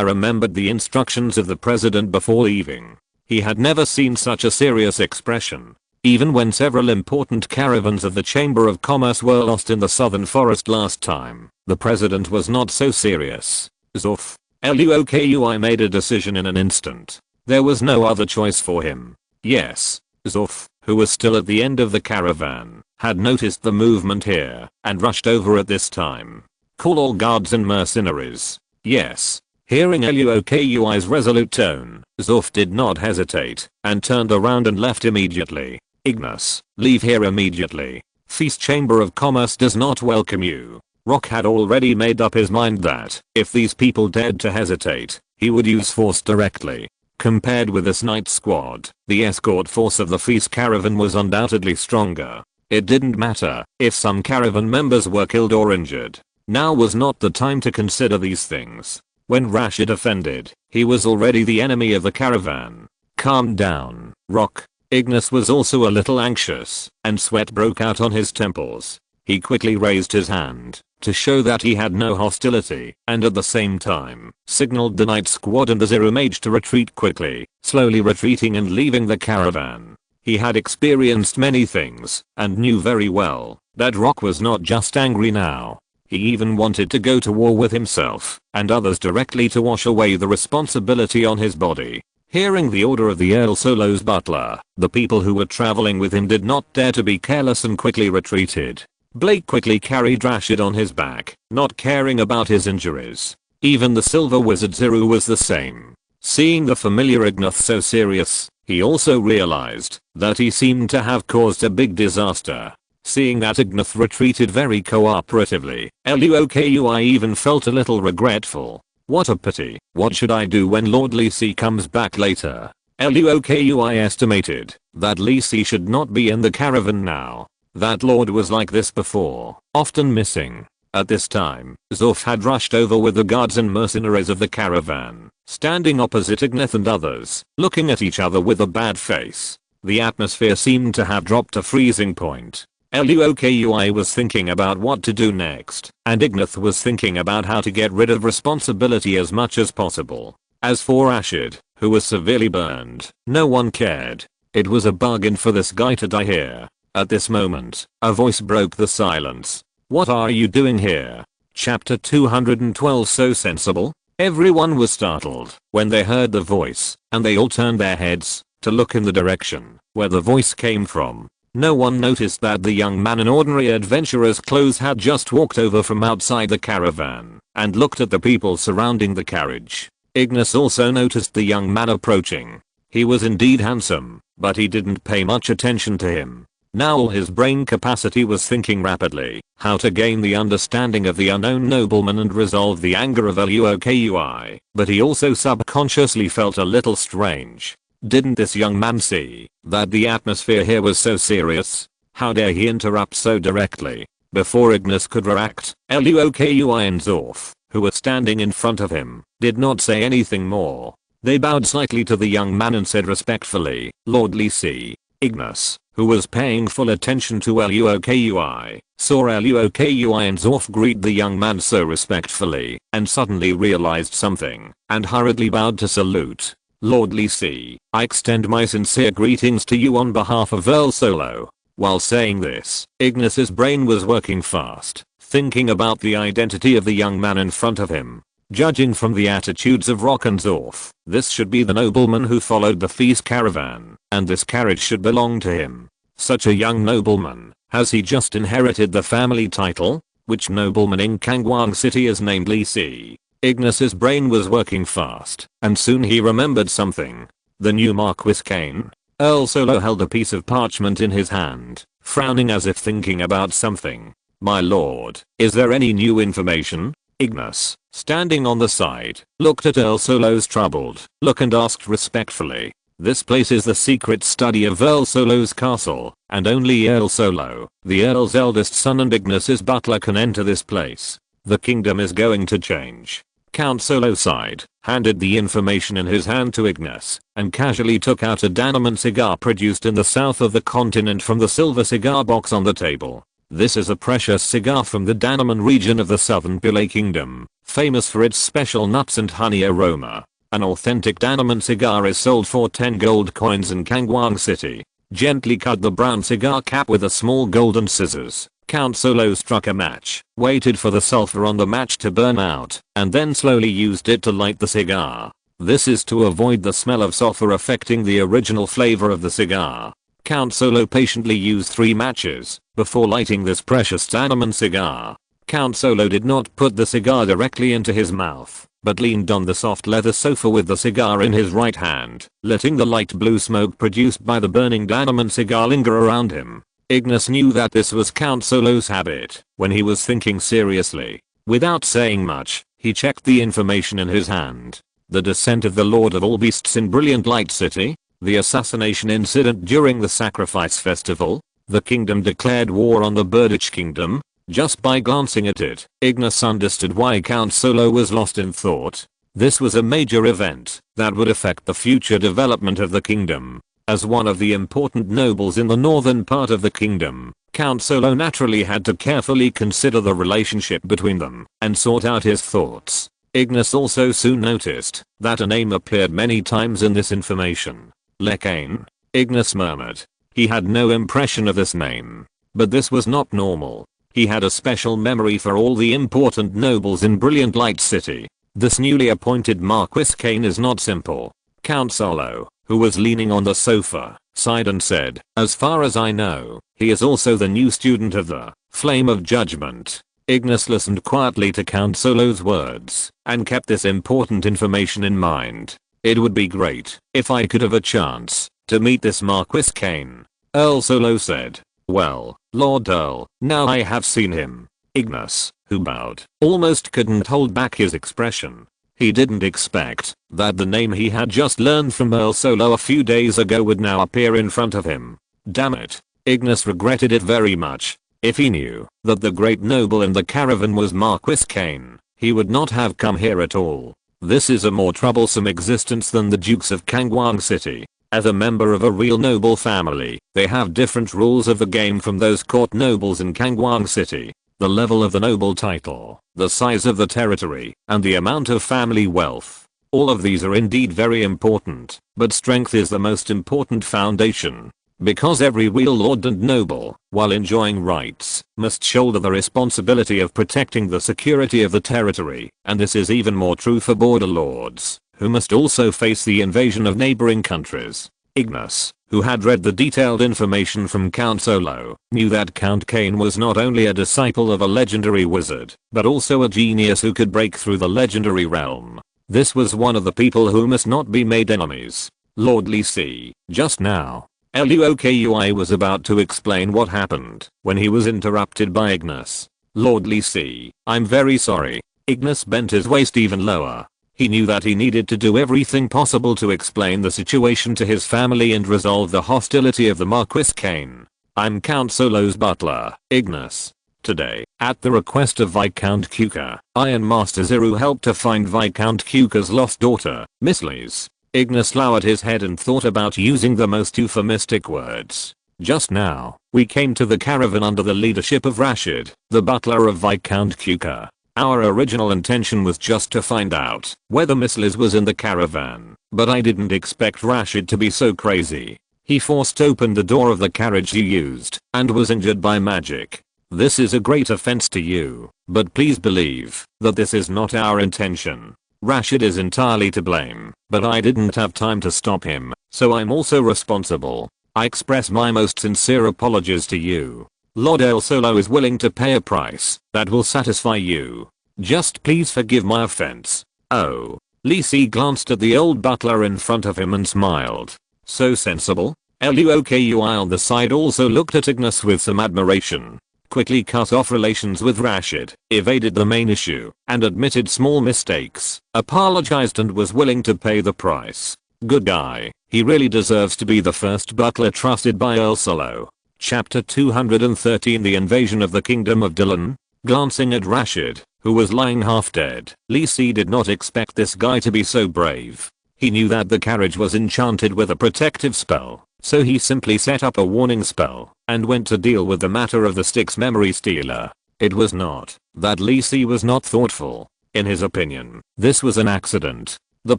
remembered the instructions of the president before leaving. He had never seen such a serious expression. Even when several important caravans of the Chamber of Commerce were lost in the southern forest last time, the president was not so serious. Zoof. Lui made a decision in an instant. There was no other choice for him. Yes. Zoof, who was still at the end of the caravan, had noticed the movement here and rushed over at this time. Call all guards and mercenaries. Yes. Hearing Lui's resolute tone, Zoof did not hesitate and turned around and left immediately. Ignis, leave here immediately. Feast Chamber of Commerce does not welcome you. Rock had already made up his mind that if these people dared to hesitate, he would use force directly. Compared with this night squad, the escort force of the Feast caravan was undoubtedly stronger. It didn't matter if some caravan members were killed or injured. Now was not the time to consider these things. When Rashid offended, he was already the enemy of the caravan. Calm down, Rock. Ignis was also a little anxious, and sweat broke out on his temples. He quickly raised his hand to show that he had no hostility, and at the same time, signaled the night squad and the Zero Mage to retreat quickly, slowly retreating and leaving the caravan. He had experienced many things, and knew very well that Rock was not just angry now. He even wanted to go to war with himself and others directly to wash away the responsibility on his body. Hearing the order of the Earl Solo's butler, the people who were traveling with him did not dare to be careless and quickly retreated. Blake quickly carried Rashid on his back, not caring about his injuries. Even the Silver Wizard Zero was the same. Seeing the familiar Ignath so serious, he also realized that he seemed to have caused a big disaster. Seeing that Ignath retreated very cooperatively, Lui even felt a little regretful. What a pity. What should I do when Lord Lisi comes back later? Lui estimated that Lisi should not be in the caravan now. That lord was like this before, often missing. At this time, Zoof had rushed over with the guards and mercenaries of the caravan, standing opposite Ignath and others, looking at each other with a bad face. The atmosphere seemed to have dropped to freezing point. Lui was thinking about what to do next, and Ignath was thinking about how to get rid of responsibility as much as possible. As for Rashid, who was severely burned. No one cared. It was a bargain for this guy to die here. At this moment, a voice broke the silence. "What are you doing here?" Chapter 212. So sensible? Everyone was startled when they heard the voice, and they all turned their heads to look in the direction where the voice came from. No one noticed that the young man in ordinary adventurer's clothes had just walked over from outside the caravan and looked at the people surrounding the carriage. Ignis also noticed the young man approaching. He was indeed handsome, but he didn't pay much attention to him. Now all his brain capacity was thinking rapidly how to gain the understanding of the unknown nobleman and resolve the anger of Luokui. But he also subconsciously felt a little strange. Didn't this young man see that the atmosphere here was so serious? How dare he interrupt so directly? Before Ignis could react, Luokui and Zorf, who were standing in front of him, did not say anything more. They bowed slightly to the young man and said respectfully, "Lordly C." Ignis, who was paying full attention to Luokui, saw Luokui and Zorf greet the young man so respectfully, and suddenly realized something, and hurriedly bowed to salute. "Lordly C, I extend my sincere greetings to you on behalf of Earl Solo." While saying this, Ignis's brain was working fast, thinking about the identity of the young man in front of him. Judging from the attitudes of Rock and Zorf, this should be the nobleman who followed the feast caravan, and this carriage should belong to him. Such a young nobleman, has he just inherited the family title? Which nobleman in Kangwang City is named Li Si? Ignis's brain was working fast, and soon he remembered something. The new Marquis Kane? Earl Solo held a piece of parchment in his hand, frowning as if thinking about something. "My lord, is there any new information?" Ignis, standing on the side, looked at Earl Solo's troubled look and asked respectfully. "This place is the secret study of Earl Solo's castle, and only Earl Solo, the Earl's eldest son and Ignis's butler can enter this place. The kingdom is going to change." Count Solo sighed, handed the information in his hand to Ignis, and casually took out a Danaman cigar produced in the south of the continent from the silver cigar box on the table. This is a precious cigar from the Danaman region of the southern Pule Kingdom, famous for its special nuts and honey aroma. An authentic Danaman cigar is sold for 10 gold coins in Kangwang City. Gently cut the brown cigar cap with a small golden scissors. Count Solo struck a match, waited for the sulfur on the match to burn out, and then slowly used it to light the cigar. This is to avoid the smell of sulfur affecting the original flavor of the cigar. Count Solo patiently used 3 matches before lighting this precious Danaman cigar. Count Solo did not put the cigar directly into his mouth, but leaned on the soft leather sofa with the cigar in his right hand, letting the light blue smoke produced by the burning Danaman cigar linger around him. Ignis knew that this was Count Solo's habit when he was thinking seriously. Without saying much, he checked the information in his hand. The descent of the Lord of all Beasts in Brilliant Light City, the assassination incident during the sacrifice festival, the kingdom declared war on the Birditch Kingdom. Just by glancing at it, Ignis understood why Count Solo was lost in thought. This was a major event that would affect the future development of the kingdom. As one of the important nobles in the northern part of the kingdom, Count Solo naturally had to carefully consider the relationship between them and sort out his thoughts. Ignis also soon noticed that a name appeared many times in this information. Arcane? Ignis murmured. He had no impression of this name. But this was not normal. He had a special memory for all the important nobles in Brilliant Light City. This newly appointed Marquis Kane is not simple. Count Solo, who was leaning on the sofa, sighed and said, "As far as I know, he is also the new student of the Flame of Judgment." Ignis listened quietly to Count Solo's words and kept this important information in mind. "It would be great if I could have a chance to meet this Marquis Kane," Earl Solo said. "Well, Lord Earl, now I have seen him." Ignis, who bowed, almost couldn't hold back his expression. He didn't expect that the name he had just learned from Earl Solo a few days ago would now appear in front of him. Damn it. Ignis regretted it very much. If he knew that the great noble in the caravan was Marquis Kane, he would not have come here at all. This is a more troublesome existence than the Dukes of Kangwang City. As a member of a real noble family, they have different rules of the game from those court nobles in Kangwang City. The level of the noble title, the size of the territory, and the amount of family wealth. All of these are indeed very important, but strength is the most important foundation. Because every real lord and noble, while enjoying rights, must shoulder the responsibility of protecting the security of the territory, and this is even more true for border lords, who must also face the invasion of neighboring countries. Ignis, who had read the detailed information from Count Solo, knew that Count Kane was not only a disciple of a legendary wizard, but also a genius who could break through the legendary realm. This was one of the people who must not be made enemies. Lord Lee C. Just now, Luokui was about to explain what happened when he was interrupted by Ignis. Lord Lee C. I'm very sorry. Ignis bent his waist even lower. He knew that he needed to do everything possible to explain the situation to his family and resolve the hostility of the Marquis Kane. I'm Count Solo's butler, Ignis. Today, at the request of Viscount Kuka, I and Master Zero helped to find Viscount Kuka's lost daughter, Miss Liz. Ignis lowered his head and thought about using the most euphemistic words. Just now, we came to the caravan under the leadership of Rashid, the butler of Viscount Kuka. Our original intention was just to find out whether Miss Liz was in the caravan, but I didn't expect Rashid to be so crazy. He forced open the door of the carriage you used and was injured by magic. This is a great offense to you, but please believe that this is not our intention. Rashid is entirely to blame, but I didn't have time to stop him, so I'm also responsible. I express my most sincere apologies to you. Lord El Solo is willing to pay a price that will satisfy you. Just please forgive my offense. Oh. Lee C glanced at the old butler in front of him and smiled. So sensible. Luokui on the side also looked at Ignis with some admiration. Quickly cut off relations with Rashid, evaded the main issue, and admitted small mistakes, apologized and was willing to pay the price. Good guy. He really deserves to be the first butler trusted by El Solo. Chapter 213 The Invasion of the Kingdom of Dylan. Glancing at Rashid, who was lying half dead, Lee C did not expect this guy to be so brave. He knew that the carriage was enchanted with a protective spell, so he simply set up a warning spell and went to deal with the matter of the Styx memory stealer. It was not that Lee C was not thoughtful. In his opinion, this was an accident. The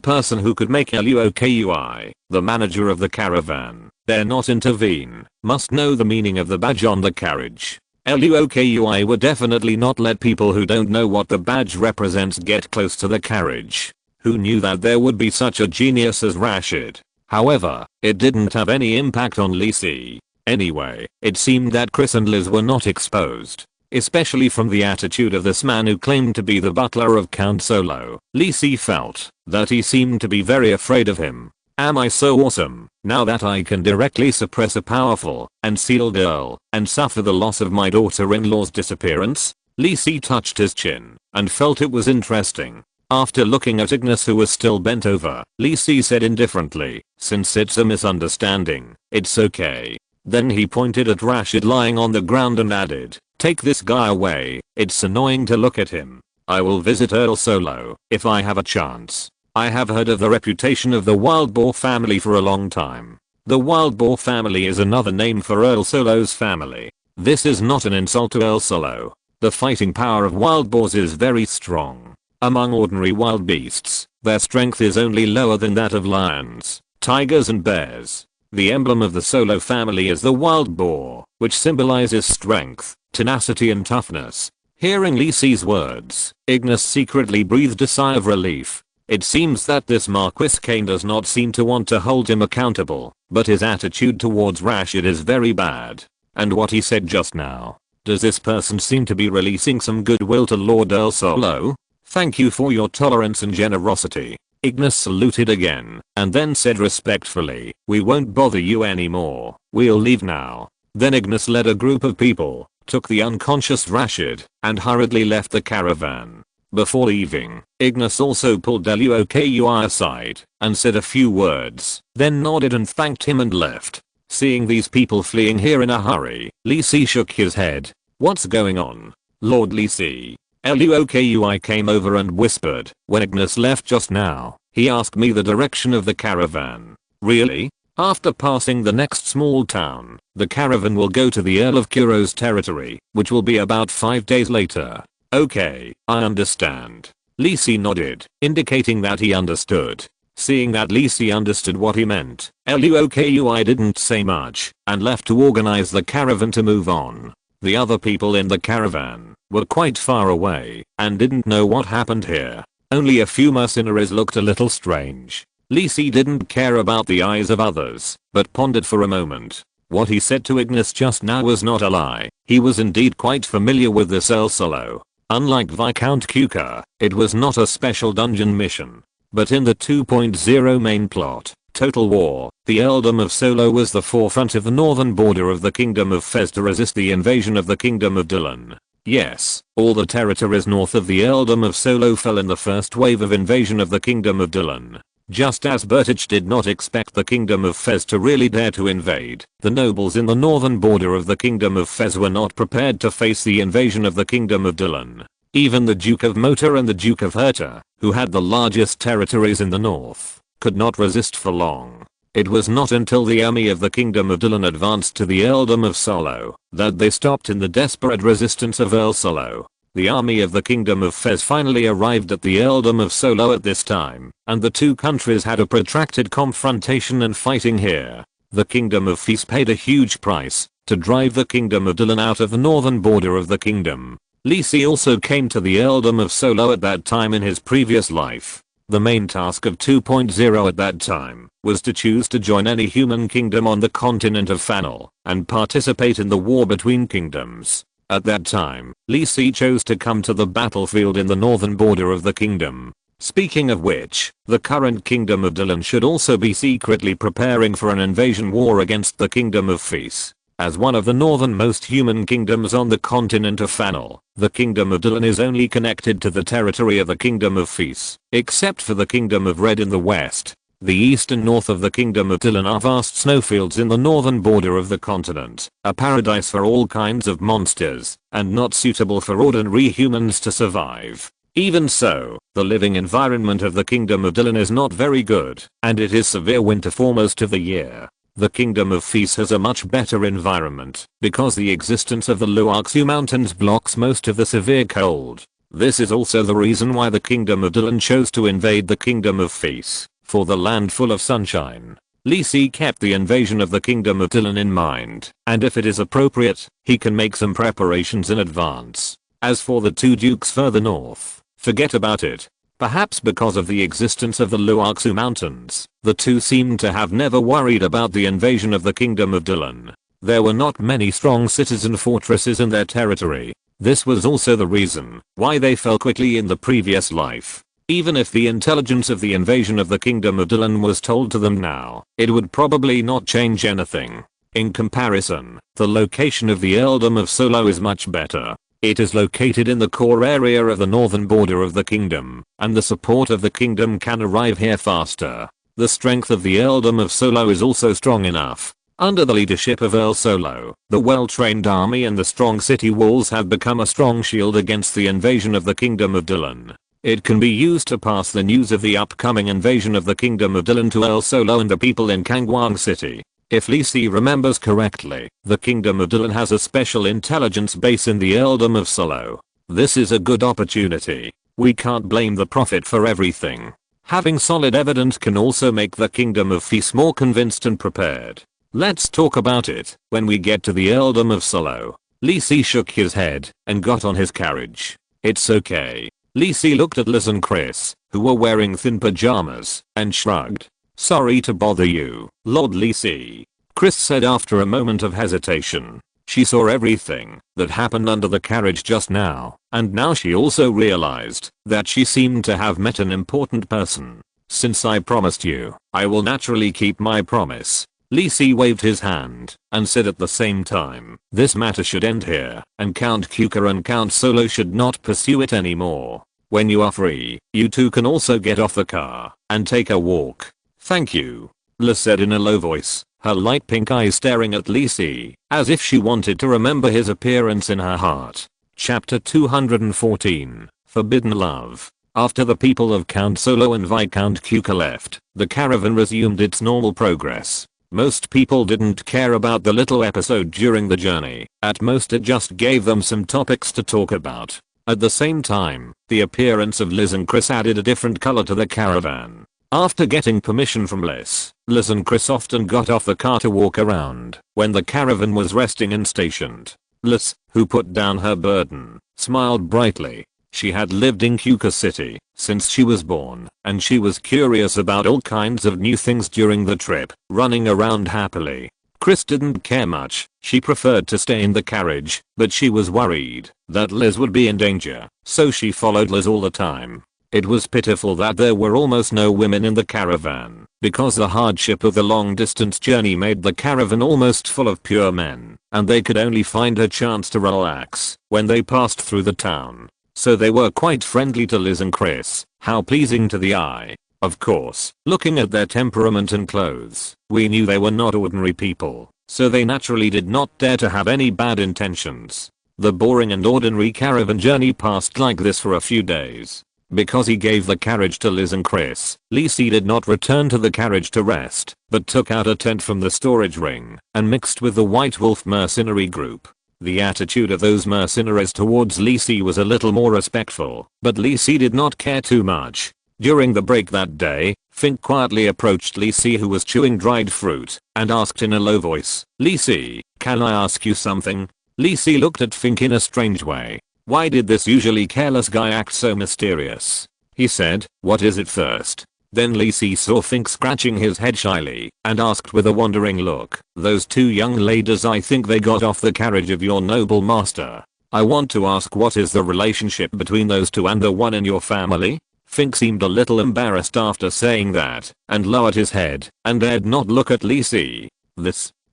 person who could make Luokui, the manager of the caravan, dare not intervene, must know the meaning of the badge on the carriage. Luokui would definitely not let people who don't know what the badge represents get close to the carriage. Who knew that there would be such a genius as Rashid? However, it didn't have any impact on Lee C. Anyway, it seemed that Chris and Liz were not exposed. Especially from the attitude of this man who claimed to be the butler of Count Solo. Lee C felt that he seemed to be very afraid of him. Am I so awesome, now that I can directly suppress a powerful and sealed Earl and suffer the loss of my daughter-in-law's disappearance? Lee C touched his chin and felt it was interesting. After looking at Ignis who was still bent over, Lee C said indifferently, since it's a misunderstanding, it's okay. Then he pointed at Rashid lying on the ground and added, take this guy away, it's annoying to look at him. I will visit Earl Solo if I have a chance. I have heard of the reputation of the Wild Boar family for a long time. The Wild Boar family is another name for Earl Solo's family. This is not an insult to Earl Solo. The fighting power of wild boars is very strong. Among ordinary wild beasts, their strength is only lower than that of lions, tigers and bears. The emblem of the Solo family is the wild boar, which symbolizes strength, tenacity and toughness. Hearing Lee C's words, Ignis secretly breathed a sigh of relief. It seems that this Marquis Kane does not seem to want to hold him accountable, but his attitude towards Rashid is very bad. And what he said just now, does this person seem to be releasing some goodwill to Lord Earl Solo? Thank you for your tolerance and generosity. Ignis saluted again, and then said respectfully, we won't bother you anymore, we'll leave now. Then Ignis led a group of people, took the unconscious Rashid, and hurriedly left the caravan. Before leaving, Ignis also pulled Luokui aside, and said a few words, then nodded and thanked him and left. Seeing these people fleeing here in a hurry, Lee C shook his head. What's going on? Lord Lee C. Luokui came over and whispered, when Ignis left just now, he asked me the direction of the caravan. Really? After passing the next small town, the caravan will go to the Earl of Kuro's territory, which will be about 5 days later. Okay, I understand. Lisi nodded, indicating that he understood. Seeing that Lisi understood what he meant, LUOKUI didn't say much and left to organize the caravan to move on. The other people in the caravan were quite far away and didn't know what happened here. Only a few mercenaries looked a little strange. Lisi didn't care about the eyes of others, but pondered for a moment. What he said to Ignis just now was not a lie. He was indeed quite familiar with this El Solo. Unlike Viscount Kuka, it was not a special dungeon mission. But in the 2.0 main plot, Total War, the Eldom of Solo was the forefront of the northern border of the Kingdom of Fez to resist the invasion of the Kingdom of Dylan. Yes, all the territories north of the Eldom of Solo fell in the first wave of invasion of the Kingdom of Dylan. Just as Bertich did not expect the Kingdom of Fez to really dare to invade, the nobles in the northern border of the Kingdom of Fez were not prepared to face the invasion of the Kingdom of Dylan. Even the Duke of Mota and the Duke of Herta, who had the largest territories in the north, could not resist for long. It was not until the army of the Kingdom of Dylan advanced to the Eldom of Solo that they stopped in the desperate resistance of El Solo. The army of the Kingdom of Fez finally arrived at the Eldom of Solo at this time, and the two countries had a protracted confrontation and fighting here. The Kingdom of Fez paid a huge price to drive the Kingdom of Dylan out of the northern border of the kingdom. Lisi also came to the Eldom of Solo at that time in his previous life. The main task of 2.0 at that time was to choose to join any human kingdom on the continent of Fanel and participate in the war between kingdoms. At that time, Lisi chose to come to the battlefield in the northern border of the kingdom. Speaking of which, the current Kingdom of Dylan should also be secretly preparing for an invasion war against the Kingdom of Fez. As one of the northernmost human kingdoms on the continent of Fanel, the Kingdom of Dylan is only connected to the territory of the Kingdom of Fez, except for the Kingdom of Red in the west. The east and north of the Kingdom of Dylan are vast snowfields in the northern border of the continent, a paradise for all kinds of monsters, and not suitable for ordinary humans to survive. Even so, the living environment of the Kingdom of Dylan is not very good, and it is severe winter for most of the year. The Kingdom of Fez has a much better environment, because the existence of the Luoxu Mountains blocks most of the severe cold. This is also the reason why the Kingdom of Dylan chose to invade the Kingdom of Fez, for the land full of sunshine. Lisi kept the invasion of the Kingdom of Dylan in mind, and if it is appropriate, he can make some preparations in advance. As for the two dukes further north, forget about it. Perhaps because of the existence of the Luoxu Mountains, the two seemed to have never worried about the invasion of the Kingdom of Dylan. There were not many strong citizen fortresses in their territory. This was also the reason why they fell quickly in the previous life. Even if the intelligence of the invasion of the Kingdom of Dylan was told to them now, it would probably not change anything. In comparison, the location of the Eldom of Solo is much better. It is located in the core area of the northern border of the kingdom, and the support of the kingdom can arrive here faster. The strength of the Eldom of Solo is also strong enough. Under the leadership of El Solo, the well-trained army and the strong city walls have become a strong shield against the invasion of the Kingdom of Dylan. It can be used to pass the news of the upcoming invasion of the Kingdom of Dylan to El Solo and the people in Kangwang City. If Lisi remembers correctly, the Kingdom of Dylan has a special intelligence base in the Eldom of Solo. This is a good opportunity. We can't blame the prophet for everything. Having solid evidence can also make the Kingdom of Fez more convinced and prepared. Let's talk about it when we get to the Eldom of Solo. Lisi shook his head and got on his carriage. It's okay. Lisi looked at Liz and Chris, who were wearing thin pajamas, and shrugged. Sorry to bother you, Lord Lisi. Chris said after a moment of hesitation. She saw everything that happened under the carriage just now, and now she also realized that she seemed to have met an important person. Since I promised you, I will naturally keep my promise. Lisi waved his hand and said at the same time, this matter should end here, and Count Kuka and Count Solo should not pursue it anymore. When you are free, you two can also get off the car and take a walk. Thank you, Liz said in a low voice, her light pink eyes staring at Lisi, as if she wanted to remember his appearance in her heart. Chapter 214, Forbidden Love. After the people of Count Solo and Viscount Kuka left, the caravan resumed its normal progress. Most people didn't care about the little episode during the journey. At most it just gave them some topics to talk about. At the same time, the appearance of Liz and Chris added a different color to the caravan. After getting permission from Liz and Chris often got off the car to walk around when the caravan was resting and stationed. Liz, who put down her burden, smiled brightly. She had lived in Cuca City since she was born, and she was curious about all kinds of new things during the trip, running around happily. Chris didn't care much, she preferred to stay in the carriage, but she was worried that Liz would be in danger, so she followed Liz all the time. It was pitiful that there were almost no women in the caravan, because the hardship of the long distance journey made the caravan almost full of pure men, and they could only find a chance to relax when they passed through the town. So they were quite friendly to Liz and Chris. How pleasing to the eye. Of course, looking at their temperament and clothes, we knew they were not ordinary people, so they naturally did not dare to have any bad intentions. The boring and ordinary caravan journey passed like this for a few days. Because he gave the carriage to Liz and Chris, Lisi did not return to the carriage to rest, but took out a tent from the storage ring and mixed with the White Wolf mercenary group. The attitude of those mercenaries towards Lisi was a little more respectful, but Lisi did not care too much. During the break that day, Fink quietly approached Lisi, who was chewing dried fruit, and asked in a low voice, "Lisi, can I ask you something?" Lisi looked at Fink in a strange way. Why did this usually careless guy act so mysterious? He said, "What is it first?" Then Lisi saw Fink scratching his head shyly, and asked with a wondering look, "Those two young ladies, I think they got off the carriage of your noble master. I want to ask, what is the relationship between those two and the one in your family?" Fink seemed a little embarrassed after saying that, and lowered his head, and dared not look at Lisi.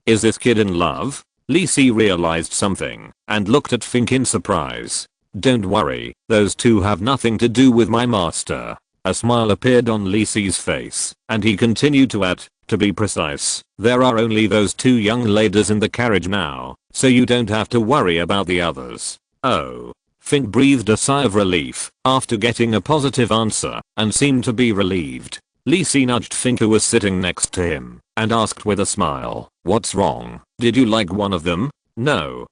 Is this kid in love? Lisi realized something, and looked at Fink in surprise. "Don't worry, those two have nothing to do with my master." A smile appeared on Lisi's face, and he continued to add, "To be precise, there are only those two young ladies in the carriage now, so you don't have to worry about the others." Oh. Fink breathed a sigh of relief after getting a positive answer, and seemed to be relieved. Lisi nudged Fink, who was sitting next to him, and asked with a smile, "What's wrong? Did you like one of them?" No,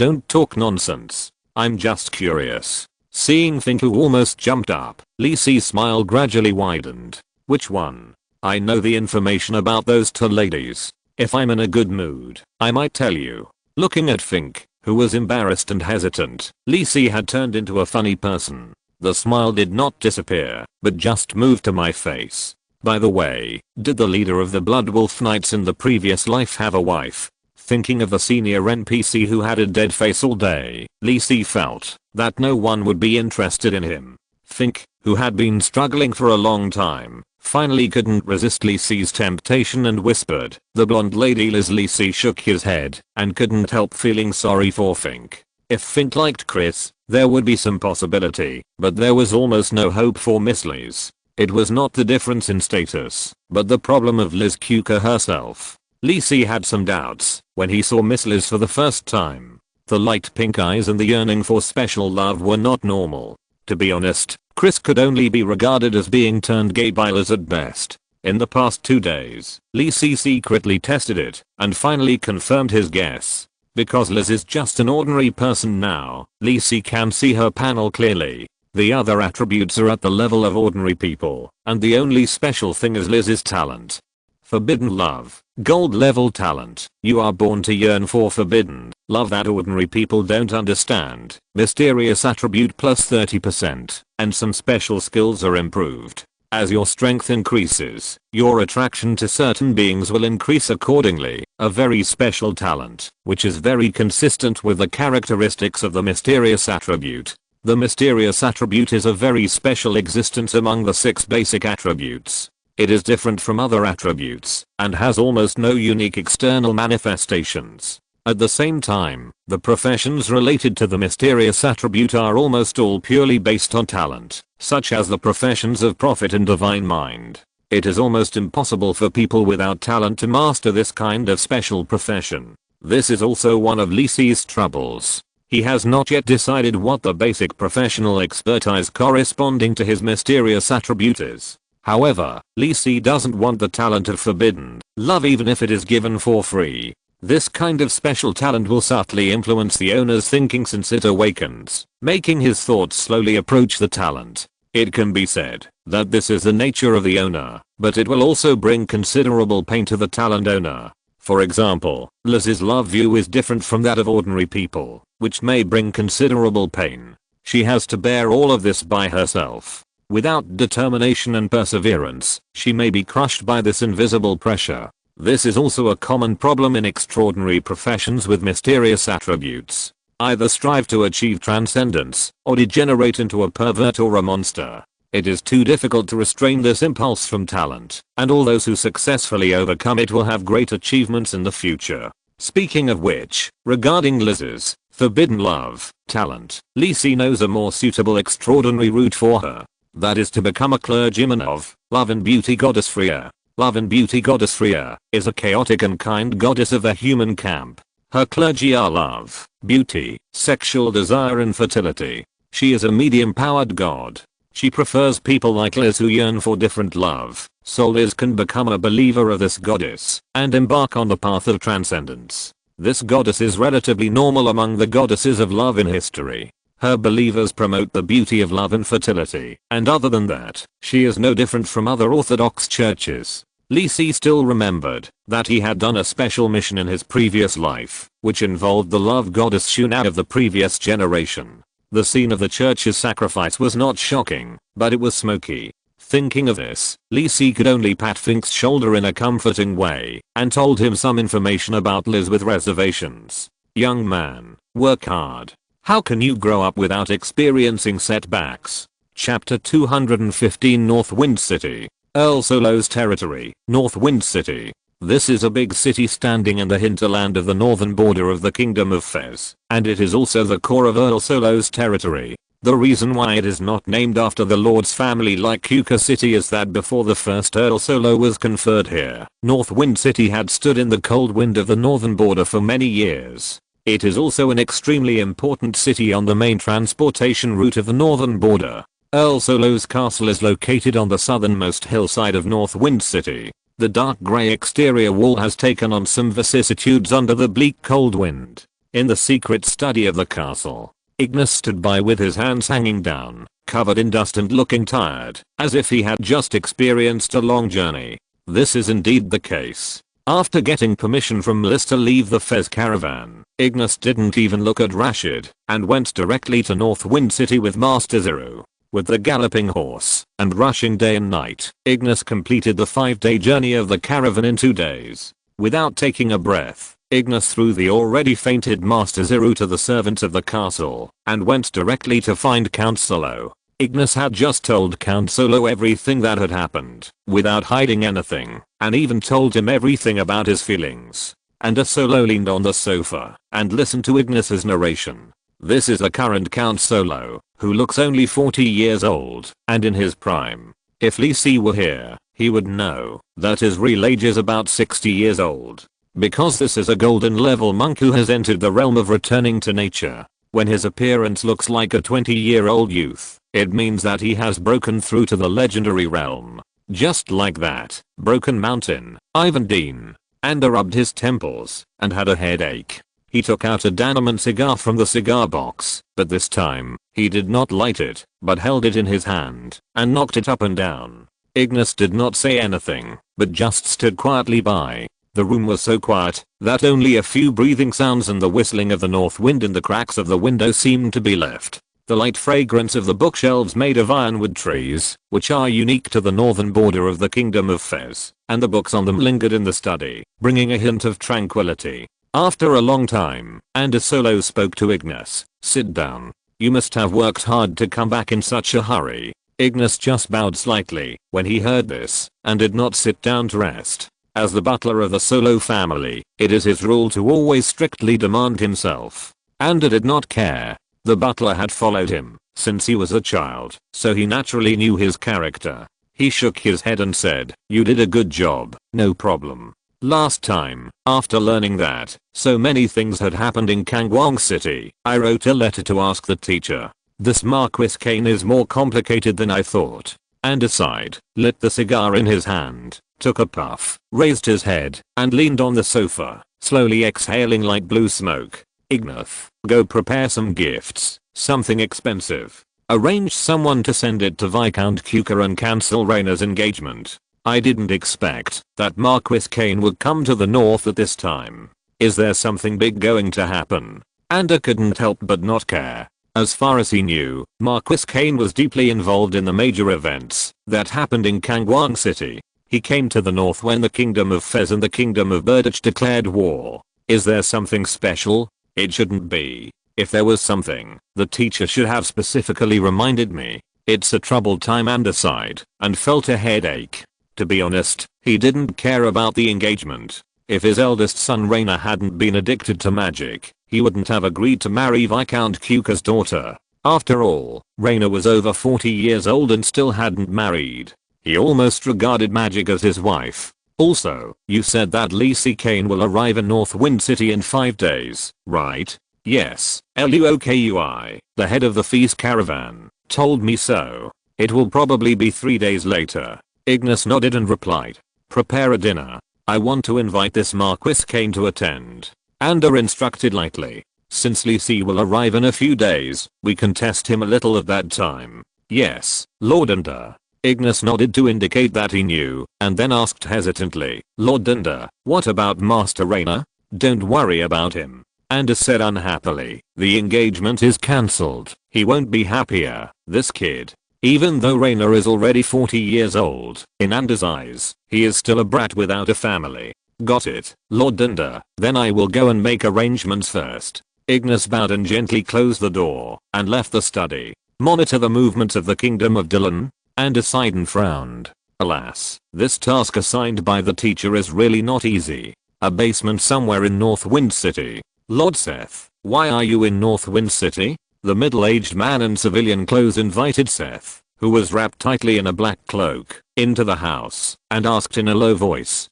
don't talk nonsense. I'm just curious." Seeing Fink, who almost jumped up, Lisi's smile gradually widened. "Which one? I know the information about those two ladies. If I'm in a good mood, I might tell you." Looking at Fink, who was embarrassed and hesitant, Lisi had turned into a funny person. The smile did not disappear, but just moved to my face. "By the way, did the leader of the Blood Wolf Knights in the previous life have a wife?" Thinking of the senior NPC who had a dead face all day, Lisi felt that no one would be interested in him. Fink, who had been struggling for a long time, finally couldn't resist Lisi's temptation and whispered, "The blonde lady Liz." Lisi shook his head and couldn't help feeling sorry for Fink. If Fink liked Chris, there would be some possibility, but there was almost no hope for Miss Liz. It was not the difference in status, but the problem of Liz Cuca herself. Lisi had some doubts when he saw Miss Liz for the first time. The light pink eyes and the yearning for special love were not normal. To be honest, Chris could only be regarded as being turned gay by Liz at best. In the past 2 days, Lisi secretly tested it and finally confirmed his guess. Because Liz is just an ordinary person now, Lisi can see her panel clearly. The other attributes are at the level of ordinary people, and the only special thing is Liz's talent. Forbidden love. Gold level talent. You are born to yearn for forbidden love that ordinary people don't understand. Mysterious attribute plus 30%, and some special skills are improved. As your strength increases, your attraction to certain beings will increase accordingly. A very special talent, which is very consistent with the characteristics of the mysterious attribute. The mysterious attribute is a very special existence among the 6 basic attributes. It is different from other attributes, and has almost no unique external manifestations. At the same time, the professions related to the mysterious attribute are almost all purely based on talent, such as the professions of prophet and divine mind. It is almost impossible for people without talent to master this kind of special profession. This is also one of Lisi's troubles. He has not yet decided what the basic professional expertise corresponding to his mysterious attribute is. However, Lisi doesn't want the talent of forbidden love even if it is given for free. This kind of special talent will subtly influence the owner's thinking since it awakens, making his thoughts slowly approach the talent. It can be said that this is the nature of the owner, but it will also bring considerable pain to the talent owner. For example, Liz's love view is different from that of ordinary people, which may bring considerable pain. She has to bear all of this by herself. Without determination and perseverance, she may be crushed by this invisible pressure. This is also a common problem in extraordinary professions with mysterious attributes. Either strive to achieve transcendence, or degenerate into a pervert or a monster. It is too difficult to restrain this impulse from talent, and all those who successfully overcome it will have great achievements in the future. Speaking of which, regarding Liz's forbidden love talent, Lizzie knows a more suitable extraordinary route for her. That is to become a clergyman of Love and Beauty Goddess Freya. Love and Beauty Goddess Freya is a chaotic and kind goddess of the human camp. Her clergy are love, beauty, sexual desire and fertility. She is a medium-powered god. She prefers people like Liz who yearn for different love, so Liz can become a believer of this goddess and embark on the path of transcendence. This goddess is relatively normal among the goddesses of love in history. Her believers promote the beauty of love and fertility, and other than that, she is no different from other Orthodox churches. Lisi still remembered that he had done a special mission in his previous life, which involved the love goddess Shuna of the previous generation. The scene of the church's sacrifice was not shocking, but it was smoky. Thinking of this, Lisi could only pat Fink's shoulder in a comforting way, and told him some information about Liz with reservations. Young man, work hard. How can you grow up without experiencing setbacks? Chapter 215 North Wind City. Earl Solo's territory, North Wind City. This is a big city standing in the hinterland of the northern border of the Kingdom of Fez, and it is also the core of Earl Solo's territory. The reason why it is not named after the Lord's family like Kuka City is that before the first Earl Solo was conferred here, North Wind City had stood in the cold wind of the northern border for many years. It is also an extremely important city on the main transportation route of the northern border. Earl Solo's castle is located on the southernmost hillside of North Wind City. The dark grey exterior wall has taken on some vicissitudes under the bleak cold wind. In the secret study of the castle, Ignis stood by with his hands hanging down, covered in dust and looking tired, as if he had just experienced a long journey. This is indeed the case. After getting permission from Liz to leave the Fez caravan, Ignis didn't even look at Rashid, and went directly to North Wind City with Master Zero. With the galloping horse, and rushing day and night, Ignis completed the 5-day journey of the caravan in 2 days. Without taking a breath, Ignis threw the already fainted Master Zero to the servants of the castle, and went directly to find Count Solo. Ignis had just told Count Solo everything that had happened, without hiding anything, and even told him everything about his feelings. And Solo leaned on the sofa, and listened to Ignis's narration. This is the current Count Solo, who looks only 40 years old, and in his prime. If Lisi were here, he would know that his real age is about 60 years old. Because this is a golden level monk who has entered the realm of returning to nature. When his appearance looks like a 20-year-old youth, it means that he has broken through to the legendary realm. Just like that, Broken Mountain, Ivan Dean, Anda rubbed his temples, and had a headache. He took out a Danamon cigar from the cigar box, but this time, he did not light it, but held it in his hand, and knocked it up and down. Ignis did not say anything, but just stood quietly by. The room was so quiet, that only a few breathing sounds and the whistling of the north wind in the cracks of the window seemed to be left. The light fragrance of the bookshelves made of ironwood trees, which are unique to the northern border of the Kingdom of Fez, and the books on them lingered in the study, bringing a hint of tranquility. After a long time, Anda Solo spoke to Ignis. Sit down. You must have worked hard to come back in such a hurry. Ignis just bowed slightly when he heard this, and did not sit down to rest. As the butler of the Solo family, it is his rule to always strictly demand himself. Anda did not care. The butler had followed him since he was a child, so he naturally knew his character. He shook his head and said, "You did a good job, no problem." Last time, after learning that so many things had happened in Kangwang City, I wrote a letter to ask the teacher. This Marquis Kane is more complicated than I thought. Anda sighed, lit the cigar in his hand, took a puff, raised his head, and leaned on the sofa. slowly exhaling like blue smoke. Ignath, go prepare some gifts, something expensive. Arrange someone to send it to Viscount Kuka and cancel Rayna's engagement. I didn't expect that Marquis Kane would come to the north at this time. Is there something big going to happen? Anda couldn't help but not care. As far as he knew, Marquis Kane was deeply involved in the major events that happened in Kangwang City. He came to the north when the Kingdom of Fez and the Kingdom of Burdich declared war. Is there something special? It shouldn't be. If there was something, the teacher should have specifically reminded me. It's a troubled time, Anda sighed and felt a headache. To be honest, he didn't care about the engagement. If his eldest son Rayna hadn't been addicted to magic, he wouldn't have agreed to marry Viscount Kuka's daughter. After all, Rayna was over 40 years old and still hadn't married. He almost regarded magic as his wife. Also, you said that Lacey Kane will arrive in North Wind City in 5 days, right? Yes, Luokui, the head of the feast caravan, told me so. It will probably be 3 days later. Ignace nodded and replied. Prepare a dinner. I want to invite this Marquis Kane to attend. Anda instructed lightly. Since Lacey will arrive in a few days, we can test him a little at that time. Yes, Lord Anda. Ignace nodded to indicate that he knew, and then asked hesitantly, Lord Anda, what about Master Rayna? Don't worry about him. Anda said unhappily, the engagement is cancelled. He won't be happier, this kid. Even though Rayna is already 40 years old, in Anda's eyes, he is still a brat without a family. Got it, Lord Anda, then I will go and make arrangements first. Ignace bowed and gently closed the door, and left the study. Monitor the movements of the Kingdom of Dylan? Anda sighed and frowned. Alas, this task assigned by the teacher is really not easy. A basement somewhere in North Wind City. Lord Seth, why are you in North Wind City? The middle-aged man in civilian clothes invited Seth, who was wrapped tightly in a black cloak, into the house, and asked in a low voice.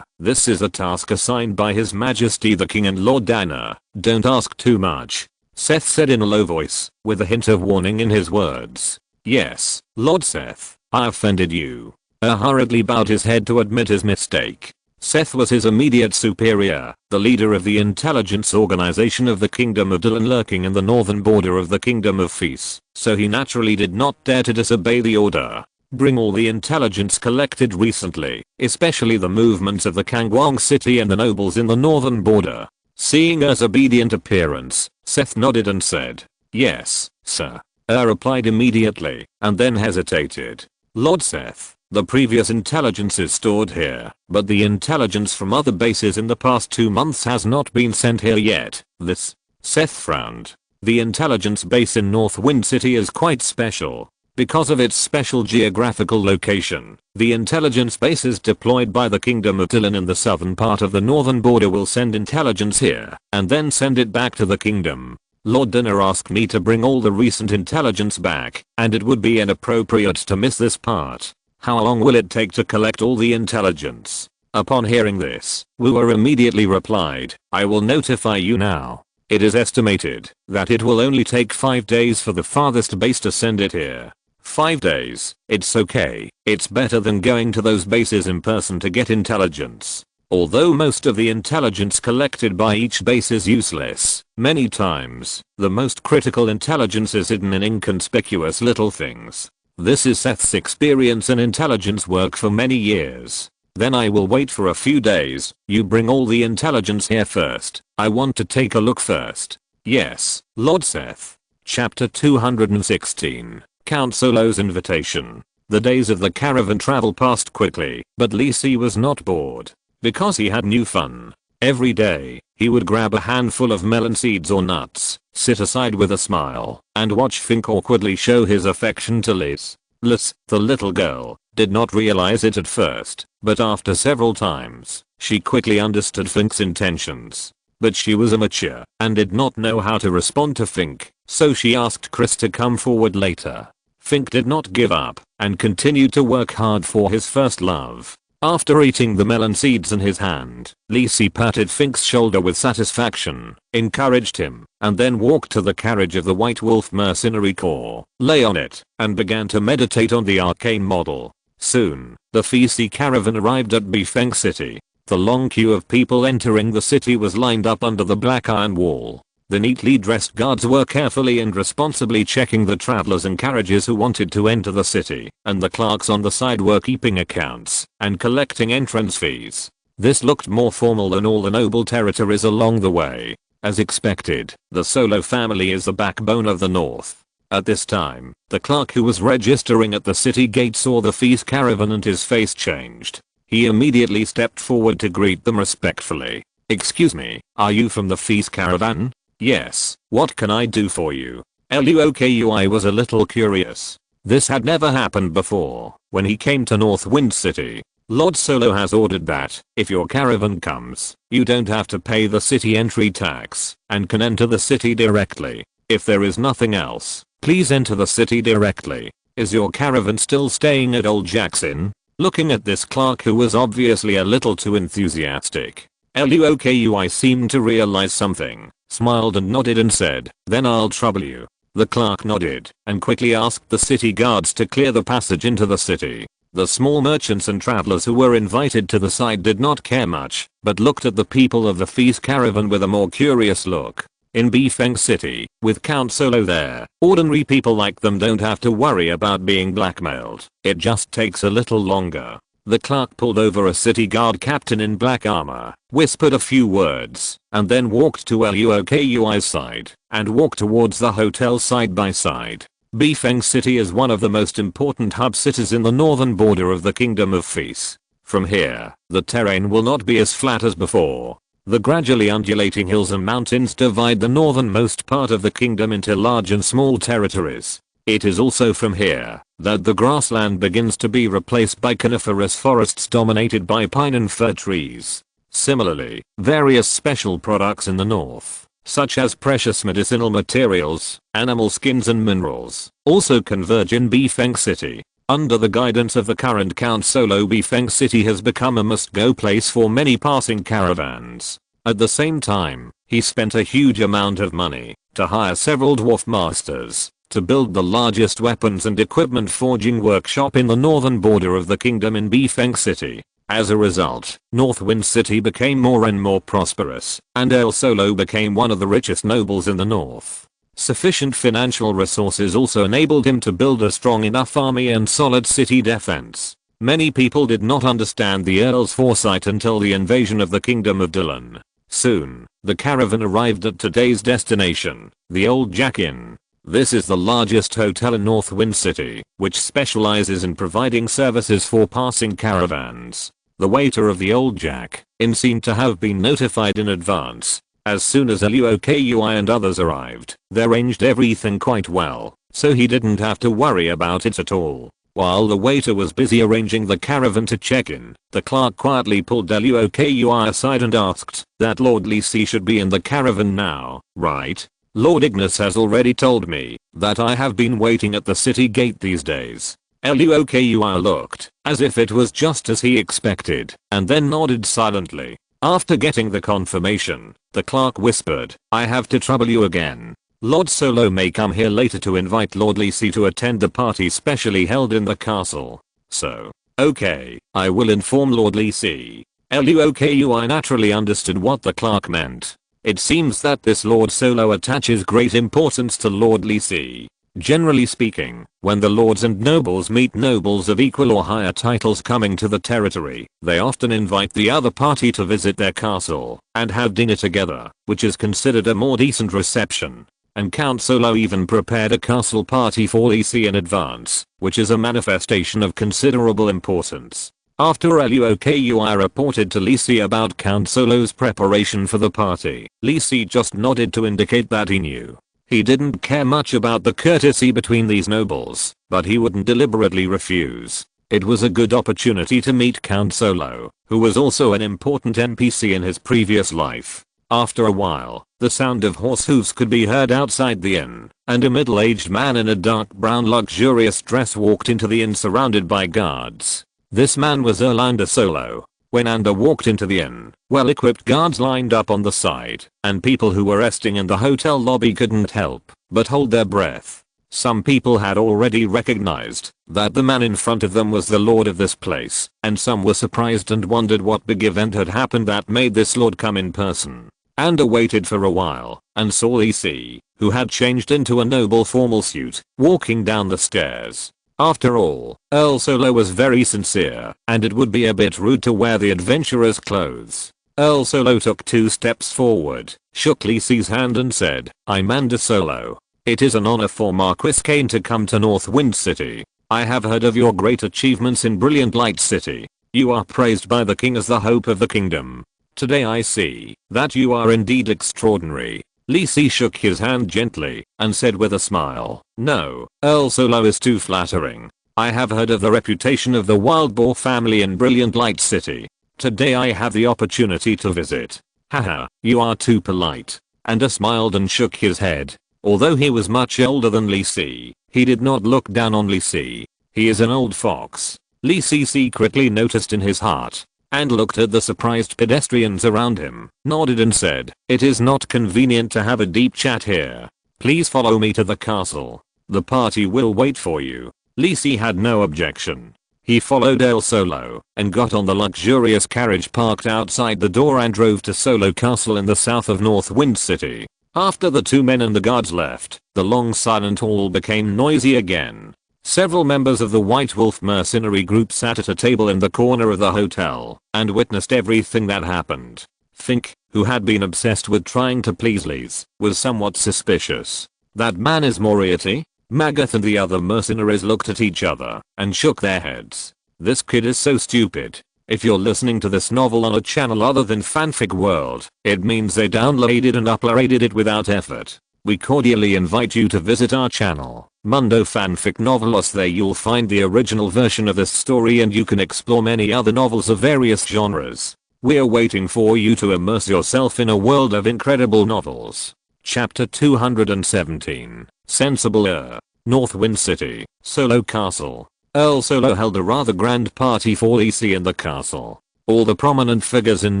This is a task assigned by His Majesty the King and Lord Dana. Don't ask too much. Seth said in a low voice, with a hint of warning in his words. Yes, Lord Seth, I offended you. Hurriedly bowed his head to admit his mistake. Seth was his immediate superior, the leader of the intelligence organization of the Kingdom of Dylan lurking in the northern border of the Kingdom of Fez, so he naturally did not dare to disobey the order. Bring all the intelligence collected recently, especially the movements of the Kangwang City and the nobles in the northern border. Seeing Er's obedient appearance, Seth nodded and said, yes, sir. Replied immediately, and then hesitated. Lord Seth, the previous intelligence is stored here, but the intelligence from other bases in the past 2 months has not been sent here yet. This? Seth frowned. The intelligence base in North Wind City is quite special. Because of its special geographical location, the intelligence bases deployed by the Kingdom of Dylan in the southern part of the northern border will send intelligence here, and then send it back to the kingdom. Lord Dana asked me to bring all the recent intelligence back, and it would be inappropriate to miss this part. How long will it take to collect all the intelligence? Upon hearing this, Wooer immediately replied, I will notify you now. It is estimated that it will only take 5 days for the farthest base to send it here. 5 days, it's okay, it's better than going to those bases in person to get intelligence. Although most of the intelligence collected by each base is useless, many times, the most critical intelligence is hidden in inconspicuous little things. This is Seth's experience in intelligence work for many years. Then I will wait for a few days, you bring all the intelligence here first, I want to take a look first. Yes, Lord Seth. Chapter 216, Count Solo's Invitation. The days of the caravan travel passed quickly, but Lacey was not bored. Because he had new fun. Every day, he would grab a handful of melon seeds or nuts, sit aside with a smile, and watch Fink awkwardly show his affection to Liz. Liz, the little girl, did not realize it at first, but after several times, she quickly understood Fink's intentions. But she was immature, and did not know how to respond to Fink, so she asked Chris to come forward later. Fink did not give up, and continued to work hard for his first love. After eating the melon seeds in his hand, Lacey patted Fink's shoulder with satisfaction, encouraged him, and then walked to the carriage of the White Wolf Mercenary Corps, lay on it, and began to meditate on the Arcane model. Soon, the feisty caravan arrived at Bifeng City. The long queue of people entering the city was lined up under the black iron wall. The neatly dressed guards were carefully and responsibly checking the travelers and carriages who wanted to enter the city, and the clerks on the side were keeping accounts and collecting entrance fees. This looked more formal than all the noble territories along the way. As expected, the Solo family is the backbone of the north. At this time, the clerk who was registering at the city gate saw the feast caravan and his face changed. He immediately stepped forward to greet them respectfully. "Excuse me, are you from the feast caravan?" "Yes, what can I do for you?" Luokui was a little curious. This had never happened before. When he came to Northwind City, Lord Solo has ordered that, if your caravan comes, you don't have to pay the city entry tax, and can enter the city directly. If there is nothing else, please enter the city directly. Is your caravan still staying at Old Jackson? Looking at this clerk who was obviously a little too enthusiastic, Luokui seemed to realize something, smiled and nodded and said, "Then I'll trouble you." The clerk nodded and quickly asked the city guards to clear the passage into the city. The small merchants and travelers who were invited to the side did not care much, but looked at the people of the feast caravan with a more curious look. In Bifeng City, with Count Solo there, ordinary people like them don't have to worry about being blackmailed. It just takes a little longer. The clerk pulled over a city guard captain in black armor, whispered a few words, and then walked to Luokui's side, and walked towards the hotel side by side. Bifeng City is one of the most important hub cities in the northern border of the Kingdom of Feast. From here, the terrain will not be as flat as before. The gradually undulating hills and mountains divide the northernmost part of the kingdom into large and small territories. It is also from here that the grassland begins to be replaced by coniferous forests dominated by pine and fir trees. Similarly, various special products in the north, such as precious medicinal materials, animal skins and minerals, also converge in Bifeng City. Under the guidance of the current Count Solo, Bifeng City has become a must-go place for many passing caravans. At the same time, he spent a huge amount of money to hire several dwarf masters to build the largest weapons and equipment forging workshop in the northern border of the kingdom in Bifeng City. As a result, Northwind City became more and more prosperous, and El Solo became one of the richest nobles in the north. Sufficient financial resources also enabled him to build a strong enough army and solid city defense. Many people did not understand the Earl's foresight until the invasion of the Kingdom of Dylan. Soon, the caravan arrived at today's destination, the Old Jack Inn. This is the largest hotel in Northwind City, which specializes in providing services for passing caravans. The waiter of the Old Jack Inn seemed to have been notified in advance. As soon as Luokui and others arrived, they arranged everything quite well, so he didn't have to worry about it at all. While the waiter was busy arranging the caravan to check in, the clerk quietly pulled Luokui aside and asked that Lord Lisi should be in the caravan now, right? Lord Ignis has already told me that I have been waiting at the city gate these days. Luokui looked as if it was just as he expected, and then nodded silently. After getting the confirmation, the clerk whispered, "I have to trouble you again. Lord Solo may come here later to invite Lord Lisi to attend the party specially held in the castle. So, okay, I will inform Lord Lisi." Luokui naturally understood what the clerk meant. It seems that this Lord Solo attaches great importance to Lord Lisi. Generally speaking, when the lords and nobles meet nobles of equal or higher titles coming to the territory, they often invite the other party to visit their castle and have dinner together, which is considered a more decent reception. And Count Solo even prepared a castle party for Lisi in advance, which is a manifestation of considerable importance. After Luokui reported to Lisi about Count Solo's preparation for the party, Lisi just nodded to indicate that he knew. He didn't care much about the courtesy between these nobles, but he wouldn't deliberately refuse. It was a good opportunity to meet Count Solo, who was also an important NPC in his previous life. After a while, the sound of horse hooves could be heard outside the inn, and a middle-aged man in a dark brown luxurious dress walked into the inn surrounded by guards. This man was Erlander Solo. When Ander walked into the inn, well-equipped guards lined up on the side, and people who were resting in the hotel lobby couldn't help but hold their breath. Some people had already recognized that the man in front of them was the lord of this place, and some were surprised and wondered what big event had happened that made this lord come in person. And waited for a while, and saw EC, who had changed into a noble formal suit, walking down the stairs. After all, Earl Solo was very sincere, and it would be a bit rude to wear the adventurer's clothes. Earl Solo took 2 steps forward, shook Lisi's hand and said, "I'm Ander Solo. It is an honor for Marquis Kane to come to Northwind City. I have heard of your great achievements in Brilliant Light City. You are praised by the king as the hope of the kingdom. Today I see that you are indeed extraordinary." Lisi shook his hand gently and said with a smile, "No, Earl Solo is too flattering. I have heard of the reputation of the Wild Boar family in Brilliant Light City. Today I have the opportunity to visit." "Haha, you are too polite." Ander smiled and shook his head. Although he was much older than Lisi, he did not look down on Lisi. He is an old fox. Lisi secretly noticed in his heart, and looked at the surprised pedestrians around him, nodded and said, "It is not convenient to have a deep chat here. Please follow me to the castle. The party will wait for you." Lisi had no objection. He followed El Solo and got on the luxurious carriage parked outside the door and drove to Solo Castle in the south of Northwind City. After the 2 men and the guards left, the long silent hall became noisy again. Several members of the White Wolf mercenary group sat at a table in the corner of the hotel and witnessed everything that happened. Fink, who had been obsessed with trying to please Lise, was somewhat suspicious. "That man is Moriarty?" Magath and the other mercenaries looked at each other and shook their heads. "This kid is so stupid." If you're listening to this novel on a channel other than Fanfic World, it means they downloaded and uploaded it without effort. We cordially invite you to visit our channel, Mundo Fanfic Novelos. There you'll find the original version of this story and you can explore many other novels of various genres. We're waiting for you to immerse yourself in a world of incredible novels. Chapter 217, Sensible Northwind City, Solo Castle. Earl Solo held a rather grand party for Lisi in the castle. All the prominent figures in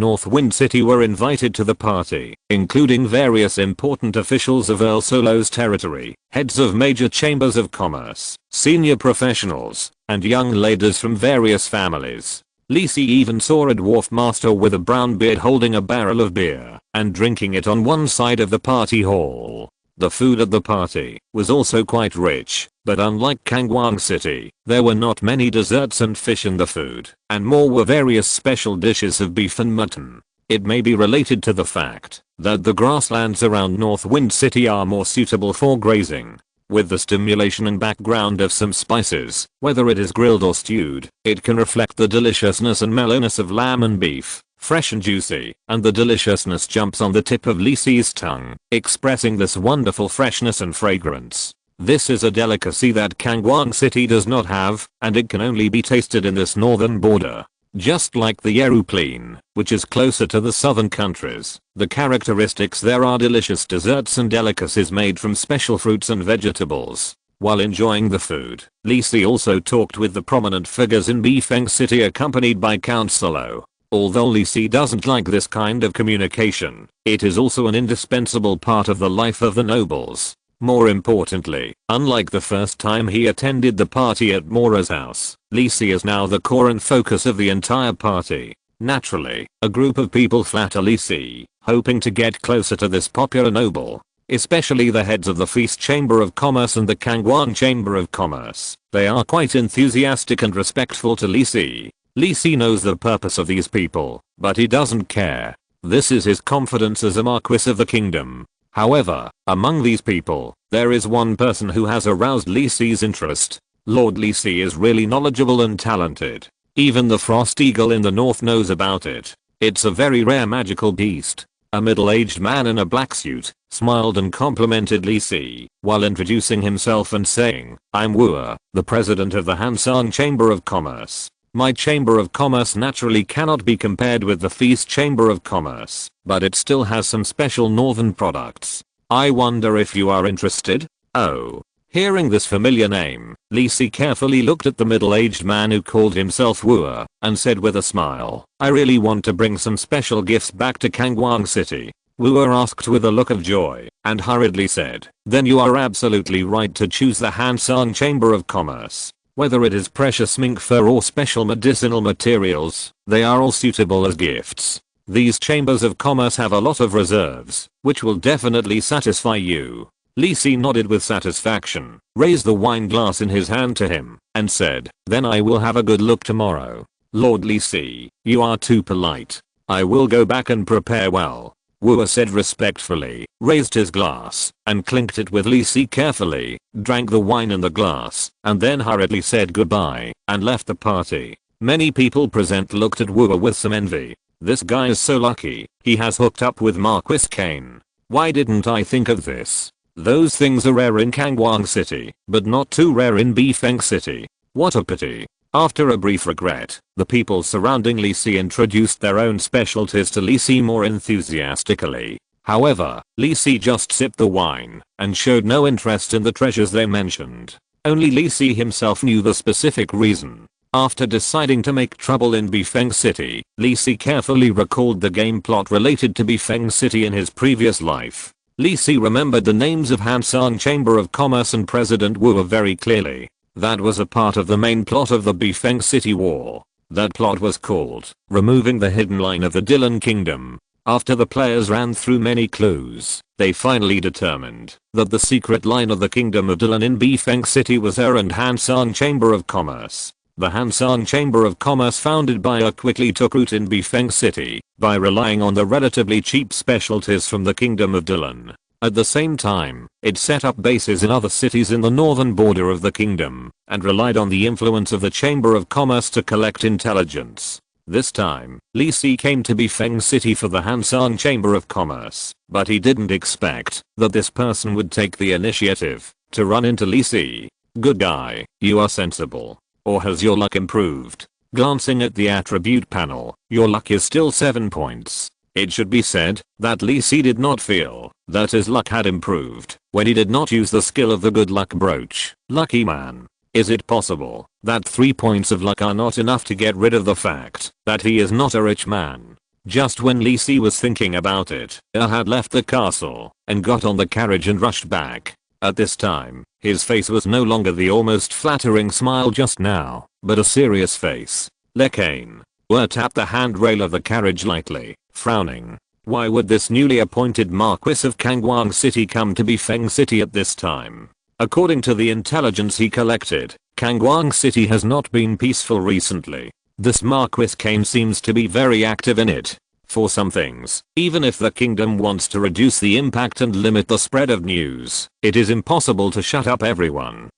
Northwind City were invited to the party, including various important officials of Earl Solo's territory, heads of major chambers of commerce, senior professionals, and young ladies from various families. Lisi even saw a dwarf master with a brown beard holding a barrel of beer and drinking it on one side of the party hall. The food at the party was also quite rich, but unlike Kangwang City, there were not many desserts and fish in the food, and more were various special dishes of beef and mutton. It may be related to the fact that the grasslands around Northwind City are more suitable for grazing. With the stimulation and background of some spices, whether it is grilled or stewed, it can reflect the deliciousness and mellowness of lamb and beef. Fresh and juicy, and the deliciousness jumps on the tip of Lisi's tongue, expressing this wonderful freshness and fragrance. This is a delicacy that Kangwang City does not have, and it can only be tasted in this northern border. Just like the Yeruplane, which is closer to the southern countries, the characteristics there are delicious desserts and delicacies made from special fruits and vegetables. While enjoying the food, Lisi also talked with the prominent figures in Bifeng City accompanied by Count Solo. Although Lisi doesn't like this kind of communication, it is also an indispensable part of the life of the nobles. More importantly, unlike the first time he attended the party at Mora's house, Lisi is now the core and focus of the entire party. Naturally, a group of people flatter Lisi, hoping to get closer to this popular noble. Especially the heads of the Feast Chamber of Commerce and the Kangwang Chamber of Commerce. They are quite enthusiastic and respectful to Lisi. Lisi knows the purpose of these people, but he doesn't care. This is his confidence as a Marquis of the Kingdom. However, among these people, there is one person who has aroused Lisi's interest. Lord Lisi is really knowledgeable and talented. Even the Frost Eagle in the north knows about it. It's a very rare magical beast. A middle-aged man in a black suit smiled and complimented Lisi while introducing himself and saying, "I'm Wu, the president of the Hansang Chamber of Commerce. My Chamber of Commerce naturally cannot be compared with the Feast Chamber of Commerce, but it still has some special northern products. I wonder if you are interested?" Oh. Hearing this familiar name, Lisi carefully looked at the middle-aged man who called himself Wu and said with a smile, "I really want to bring some special gifts back to Kangwang City. Wu asked with a look of joy, and hurriedly said, then you are absolutely right to choose the Hansang Chamber of Commerce. Whether it is precious mink fur or special medicinal materials, they are all suitable as gifts. These chambers of commerce have a lot of reserves, which will definitely satisfy you. Li Si nodded with satisfaction, raised the wine glass in his hand to him, and said, then I will have a good look tomorrow. Lord Li Si, you are too polite. I will go back and prepare well. Wu said respectfully, raised his glass, and clinked it with Li Si carefully, drank the wine in the glass, and then hurriedly said goodbye, and left the party. Many people present looked at Wu with some envy. This guy is so lucky, he has hooked up with Marquis Kane. Why didn't I think of this? Those things are rare in Kangwang City, but not too rare in Bifeng City. What a pity. After a brief regret, the people surrounding Li Si introduced their own specialties to Li Si more enthusiastically. However, Li Si just sipped the wine, and showed no interest in the treasures they mentioned. Only Li Si himself knew the specific reason. After deciding to make trouble in Bifeng City, Li Si carefully recalled the game plot related to Bifeng City in his previous life. Li Si remembered the names of Hansang Chamber of Commerce and President Wu very clearly. That was a part of the main plot of the Bifeng City War. That plot was called removing the hidden line of the Dylan Kingdom. After the players ran through many clues, they finally determined that the secret line of the Kingdom of Dylan in Bifeng City was and Hansang Chamber of Commerce. The Hansang Chamber of Commerce founded by quickly took root in Bifeng City by relying on the relatively cheap specialties from the Kingdom of Dylan. At the same time, it set up bases in other cities in the northern border of the kingdom, and relied on the influence of the Chamber of Commerce to collect intelligence. This time, Li Si came to Bifeng City for the Hansang Chamber of Commerce, but he didn't expect that this person would take the initiative to run into Li Si. Good guy, you are sensible. Or has your luck improved? Glancing at the attribute panel, your luck is still 7 points. It should be said that Li Si did not feel that his luck had improved when he did not use the skill of the good luck brooch. Lucky man. Is it possible that 3 points of luck are not enough to get rid of the fact that he is not a rich man? Just when Li Si was thinking about it, had left the castle and got on the carriage and rushed back. At this time, his face was no longer the almost flattering smile just now, but a serious face. Arcane tapped the handrail of the carriage lightly, frowning. Why would this newly appointed Marquis of Kangwang City come to Bifeng City at this time? According to the intelligence he collected, Kangwang City has not been peaceful recently. This Marquis Kane seems to be very active in it. For some things, even if the kingdom wants to reduce the impact and limit the spread of news, it is impossible to shut up everyone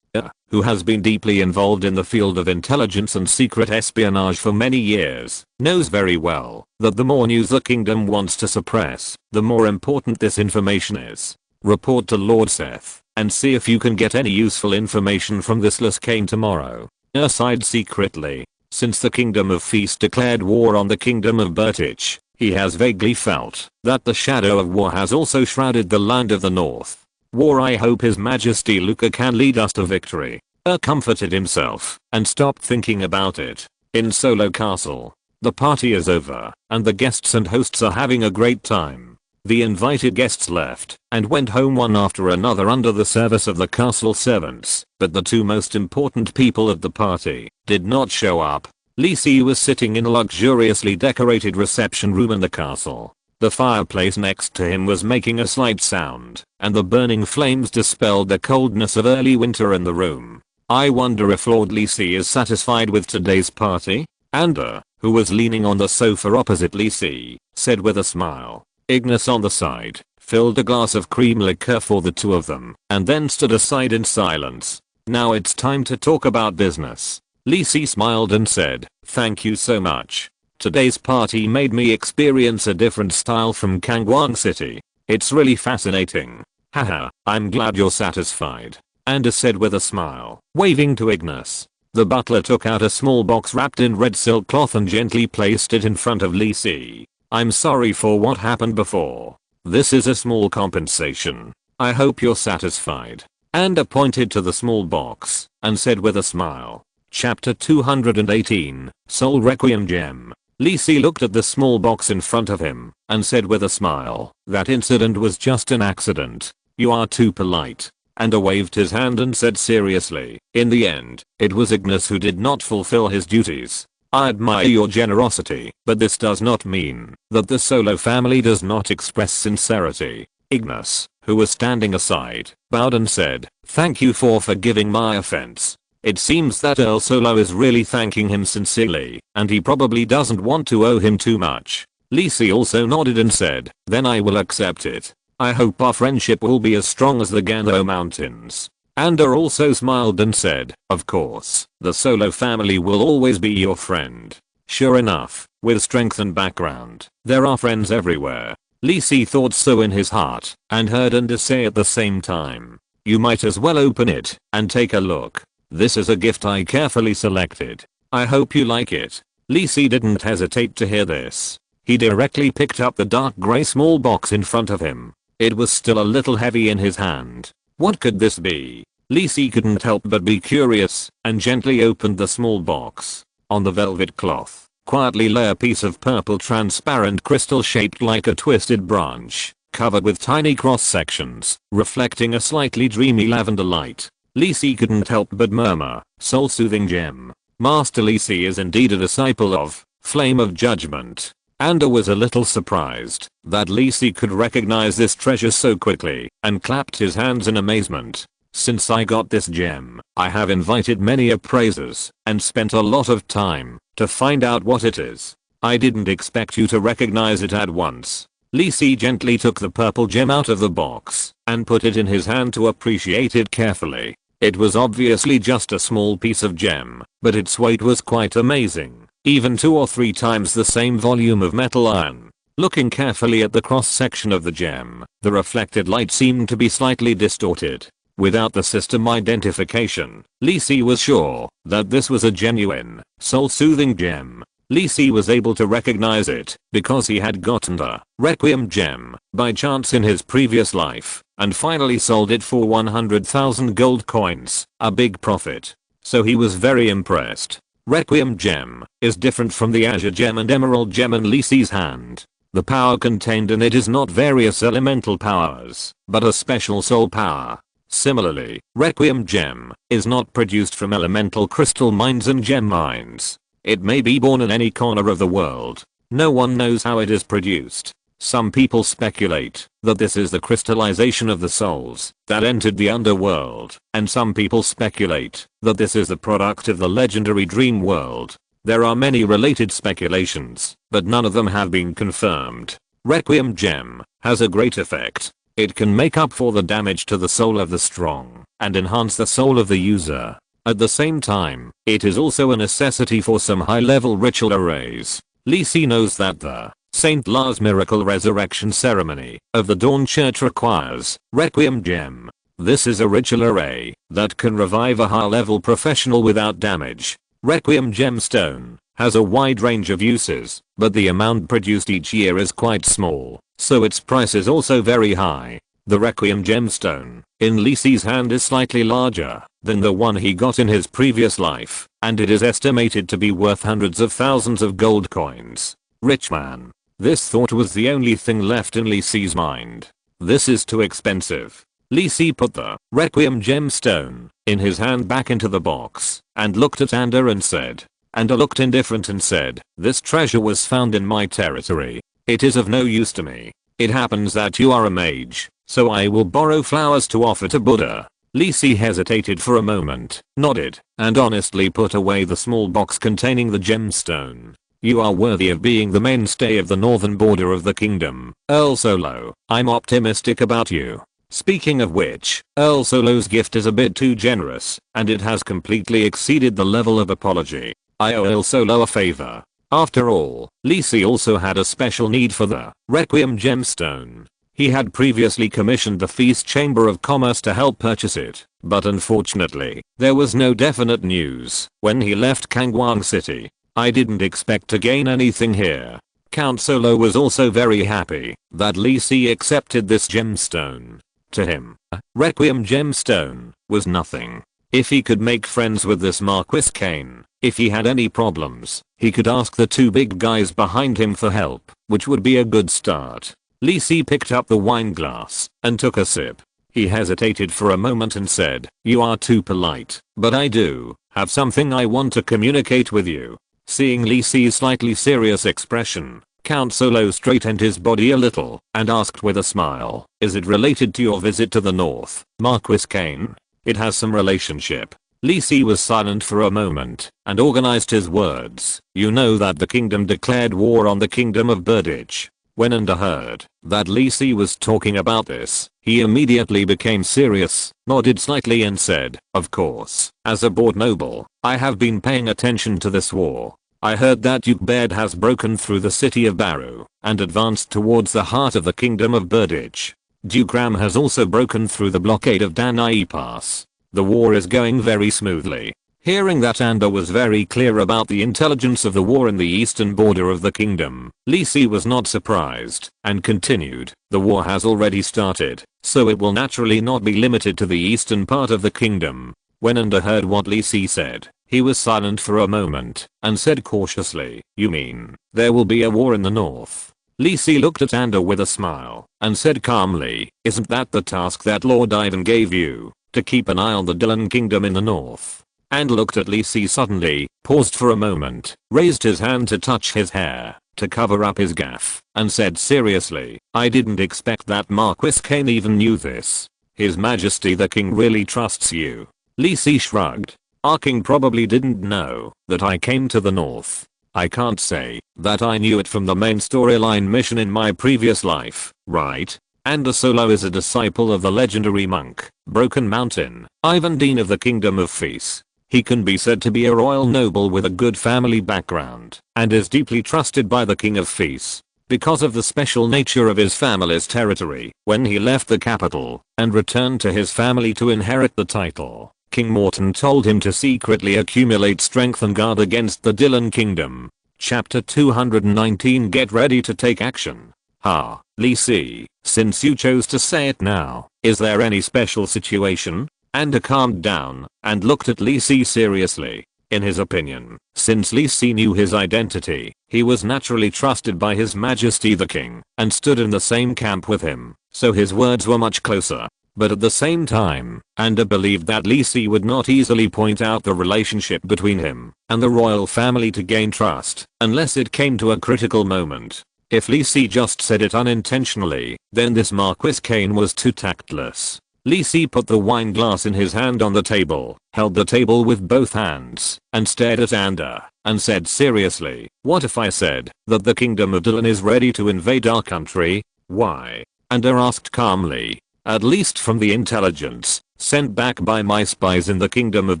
who has been deeply involved in the field of intelligence and secret espionage for many years, knows very well that the more news the kingdom wants to suppress, the more important this information is. Report to Lord Seth, and see if you can get any useful information from this Arcane tomorrow. Sighed secretly. Since the Kingdom of Feast declared war on the Kingdom of Bertich, he has vaguely felt that the shadow of war has also shrouded the land of the north. War. I hope His Majesty Luca can lead us to victory. Comforted himself and stopped thinking about it. In Solo Castle, the party is over and the guests and hosts are having a great time. The invited guests left and went home one after another under the service of the castle servants, but the two most important people of the party did not show up. Li Si was sitting in a luxuriously decorated reception room in the castle. The fireplace next to him was making a slight sound, and the burning flames dispelled the coldness of early winter in the room. I wonder if Lord Li Si is satisfied with today's party? Anda, who was leaning on the sofa opposite Li Si, said with a smile. Ignis on the side, filled a glass of cream liqueur for the two of them, and then stood aside in silence. Now it's time to talk about business. Li Si smiled and said, thank you so much. Today's party made me experience a different style from Kangwang City. It's really fascinating. Haha, I'm glad you're satisfied. Anda said with a smile, waving to Ignis. The butler took out a small box wrapped in red silk cloth and gently placed it in front of Li Si. I'm sorry for what happened before. This is a small compensation. I hope you're satisfied. Anda pointed to the small box and said with a smile. Chapter 218, Soul Requiem Gem. Li Si looked at the small box in front of him and said with a smile, "That incident was just an accident. You are too polite." Anda waved his hand and said seriously, "In the end, it was Ignis who did not fulfill his duties. I admire your generosity, but this does not mean that the Solo family does not express sincerity." Ignis, who was standing aside, bowed and said, "Thank you for forgiving my offense. It seems that Earl Solo is really thanking him sincerely, and he probably doesn't want to owe him too much." Li Si also nodded and said, "Then I will accept it. I hope our friendship will be as strong as the Gano Mountains." Anda also smiled and said, "Of course, the Solo family will always be your friend." Sure enough, with strength and background, there are friends everywhere. Li Si thought so in his heart, and heard Anda say at the same time, "You might as well open it and take a look. This is a gift I carefully selected. I hope you like it." Li Si didn't hesitate to hear this. He directly picked up the dark grey small box in front of him. It was still a little heavy in his hand. What could this be? Li Si couldn't help but be curious, and gently opened the small box. On the velvet cloth, quietly lay a piece of purple transparent crystal shaped like a twisted branch, covered with tiny cross sections, reflecting a slightly dreamy lavender light. Li Si couldn't help but murmur, "Soul-soothing gem. Master Li Si is indeed a disciple of Flame of Judgment." Anda was a little surprised that Li Si could recognize this treasure so quickly, and clapped his hands in amazement. "Since I got this gem, I have invited many appraisers and spent a lot of time to find out what it is. I didn't expect you to recognize it at once." Li Si gently took the purple gem out of the box and put it in his hand to appreciate it carefully. It was obviously just a small piece of gem, but its weight was quite amazing. Even 2 or 3 times the same volume of metal iron. Looking carefully at the cross-section of the gem, the reflected light seemed to be slightly distorted. Without the system identification, Li Si was sure that this was a genuine, soul-soothing gem. Li Si was able to recognize it because he had gotten the Requiem gem by chance in his previous life and finally sold it for 100,000 gold coins, a big profit. So he was very impressed. Requiem gem is different from the Azure gem and Emerald gem in Li Si's hand. The power contained in it is not various elemental powers, but a special soul power. Similarly, Requiem gem is not produced from elemental crystal mines and gem mines. It may be born in any corner of the world. No one knows how it is produced. Some people speculate that this is the crystallization of the souls that entered the underworld, and some people speculate that this is the product of the legendary dream world. There are many related speculations, but none of them have been confirmed. Requiem gem has a great effect. It can make up for the damage to the soul of the strong and enhance the soul of the user. At the same time, it is also a necessity for some high-level ritual arrays. Li Si knows that the St. Lars Miracle Resurrection Ceremony of the Dawn Church requires Requiem gem. This is a ritual array that can revive a high-level professional without damage. Requiem gemstone has a wide range of uses, but the amount produced each year is quite small, so its price is also very high. The Requiem gemstone in Li Si's hand is slightly larger than the one he got in his previous life, and it is estimated to be worth hundreds of thousands of gold coins. Rich man. This thought was the only thing left in Li Si's mind. This is too expensive. Li Si put the Requiem gemstone in his hand back into the box and looked at Anda and said. Anda looked indifferent and said, "This treasure was found in my territory. It is of no use to me. It happens that you are a mage, so I will borrow flowers to offer to Buddha." Li Si hesitated for a moment, nodded, and honestly put away the small box containing the gemstone. "You are worthy of being the mainstay of the northern border of the kingdom, Earl Solo. I'm optimistic about you." Speaking of which, Earl Solo's gift is a bit too generous, and it has completely exceeded the level of apology. I owe Earl Solo a favor. After all, Li Si also had a special need for the Requiem gemstone. He had previously commissioned the Feast Chamber of Commerce to help purchase it, but unfortunately, there was no definite news when he left Kangwang City. "I didn't expect to gain anything here." Count Solo was also very happy that Li Si accepted this gemstone. To him, a Requiem gemstone was nothing. if he could make friends with this Marquis Kane. If he had any problems, he could ask the two big guys behind him for help, which would be a good start. Li Si picked up the wine glass and took a sip. He hesitated for a moment and said, "You are too polite, but I do have something I want to communicate with you." Seeing Li Si's slightly serious expression, Count Solo straightened his body a little and asked with a smile, "Is it related to your visit to the north, Marquis Kane?" "It has some relationship." Li Si was silent for a moment and organized his words. "You know that the kingdom declared war on the kingdom of Birdage." When Ender heard that Li Si was talking about this, he immediately became serious, nodded slightly and said, "Of course, as a board noble, I have been paying attention to this war. I heard that Duke Baird has broken through the city of Baru and advanced towards the heart of the kingdom of Birdage. Duke Ram has also broken through the blockade of Danai Pass. The war is going very smoothly." Hearing that Ender was very clear about the intelligence of the war in the eastern border of the kingdom, Li Si was not surprised and continued, "The war has already started, so it will naturally not be limited to the eastern part of the kingdom." When Ender heard what Li Si said, he was silent for a moment and said cautiously, "You mean there will be a war in the north?" Li Si looked at Ender with a smile and said calmly, "Isn't that the task that Lord Ivan gave you, to keep an eye on the Dylan kingdom in the north?" And looked at Li Si suddenly, paused for a moment, raised his hand to touch his hair, to cover up his gaffe, and said seriously, "I didn't expect that Marquis Kane even knew this. His Majesty the King really trusts you." Li Si shrugged. "Our king probably didn't know that I came to the north. I can't say that I knew it from the main storyline mission in my previous life, right? Ender Solo is a disciple of the legendary monk, Broken Mountain, Ivan Dean of the Kingdom of Feast. He can be said to be a royal noble with a good family background, and is deeply trusted by the King of Feast. Because of the special nature of his family's territory, when he left the capital and returned to his family to inherit the title, King Morton told him to secretly accumulate strength and guard against the Dylan Kingdom." Chapter 219 Get ready to take action. "Ha, Li Si, since you chose to say it now, is there any special situation?" Ender calmed down and looked at Li Si seriously. In his opinion, since Li Si knew his identity, he was naturally trusted by His Majesty the King and stood in the same camp with him, so his words were much closer. But at the same time, Ender believed that Li Si would not easily point out the relationship between him and the royal family to gain trust, unless it came to a critical moment. If Li Si just said it unintentionally, then this Marquis Kane was too tactless. Li Si put the wine glass in his hand on the table, held the table with both hands, and stared at Ender, and said seriously, "What if I said that the kingdom of Dylan is ready to invade our country?" "Why?" Ender asked calmly. "At least from the intelligence sent back by my spies in the kingdom of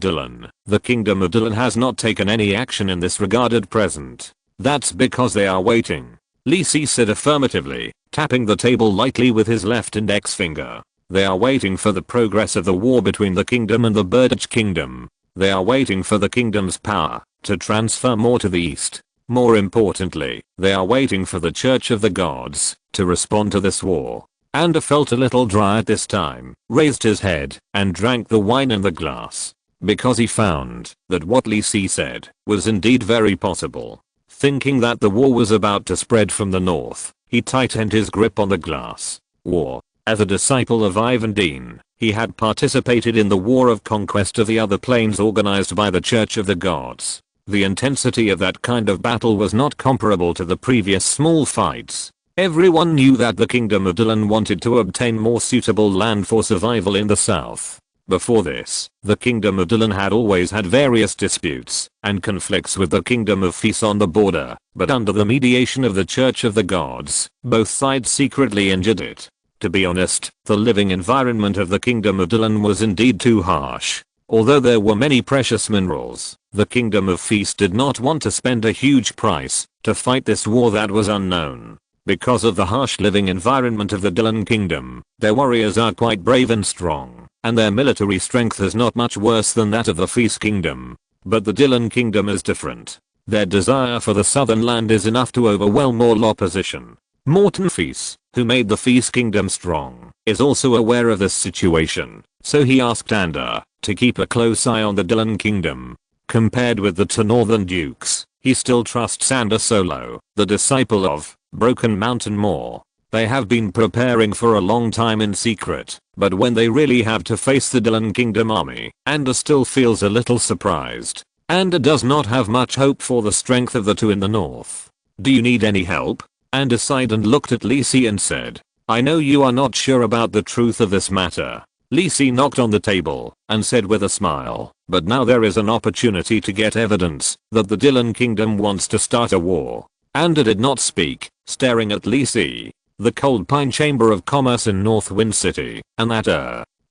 Dylan, the kingdom of Dylan has not taken any action in this regard at present. That's because they are waiting." Li Si said affirmatively, tapping the table lightly with his left index finger. "They are waiting for the progress of the war between the kingdom and the Birdage kingdom. They are waiting for the kingdom's power to transfer more to the east. More importantly, they are waiting for the Church of the Gods to respond to this war." Ender felt a little dry at this time, raised his head, and drank the wine in the glass. Because he found that what Li Si said was indeed very possible. Thinking that the war was about to spread from the north, he tightened his grip on the glass. War. As a disciple of Ivan Dean, he had participated in the war of conquest of the other planes organized by the Church of the Gods. The intensity of that kind of battle was not comparable to the previous small fights. Everyone knew that the kingdom of Dylan wanted to obtain more suitable land for survival in the south. Before this, the kingdom of Dylan had always had various disputes and conflicts with the kingdom of Feast on the border, but under the mediation of the Church of the Gods, both sides secretly injured it. To be honest, the living environment of the kingdom of Dylan was indeed too harsh. Although there were many precious minerals, the kingdom of Feast did not want to spend a huge price to fight this war that was unknown. Because of the harsh living environment of the Dylan kingdom, their warriors are quite brave and strong, and their military strength is not much worse than that of the Feast kingdom. But the Dylan kingdom is different. Their desire for the southern land is enough to overwhelm all opposition. Morton Feast, who made the Feast kingdom strong, is also aware of this situation, so he asked Ender to keep a close eye on the Dylan Kingdom. Compared with the two northern dukes, he still trusts Ander Solo, the disciple of Broken Mountain more. They have been preparing for a long time in secret, but when they really have to face the Dylan Kingdom army, Ander still feels a little surprised. Ander does not have much hope for the strength of the two in the north. Do you need any help? Ander sighed and looked at Lisi and said, I know you are not sure about the truth of this matter. Lisi knocked on the table and said with a smile, but now there is an opportunity to get evidence that the Dylan Kingdom wants to start a war. Ander did not speak, staring at Lisi. The Cold Pine Chamber of Commerce in North Wind City, and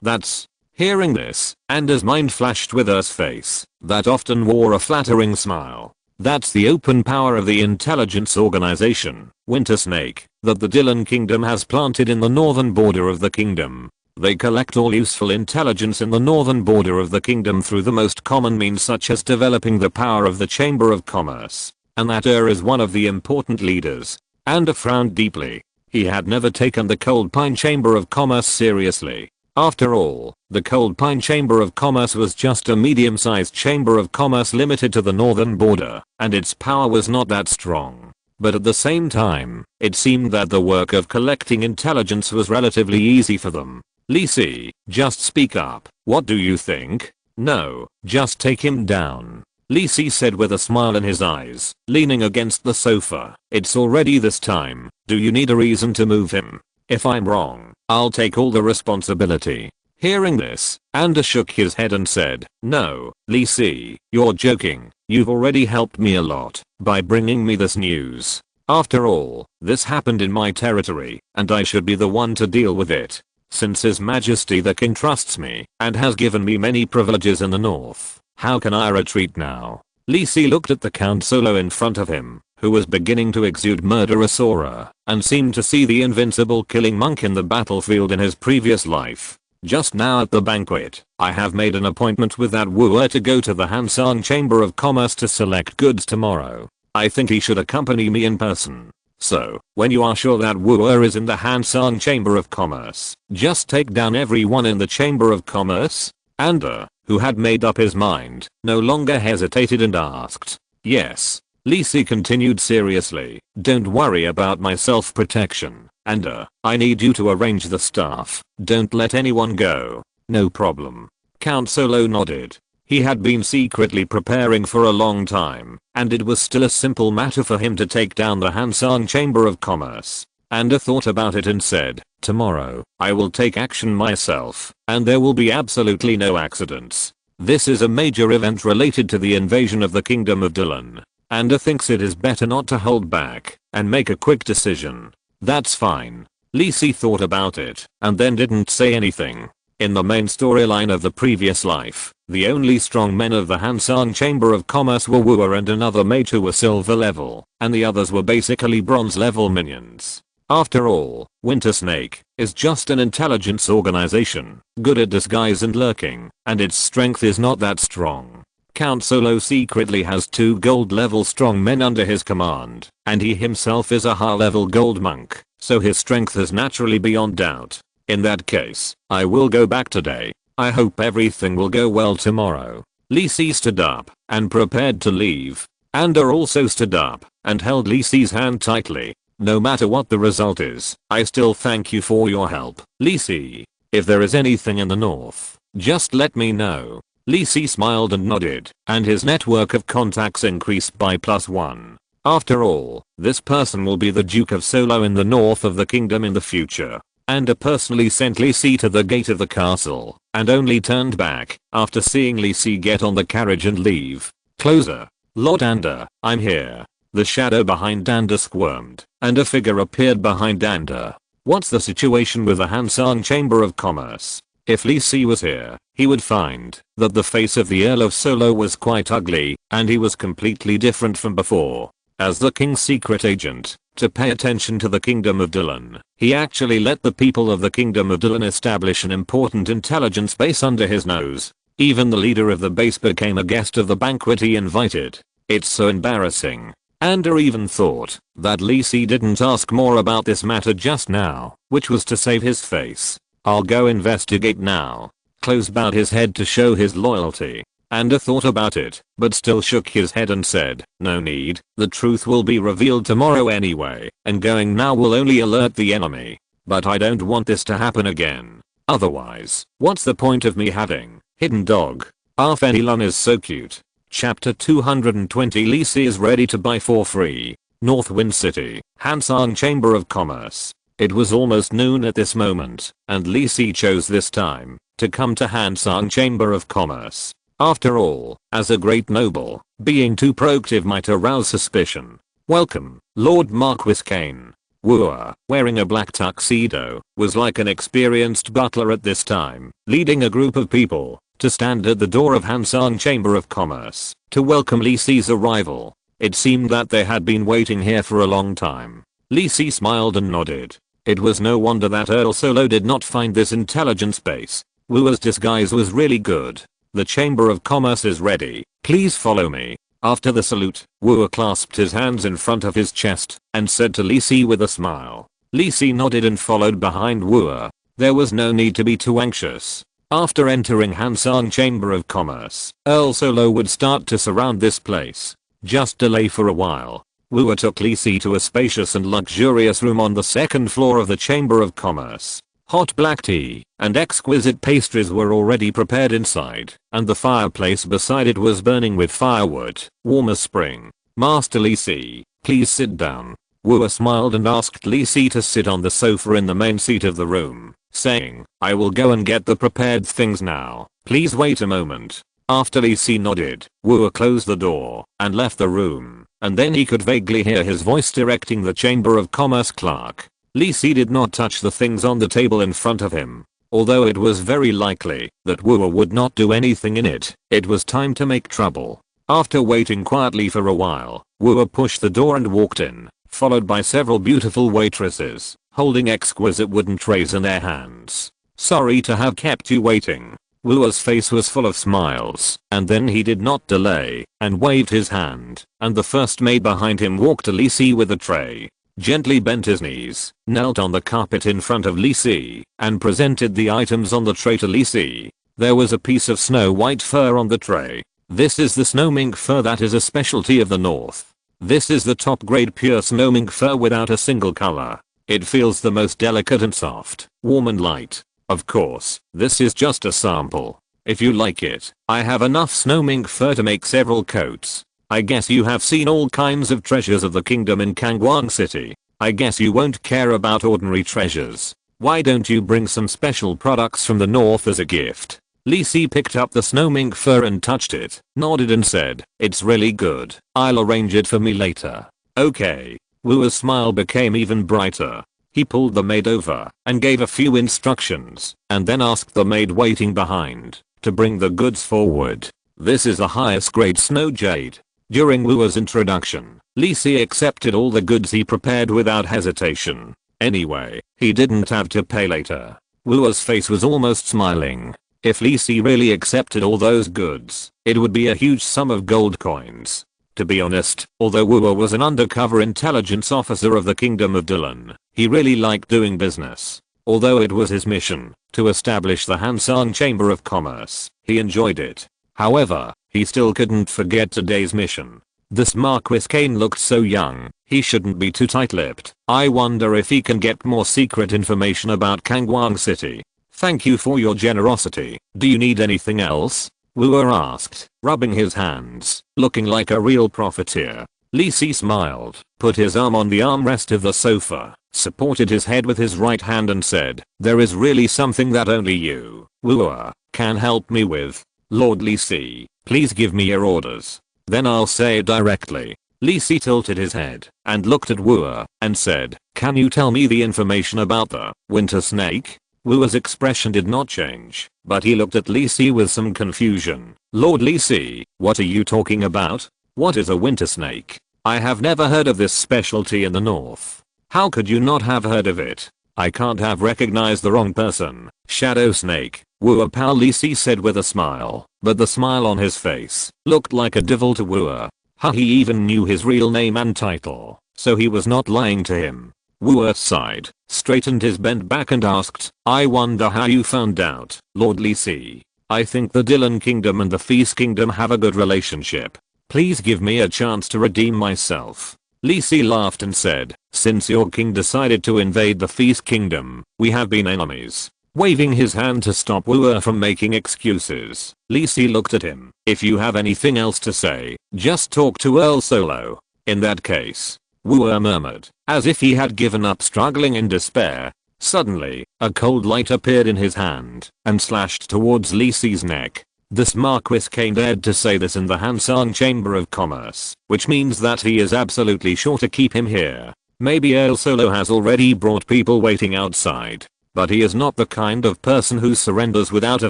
that's... Hearing this, Ander's mind flashed with Ur's face, that often wore a flattering smile. That's the open power of the intelligence organization, Winter Snake, that the Dylan Kingdom has planted in the northern border of the kingdom. They collect all useful intelligence in the northern border of the kingdom through the most common means such as developing the power of the Chamber of Commerce. And that is one of the important leaders. Ander frowned deeply. He had never taken the Cold Pine Chamber of Commerce seriously. After all, the Cold Pine Chamber of Commerce was just a medium-sized chamber of commerce limited to the northern border, and its power was not that strong. But at the same time, it seemed that the work of collecting intelligence was relatively easy for them. Lisi, just speak up. What do you think? No, just take him down. Lisi said with a smile in his eyes, leaning against the sofa. It's already this time. Do you need a reason to move him? If I'm wrong, I'll take all the responsibility. Hearing this, Ander shook his head and said, no, Lisi, you're joking. You've already helped me a lot by bringing me this news. After all, this happened in my territory, and I should be the one to deal with it. Since His Majesty the King trusts me and has given me many privileges in the north, how can I retreat now? Lisi looked at the Count Solo in front of him, who was beginning to exude murderous aura, and seemed to see the invincible killing monk in the battlefield in his previous life. Just now at the banquet, I have made an appointment with that wooer to go to the Hansang Chamber of Commerce to select goods tomorrow. I think he should accompany me in person. So, when you are sure that wooer is in the Hansang Chamber of Commerce, just take down everyone in the Chamber of Commerce? Ander, who had made up his mind, no longer hesitated and asked. Yes. Lisi continued seriously, don't worry about my self-protection, Ander, I need you to arrange the staff, don't let anyone go. No problem. Count Solo nodded. He had been secretly preparing for a long time, and it was still a simple matter for him to take down the Hansang Chamber of Commerce. Ander thought about it and said, tomorrow, I will take action myself, and there will be absolutely no accidents. This is a major event related to the invasion of the Kingdom of Dylan. Ander thinks it is better not to hold back and make a quick decision. That's fine. Lisi thought about it and then didn't say anything. In the main storyline of the previous life, the only strong men of the Hansang Chamber of Commerce were Wooer and another mage who were silver level, and the others were basically bronze level minions. After all, Winter Snake is just an intelligence organization, good at disguise and lurking, and its strength is not that strong. Count Solo secretly has 2 gold level strong men under his command, and he himself is a high level gold monk, so his strength is naturally beyond doubt. In that case, I will go back today. I hope everything will go well tomorrow. Lisi stood up and prepared to leave. Ander also stood up and held Lisi's hand tightly. No matter what the result is, I still thank you for your help, Lisi. If there is anything in the north, just let me know. Lisi smiled and nodded, and his network of contacts increased by +1. After all, this person will be the Duke of Solo in the north of the kingdom in the future. Ander personally sent Lisi to the gate of the castle, and only turned back after seeing Lisi get on the carriage and leave. Closer. Lord Ander, I'm here. The shadow behind Ander squirmed, and a figure appeared behind Ander. What's the situation with the Hansang Chamber of Commerce? If Lisi was here, he would find that the face of the Earl of Solo was quite ugly, and he was completely different from before. As the king's secret agent, to pay attention to the Kingdom of Dylan, he actually let the people of the Kingdom of Dylan establish an important intelligence base under his nose. Even the leader of the base became a guest of the banquet he invited. It's so embarrassing. Ander even thought that Lisi didn't ask more about this matter just now, which was to save his face. I'll go investigate now. close bowed his head to show his loyalty. Anda thought about it, but still shook his head and said, no need, the truth will be revealed tomorrow anyway, and going now will only alert the enemy. But I don't want this to happen again. Otherwise, what's the point of me having hidden dog? Our Fenelon is so cute. Chapter 220 Lisi is ready to buy for free. North Wind City, Hansang Chamber of Commerce. It was almost noon at this moment, and Lisi chose this time to come to Hansang Chamber of Commerce. After all, as a great noble, being too proactive might arouse suspicion. Welcome, Lord Marquis Kane. Wooer, wearing a black tuxedo, was like an experienced butler at this time, leading a group of people to stand at the door of Hansang Chamber of Commerce to welcome Lisi's arrival. It seemed that they had been waiting here for a long time. Lisi smiled and nodded. It was no wonder that Earl Solo did not find this intelligent space. Wooer's disguise was really good. The Chamber of Commerce is ready. Please follow me. After the salute, Wooer clasped his hands in front of his chest and said to Lisi with a smile. Lisi nodded and followed behind Wooer. There was no need to be too anxious. After entering Hansang Chamber of Commerce, Earl Solo would start to surround this place. Just delay for a while. Wooer took Lisi to a spacious and luxurious room on the second floor of the Chamber of Commerce. Hot black tea and exquisite pastries were already prepared inside, and the fireplace beside it was burning with firewood, warm as spring. Master Lisi, please sit down. Wooer smiled and asked Lisi to sit on the sofa in the main seat of the room, saying, I will go and get the prepared things now. Please wait a moment. After Lisi nodded, Wooer closed the door and left the room, and then he could vaguely hear his voice directing the Chamber of Commerce clerk. Lisi did not touch the things on the table in front of him. Although it was very likely that Wooer would not do anything in it, it was time to make trouble. After waiting quietly for a while, Wooer pushed the door and walked in, followed by several beautiful waitresses, holding exquisite wooden trays in their hands. Sorry to have kept you waiting. Wooer's face was full of smiles, and then he did not delay, and waved his hand, and the first maid behind him walked to Lisi with a tray. Gently bent his knees, knelt on the carpet in front of Lisi, and presented the items on the tray to Lisi. There was a piece of snow white fur on the tray. This is the snow mink fur that is a specialty of the north. This is the top grade pure snow mink fur without a single color. It feels the most delicate and soft, warm and light. Of course, this is just a sample. If you like it, I have enough snow mink fur to make several coats. I guess you have seen all kinds of treasures of the kingdom in Kangwang City. I guess you won't care about ordinary treasures. Why don't you bring some special products from the north as a gift? Lisi picked up the snow mink fur and touched it, nodded and said, it's really good. I'll arrange it for me later. Okay. Wooer's smile became even brighter. He pulled the maid over and gave a few instructions, and then asked the maid waiting behind to bring the goods forward. This is the highest grade snow jade. During Wooer's introduction, Lisi accepted all the goods he prepared without hesitation. Anyway, he didn't have to pay later. Wooer's face was almost smiling. If Lisi really accepted all those goods, it would be a huge sum of gold coins. To be honest, although Wooer was an undercover intelligence officer of the Kingdom of Dylan, he really liked doing business. Although it was his mission to establish the Hansang Chamber of Commerce, he enjoyed it. However, he still couldn't forget today's mission. This Marquis Kane looked so young, he shouldn't be too tight-lipped. I wonder if he can get more secret information about Kangwang City. Thank you for your generosity. Do you need anything else? Wooer asked, rubbing his hands, looking like a real profiteer. Lisi smiled, put his arm on the armrest of the sofa, supported his head with his right hand and said, there is really something that only you, Wooer, can help me with. Lord Lisi, please give me your orders. Then I'll say it directly. Lisi tilted his head and looked at Wooer and said, can you tell me the information about the winter snake? Wooer's expression did not change, but he looked at Lisi with some confusion. Lord Lisi, what are you talking about? What is a winter snake? I have never heard of this specialty in the north. How could you not have heard of it? I can't have recognized the wrong person. Shadow snake, Wooer pal, Lisi said with a smile, but the smile on his face looked like a devil to Wooer. He even knew his real name and title, so he was not lying to him. Wu sighed, straightened his bent back and asked, I wonder how you found out, Lord Li Si. I think the Dylan Kingdom and the Feast Kingdom have a good relationship. Please give me a chance to redeem myself. Li Si laughed and said, since your king decided to invade the Feast Kingdom, we have been enemies. Waving his hand to stop Wu from making excuses, Li Si looked at him. If you have anything else to say, just talk to Earl Solo. In that case, Wu murmured, as if he had given up struggling in despair. Suddenly, a cold light appeared in his hand and slashed towards Li Si's neck. This Marquis Kane dared to say this in the Hansang Chamber of Commerce, which means that he is absolutely sure to keep him here. Maybe Earl Solo has already brought people waiting outside, but he is not the kind of person who surrenders without a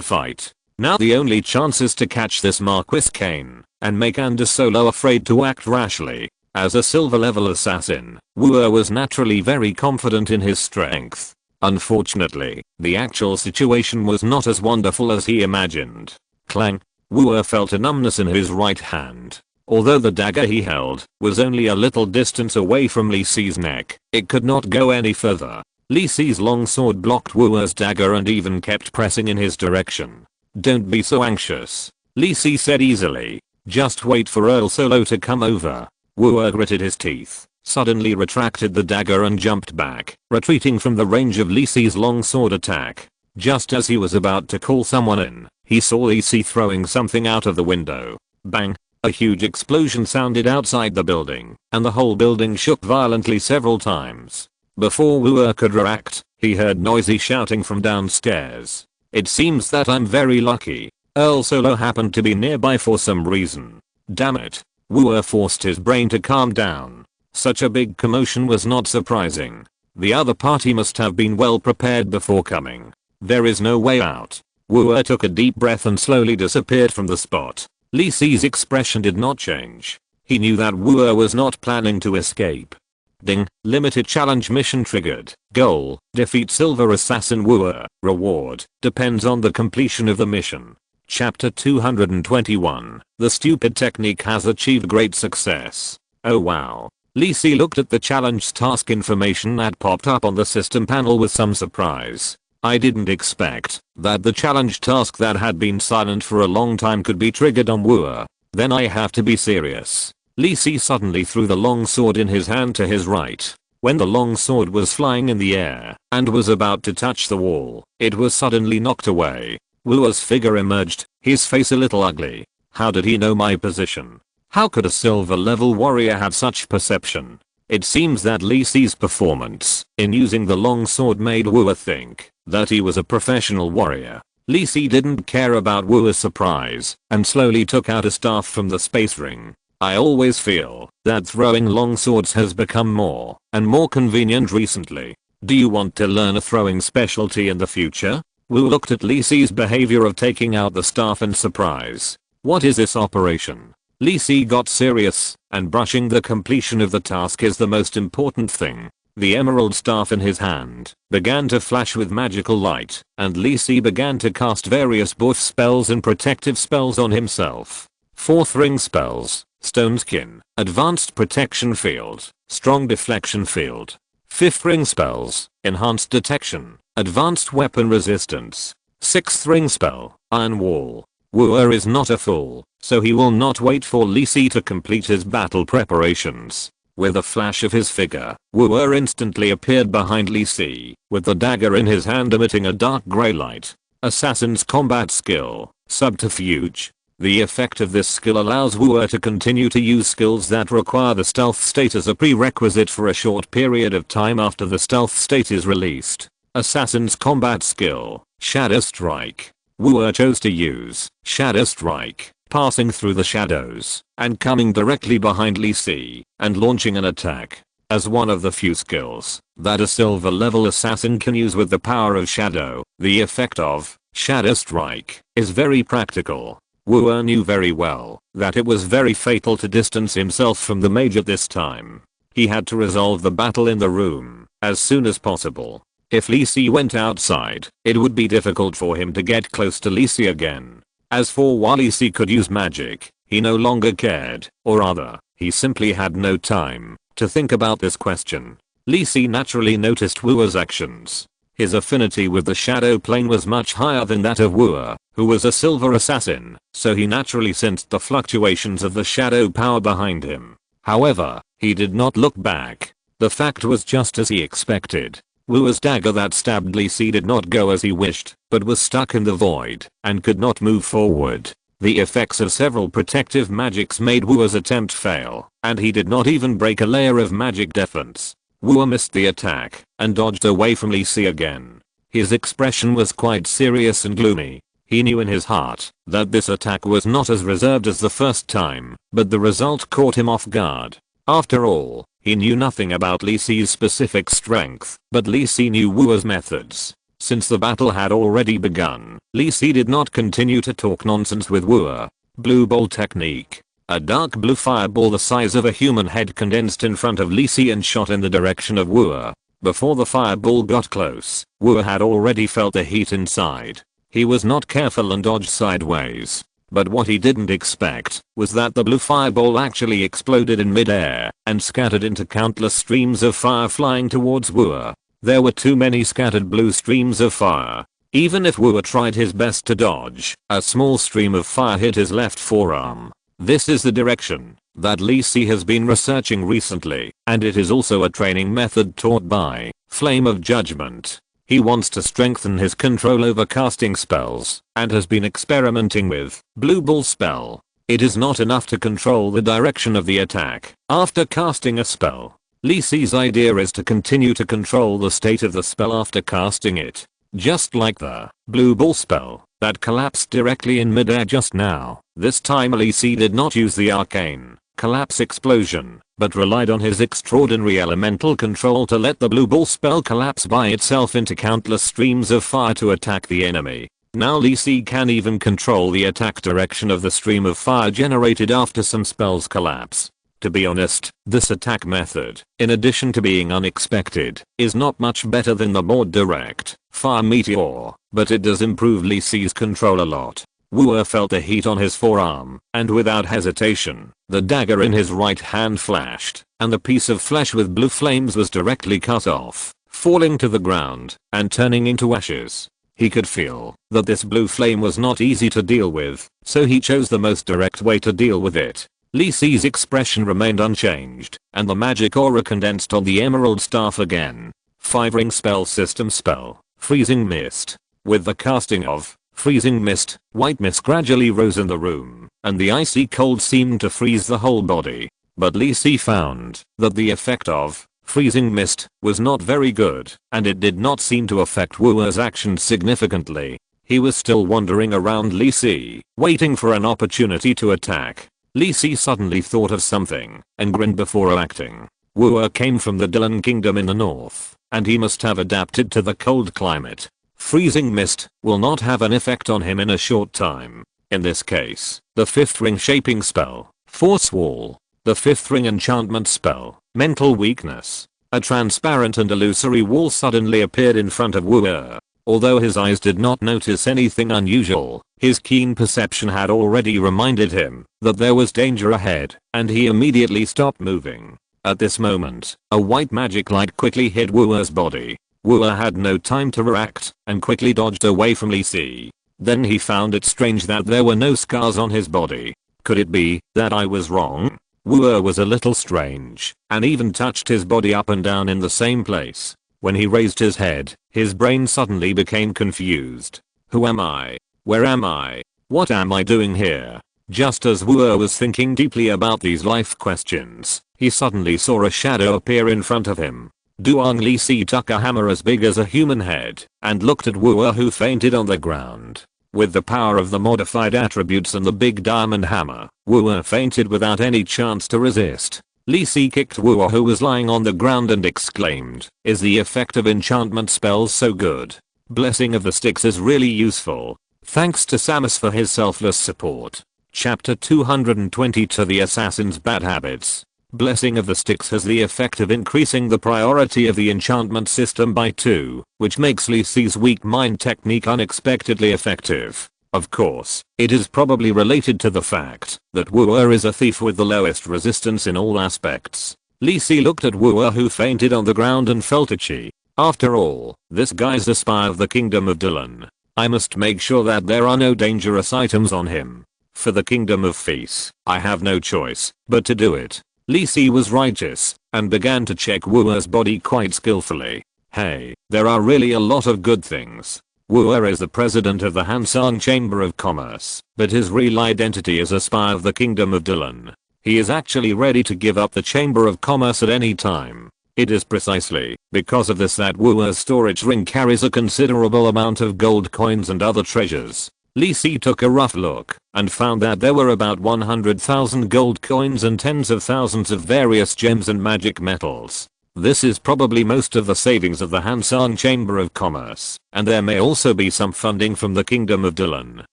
fight. Now the only chance is to catch this Marquis Kane and make Anders Solo afraid to act rashly. As a silver level assassin, Wu was naturally very confident in his strength. Unfortunately, the actual situation was not as wonderful as he imagined. Clang! Wu felt a numbness in his right hand. Although the dagger he held was only a little distance away from Li Si's neck, it could not go any further. Li Si's long sword blocked Wu's dagger and even kept pressing in his direction. Don't be so anxious, Li Si said easily. Just wait for Earl Solo to come over. Wu gritted his teeth, suddenly retracted the dagger and jumped back, retreating from the range of Li Si's long sword attack. Just as he was about to call someone in, he saw Li Si throwing something out of the window. Bang! A huge explosion sounded outside the building, and the whole building shook violently several times. Before Wu could react, he heard noisy shouting from downstairs. It seems that I'm very lucky. Earl Solo happened to be nearby for some reason. Damn it. Wu forced his brain to calm down. Such a big commotion was not surprising. The other party must have been well prepared before coming. There is no way out. Wu took a deep breath and slowly disappeared from the spot. Li Si's expression did not change. He knew that Wu was not planning to escape. Ding, limited challenge mission triggered. Goal, defeat Silver Assassin Wu. Reward, depends on the completion of the mission. Chapter 221, the stupid technique has achieved great success. Oh wow. Li Si looked at the challenge task information that popped up on the system panel with some surprise. I didn't expect that the challenge task that had been silent for a long time could be triggered on Wu. Then I have to be serious. Li Si suddenly threw the long sword in his hand to his right. When the long sword was flying in the air and was about to touch the wall, it was suddenly knocked away. Wu's figure emerged, his face a little ugly. How did he know my position? How could a silver level warrior have such perception? It seems that Li Si's performance in using the long sword made Wu think that he was a professional warrior. Li Si didn't care about Wu's surprise and slowly took out a staff from the space ring. I always feel that throwing long swords has become more and more convenient recently. Do you want to learn a throwing specialty in the future? Wu looked at Li Si's behavior of taking out the staff in surprise. What is this operation? Li Si got serious, and brushing the completion of the task is the most important thing. The emerald staff in his hand began to flash with magical light, and Li Si began to cast various buff spells and protective spells on himself. 4th ring spells, Stone Skin, Advanced Protection Field, Strong Deflection Field. 5th ring spells, Enhanced Detection, Advanced Weapon Resistance. 6th ring spell, Iron Wall. Wu is not a fool, so he will not wait for Li Si to complete his battle preparations. With a flash of his figure, Wu instantly appeared behind Li Si, with the dagger in his hand emitting a dark grey light. Assassin's Combat Skill, Subterfuge. The effect of this skill allows Wu to continue to use skills that require the stealth state as a prerequisite for a short period of time after the stealth state is released. Assassin's Combat Skill, Shadow Strike. Wu chose to use Shadow Strike, passing through the shadows and coming directly behind Li Si and launching an attack. As one of the few skills that a silver level assassin can use with the power of shadow, the effect of Shadow Strike is very practical. Wu knew very well that it was very fatal to distance himself from the mage at this time. He had to resolve the battle in the room as soon as possible. If Li Si went outside, it would be difficult for him to get close to Li Si again. As for why Li Si could use magic, he no longer cared, or rather, he simply had no time to think about this question. Li Si naturally noticed Wu's actions. His affinity with the shadow plane was much higher than that of Wu, who was a silver assassin, so he naturally sensed the fluctuations of the shadow power behind him. However, he did not look back. The fact was just as he expected. Wu's dagger that stabbed Li Si did not go as he wished, but was stuck in the void and could not move forward. The effects of several protective magics made Wu's attempt fail, and he did not even break a layer of magic defense. Wu missed the attack and dodged away from Li Si again. His expression was quite serious and gloomy. He knew in his heart that this attack was not as reserved as the first time, but the result caught him off guard. After all, he knew nothing about Li Si's specific strength, but Li Si knew Wu's methods. Since the battle had already begun, Li Si did not continue to talk nonsense with Wu. Blue ball technique. A dark blue fireball the size of a human head condensed in front of Li Si and shot in the direction of Wu. Before the fireball got close, Wu had already felt the heat inside. He was not careful and dodged sideways. But what he didn't expect was that the blue fireball actually exploded in midair and scattered into countless streams of fire flying towards Wu. There were too many scattered blue streams of fire. Even if Wu tried his best to dodge, a small stream of fire hit his left forearm. This is the direction that Li Si has been researching recently, and it is also a training method taught by Flame of Judgment. He wants to strengthen his control over casting spells and has been experimenting with Blue Ball spell. It is not enough to control the direction of the attack after casting a spell. Li Si's idea is to continue to control the state of the spell after casting it. Just like the Blue Ball spell that collapsed directly in midair just now. This time Li Si did not use the Arcane collapse explosion, but relied on his extraordinary elemental control to let the blue ball spell collapse by itself into countless streams of fire to attack the enemy. Now Li Si can even control the attack direction of the stream of fire generated after some spells collapse. To be honest, this attack method, in addition to being unexpected, is not much better than the more direct fire meteor, but it does improve Li Si's control a lot. Wu felt the heat on his forearm, and without hesitation, the dagger in his right hand flashed, and the piece of flesh with blue flames was directly cut off, falling to the ground, and turning into ashes. He could feel that this blue flame was not easy to deal with, so he chose the most direct way to deal with it. Li Si's expression remained unchanged, and the magic aura condensed on the emerald staff again. 5-ring spell system spell, Freezing Mist. With the casting of Freezing Mist, white mist gradually rose in the room, and the icy cold seemed to freeze the whole body. But Li Si found that the effect of Freezing Mist was not very good, and it did not seem to affect Wu's actions significantly. He was still wandering around Li Si, waiting for an opportunity to attack. Li Si suddenly thought of something, and grinned before acting. Wu came from the Dylan Kingdom in the north, and he must have adapted to the cold climate. Freezing Mist will not have an effect on him in a short time. In this case, the 5th ring shaping spell, Force Wall. The 5th ring enchantment spell, Mental Weakness. A transparent and illusory wall suddenly appeared in front of Wu. Although his eyes did not notice anything unusual, his keen perception had already reminded him that there was danger ahead, and he immediately stopped moving. At this moment, a white magic light quickly hit Wu's body. Wu had no time to react and quickly dodged away from Li Si. Then he found it strange that there were no scars on his body. Could it be that I was wrong? Wu was a little strange and even touched his body up and down in the same place. When he raised his head, his brain suddenly became confused. Who am I? Where am I? What am I doing here? Just as Wu was thinking deeply about these life questions, he suddenly saw a shadow appear in front of him. Duong Li Si took a hammer as big as a human head and looked at Wu who fainted on the ground. With the power of the modified attributes and the big diamond hammer, Wu fainted without any chance to resist. Li Si kicked Wu who was lying on the ground and exclaimed, "Is the effect of enchantment spells so good? Blessing of the Sticks is really useful. Thanks to Samus for his selfless support." Chapter 222 The Assassin's Bad Habits. Blessing of the Sticks has the effect of increasing the priority of the enchantment system by 2, which makes Li Si's weak mind technique unexpectedly effective. Of course, it is probably related to the fact that Wu is a thief with the lowest resistance in all aspects. Lee Si looked at Wu who fainted on the ground and felt itchy. After all, this guy's the spy of the Kingdom of Dylan. I must make sure that there are no dangerous items on him. For the Kingdom of Feast, I have no choice but to do it. Lee Si was righteous and began to check Wu's body quite skillfully. Hey, there are really a lot of good things. Wu is the president of the Hansang Chamber of Commerce, but his real identity is a spy of the Kingdom of Dylan. He is actually ready to give up the Chamber of Commerce at any time. It is precisely because of this that Wu's storage ring carries a considerable amount of gold coins and other treasures. Lee Si took a rough look and found that there were about 100,000 gold coins and tens of thousands of various gems and magic metals. This is probably most of the savings of the Hansang Chamber of Commerce, and there may also be some funding from the Kingdom of Dylan.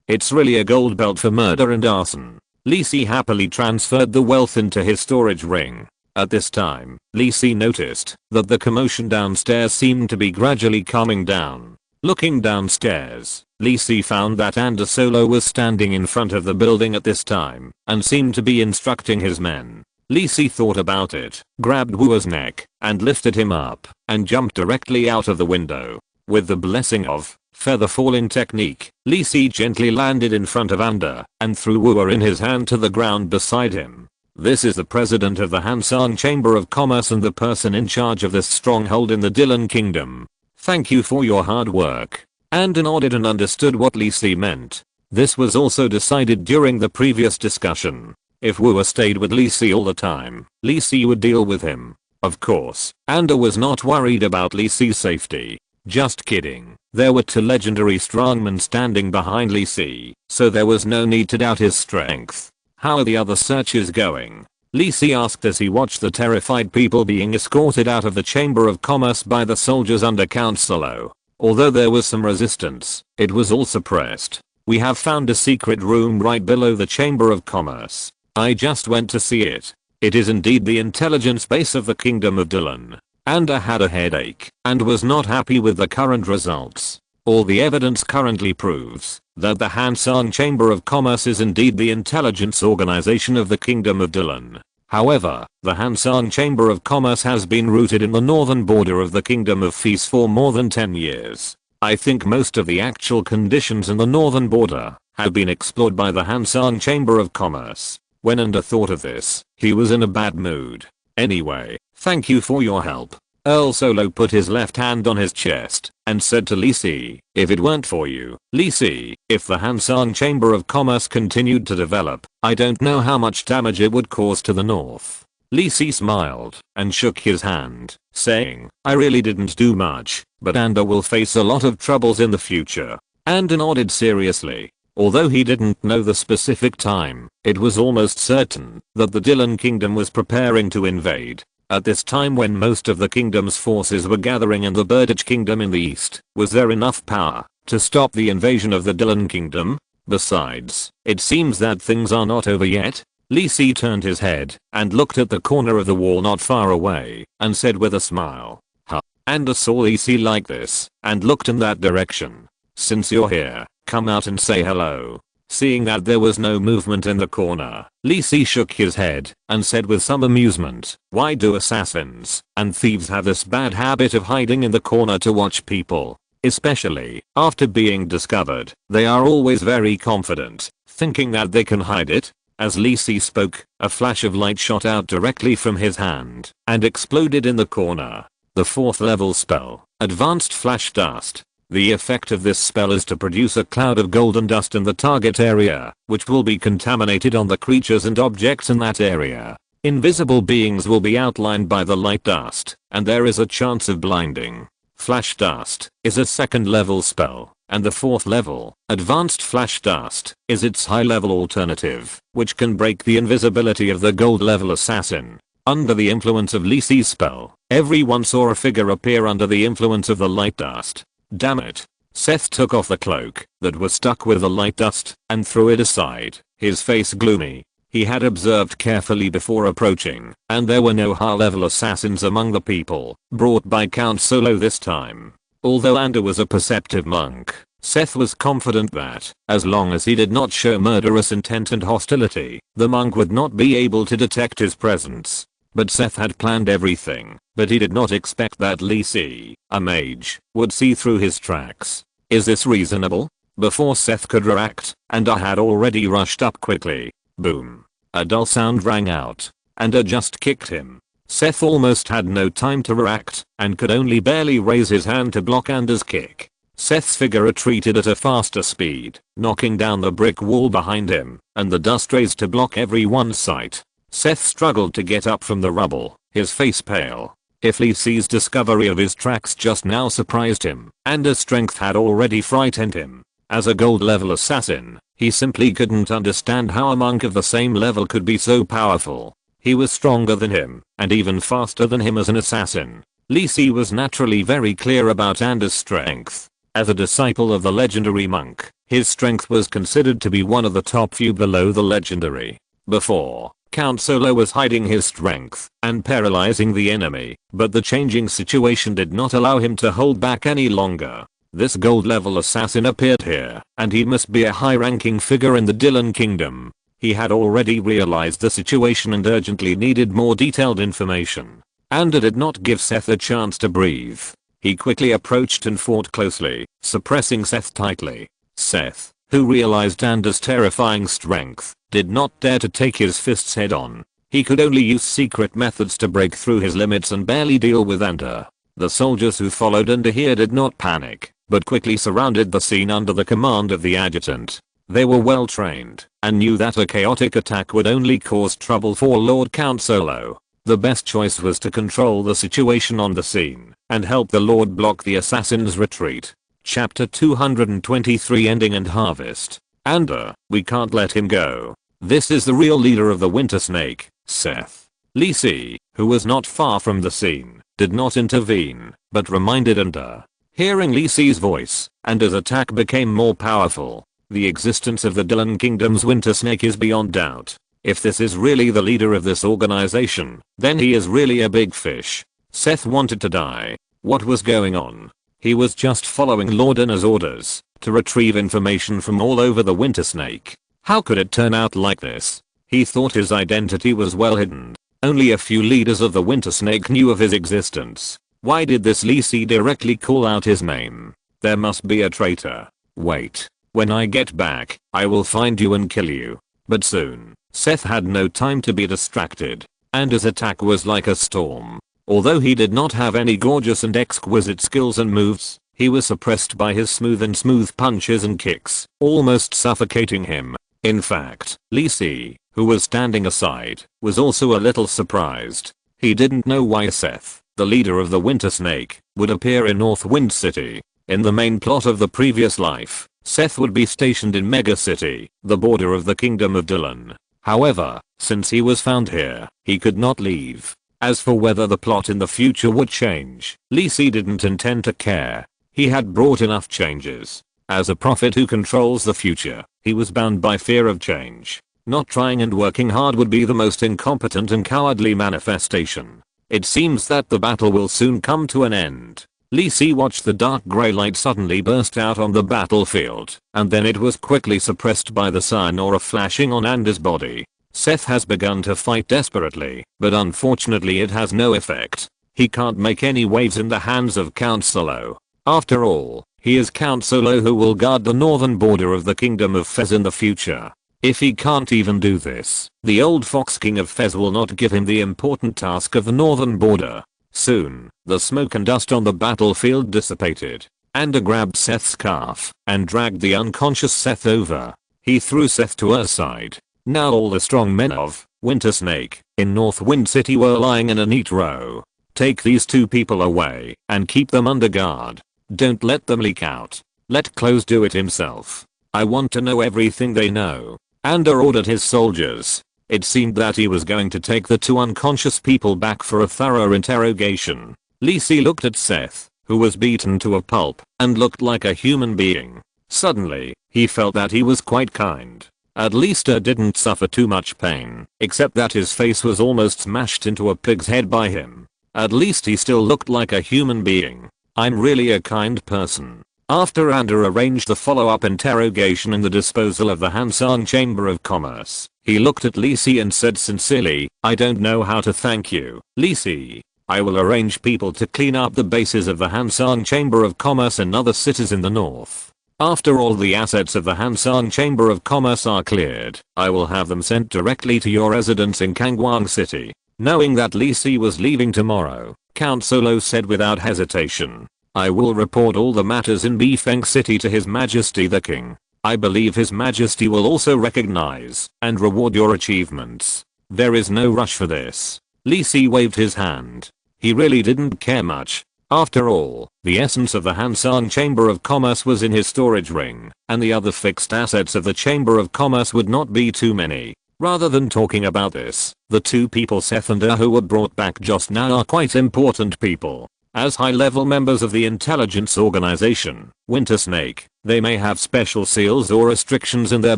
It's really a gold belt for murder and arson. Lee Si happily transferred the wealth into his storage ring. At this time, Lee Si noticed that the commotion downstairs seemed to be gradually calming down. Looking downstairs, Lee Si found that Anda Solo was standing in front of the building at this time and seemed to be instructing his men. Lee Si thought about it, grabbed Wu's neck, and lifted him up, and jumped directly out of the window. With the blessing of feather falling technique, Lee Si gently landed in front of Anda, and threw Wu in his hand to the ground beside him. This is the president of the Hansang Chamber of Commerce and the person in charge of this stronghold in the Dylan Kingdom. Thank you for your hard work. Anda nodded and understood what Lee Si meant. This was also decided during the previous discussion. If Wu stayed with Lee Si all the time, Lee Si would deal with him. Of course, Anda was not worried about Lee Si's safety. Just kidding. There were 2 legendary strongmen standing behind Lee Si, so there was no need to doubt his strength. How are the other searches going? Lee Si asked as he watched the terrified people being escorted out of the Chamber of Commerce by the soldiers under Count Solo. Although there was some resistance, it was all suppressed. We have found a secret room right below the Chamber of Commerce. I just went to see it. It is indeed the intelligence base of the Kingdom of Dylan. Anda had a headache and was not happy with the current results. All the evidence currently proves that the Hansang Chamber of Commerce is indeed the intelligence organization of the Kingdom of Dylan. However, the Hansang Chamber of Commerce has been rooted in the northern border of the Kingdom of Feast for more than 10 years. I think most of the actual conditions in the northern border have been explored by the Hansang Chamber of Commerce. When Anda thought of this, he was in a bad mood. Anyway, thank you for your help. Earl Solo put his left hand on his chest and said to Lee Si, if it weren't for you, Lee Si, if the Hansang Chamber of Commerce continued to develop, I don't know how much damage it would cause to the north. Lee Si smiled and shook his hand, saying, I really didn't do much, but Anda will face a lot of troubles in the future. Anda nodded seriously. Although he didn't know the specific time, it was almost certain that the Dylan Kingdom was preparing to invade. At this time when most of the kingdom's forces were gathering in the Birdage Kingdom in the east, was there enough power to stop the invasion of the Dylan Kingdom? Besides, it seems that things are not over yet. Lee Si turned his head and looked at the corner of the wall not far away and said with a smile, huh. Anda saw Lee Si like this and looked in that direction. Since you're here, come out and say hello. Seeing that there was no movement in the corner, Lee Si shook his head and said with some amusement, why do assassins and thieves have this bad habit of hiding in the corner to watch people? Especially after being discovered, they are always very confident, thinking that they can hide it. As Lee Si spoke, a flash of light shot out directly from his hand and exploded in the corner. The 4th level spell, Advanced Flash Dust. The effect of this spell is to produce a cloud of golden dust in the target area, which will be contaminated on the creatures and objects in that area. Invisible beings will be outlined by the light dust, and there is a chance of blinding. Flash Dust is a 2nd level spell, and the 4th level, Advanced Flash Dust, is its high level alternative, which can break the invisibility of the gold level assassin. Under the influence of Lee Si's spell, everyone saw a figure appear under the influence of the light dust. Damn it. Seth took off the cloak that was stuck with the light dust and threw it aside, his face gloomy. He had observed carefully before approaching, and there were no high-level assassins among the people brought by Count Solo this time. Although Anda was a perceptive monk, Seth was confident that, as long as he did not show murderous intent and hostility, the monk would not be able to detect his presence. But Seth had planned everything, but he did not expect that Lisi, a mage, would see through his tracks. Is this reasonable? Before Seth could react, Anda had already rushed up quickly. Boom. A dull sound rang out. Anda just kicked him. Seth almost had no time to react and could only barely raise his hand to block Anda's kick. Seth's figure retreated at a faster speed, knocking down the brick wall behind him, and the dust raised to block everyone's sight. Seth struggled to get up from the rubble, his face pale. If Lisi's discovery of his tracks just now surprised him, Anda's strength had already frightened him. As a gold level assassin, he simply couldn't understand how a monk of the same level could be so powerful. He was stronger than him, and even faster than him as an assassin. Lisi was naturally very clear about Anda's strength. As a disciple of the legendary monk, his strength was considered to be one of the top few below the legendary. Before, Count Solo was hiding his strength and paralyzing the enemy, but the changing situation did not allow him to hold back any longer. This gold level assassin appeared here, and he must be a high-ranking figure in the Dylan Kingdom. He had already realized the situation and urgently needed more detailed information. Anda did not give Seth a chance to breathe. He quickly approached and fought closely, suppressing Seth tightly. Seth, who realized Anda's terrifying strength, did not dare to take his fists head on. He could only use secret methods to break through his limits and barely deal with Anda. The soldiers who followed Anda here did not panic, but quickly surrounded the scene under the command of the adjutant. They were well trained and knew that a chaotic attack would only cause trouble for Lord Count Solo. The best choice was to control the situation on the scene and help the Lord block the assassin's retreat. Chapter 223 Ending and Harvest. Anda, we can't let him go. This is the real leader of the Winter Snake, Seth. Lisi, who was not far from the scene, did not intervene, but reminded Anda. Hearing Lisi's voice, Anda's attack became more powerful. The existence of the Dylan Kingdom's Winter Snake is beyond doubt. If this is really the leader of this organization, then he is really a big fish. Seth wanted to die. What was going on? He was just following Lord Anna's orders to retrieve information from all over the Winter Snake. How could it turn out like this? He thought his identity was well hidden. Only a few leaders of the Winter Snake knew of his existence. Why did this Lisi directly call out his name? There must be a traitor. Wait. When I get back, I will find you and kill you. But soon. Seth had no time to be distracted, and his attack was like a storm. Although he did not have any gorgeous and exquisite skills and moves, he was suppressed by his smooth punches and kicks, almost suffocating him. In fact, Lisi, who was standing aside, was also a little surprised. He didn't know why Seth, the leader of the Winter Snake, would appear in North Wind City. In the main plot of the previous life, Seth would be stationed in Mega City, the border of the Kingdom of Dylan. However, since he was found here, he could not leave. As for whether the plot in the future would change, Lisi didn't intend to care. He had brought enough changes. As a prophet who controls the future, he was bound by fear of change. Not trying and working hard would be the most incompetent and cowardly manifestation. It seems that the battle will soon come to an end. Lisi watched the dark grey light suddenly burst out on the battlefield, and then it was quickly suppressed by the sun or a flashing on Anda's body. Seth has begun to fight desperately, but unfortunately it has no effect. He can't make any waves in the hands of Count Solo. After all, he is Count Solo who will guard the northern border of the Kingdom of Fez in the future. If he can't even do this, the old Fox King of Fez will not give him the important task of the northern border. Soon, the smoke and dust on the battlefield dissipated. Anda grabbed Seth's scarf and dragged the unconscious Seth over. He threw Seth to her side. Now all the strong men of Winter Snake in North Wind City were lying in a neat row. Take these two people away and keep them under guard. Don't let them leak out. Let Close do it himself. I want to know everything they know. Anda ordered his soldiers. It seemed that he was going to take the two unconscious people back for a thorough interrogation. Lisi looked at Seth, who was beaten to a pulp and looked like a human being. Suddenly, he felt that he was quite kind. At least he didn't suffer too much pain, except that his face was almost smashed into a pig's head by him. At least he still looked like a human being. I'm really a kind person. After Anda arranged the follow-up interrogation and the disposal of the Hansang Chamber of Commerce, He looked at Li Si and said sincerely, I don't know how to thank you, Li Si. I will arrange people to clean up the bases of the Hansang Chamber of Commerce and other cities in the north. After all the assets of the Hansang Chamber of Commerce are cleared, I will have them sent directly to your residence in Kangwang City. Knowing that Li Si was leaving tomorrow, Count Solo said without hesitation, I will report all the matters in Bifeng City to His Majesty the King. I believe His Majesty will also recognize and reward your achievements. There is no rush for this. Li Si waved his hand. He really didn't care much. After all, the essence of the Hansang Chamber of Commerce was in his storage ring, and the other fixed assets of the Chamber of Commerce would not be too many. Rather than talking about this, the two people Seth and who were brought back just now are quite important people. As high-level members of the intelligence organization, Winter Snake, they may have special seals or restrictions in their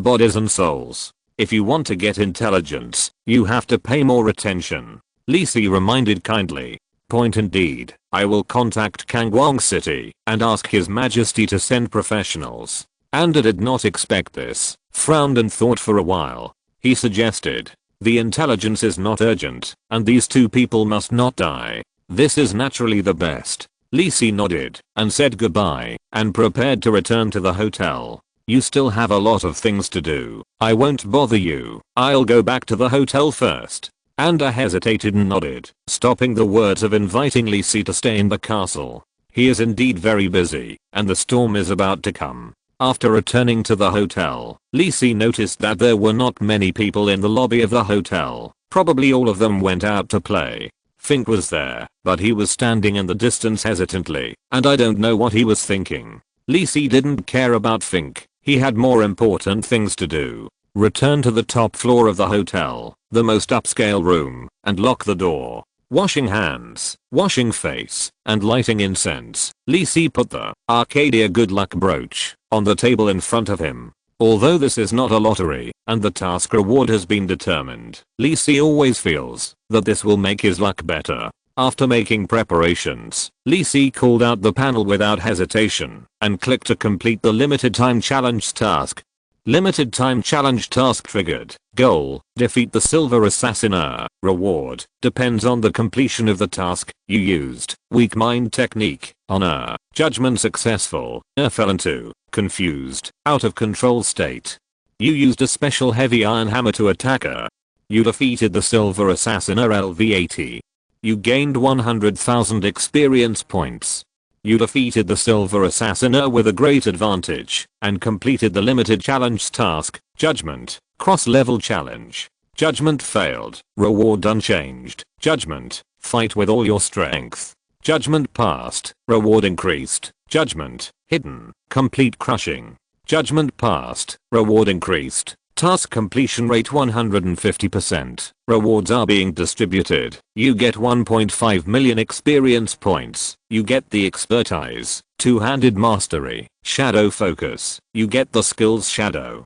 bodies and souls. If you want to get intelligence, you have to pay more attention. Li Si reminded kindly. Point indeed. I will contact Kangwang City and ask His Majesty to send professionals. Anda did not expect this, frowned and thought for a while. He suggested, the intelligence is not urgent, and these two people must not die. This is naturally the best. Li Si nodded and said goodbye and prepared to return to the hotel. You still have a lot of things to do. I won't bother you. I'll go back to the hotel first. Anda hesitated and nodded, stopping the words of inviting Li Si to stay in the castle. He is indeed very busy, and the storm is about to come. After returning to the hotel, Li Si noticed that there were not many people in the lobby of the hotel. Probably all of them went out to play. Fink was there, but he was standing in the distance hesitantly, and I don't know what he was thinking. Li Si didn't care about Fink. He had more important things to do. Return to the top floor of the hotel, the most upscale room, and lock the door. Washing hands, washing face, and lighting incense, Li Si put the Arcadia good luck brooch on the table in front of him. Although this is not a lottery, and the task reward has been determined, Li Si always feels that this will make his luck better. After making preparations, Li Si called out the panel without hesitation, and clicked to complete the limited time challenge task. Limited time challenge task triggered. Goal, defeat the silver assassiner. Reward, depends on the completion of the task you used. Weak mind technique. Honor, judgment successful. Fell into, confused, out of control state. You used a special heavy iron hammer to attack her. You defeated the silver assassiner LV80. You gained 100,000 experience points. You defeated the silver assassiner with a great advantage and completed the limited challenge task. Judgment, cross-level challenge. Judgment failed. Reward unchanged. Judgment, fight with all your strength. Judgment passed. Reward increased. Judgment, hidden, complete crushing. Judgment passed. Reward increased. Task completion rate 150%. Rewards are being distributed. You get 1.5 million experience points. You get the expertise, two-handed mastery, shadow focus. You get the skills shadow.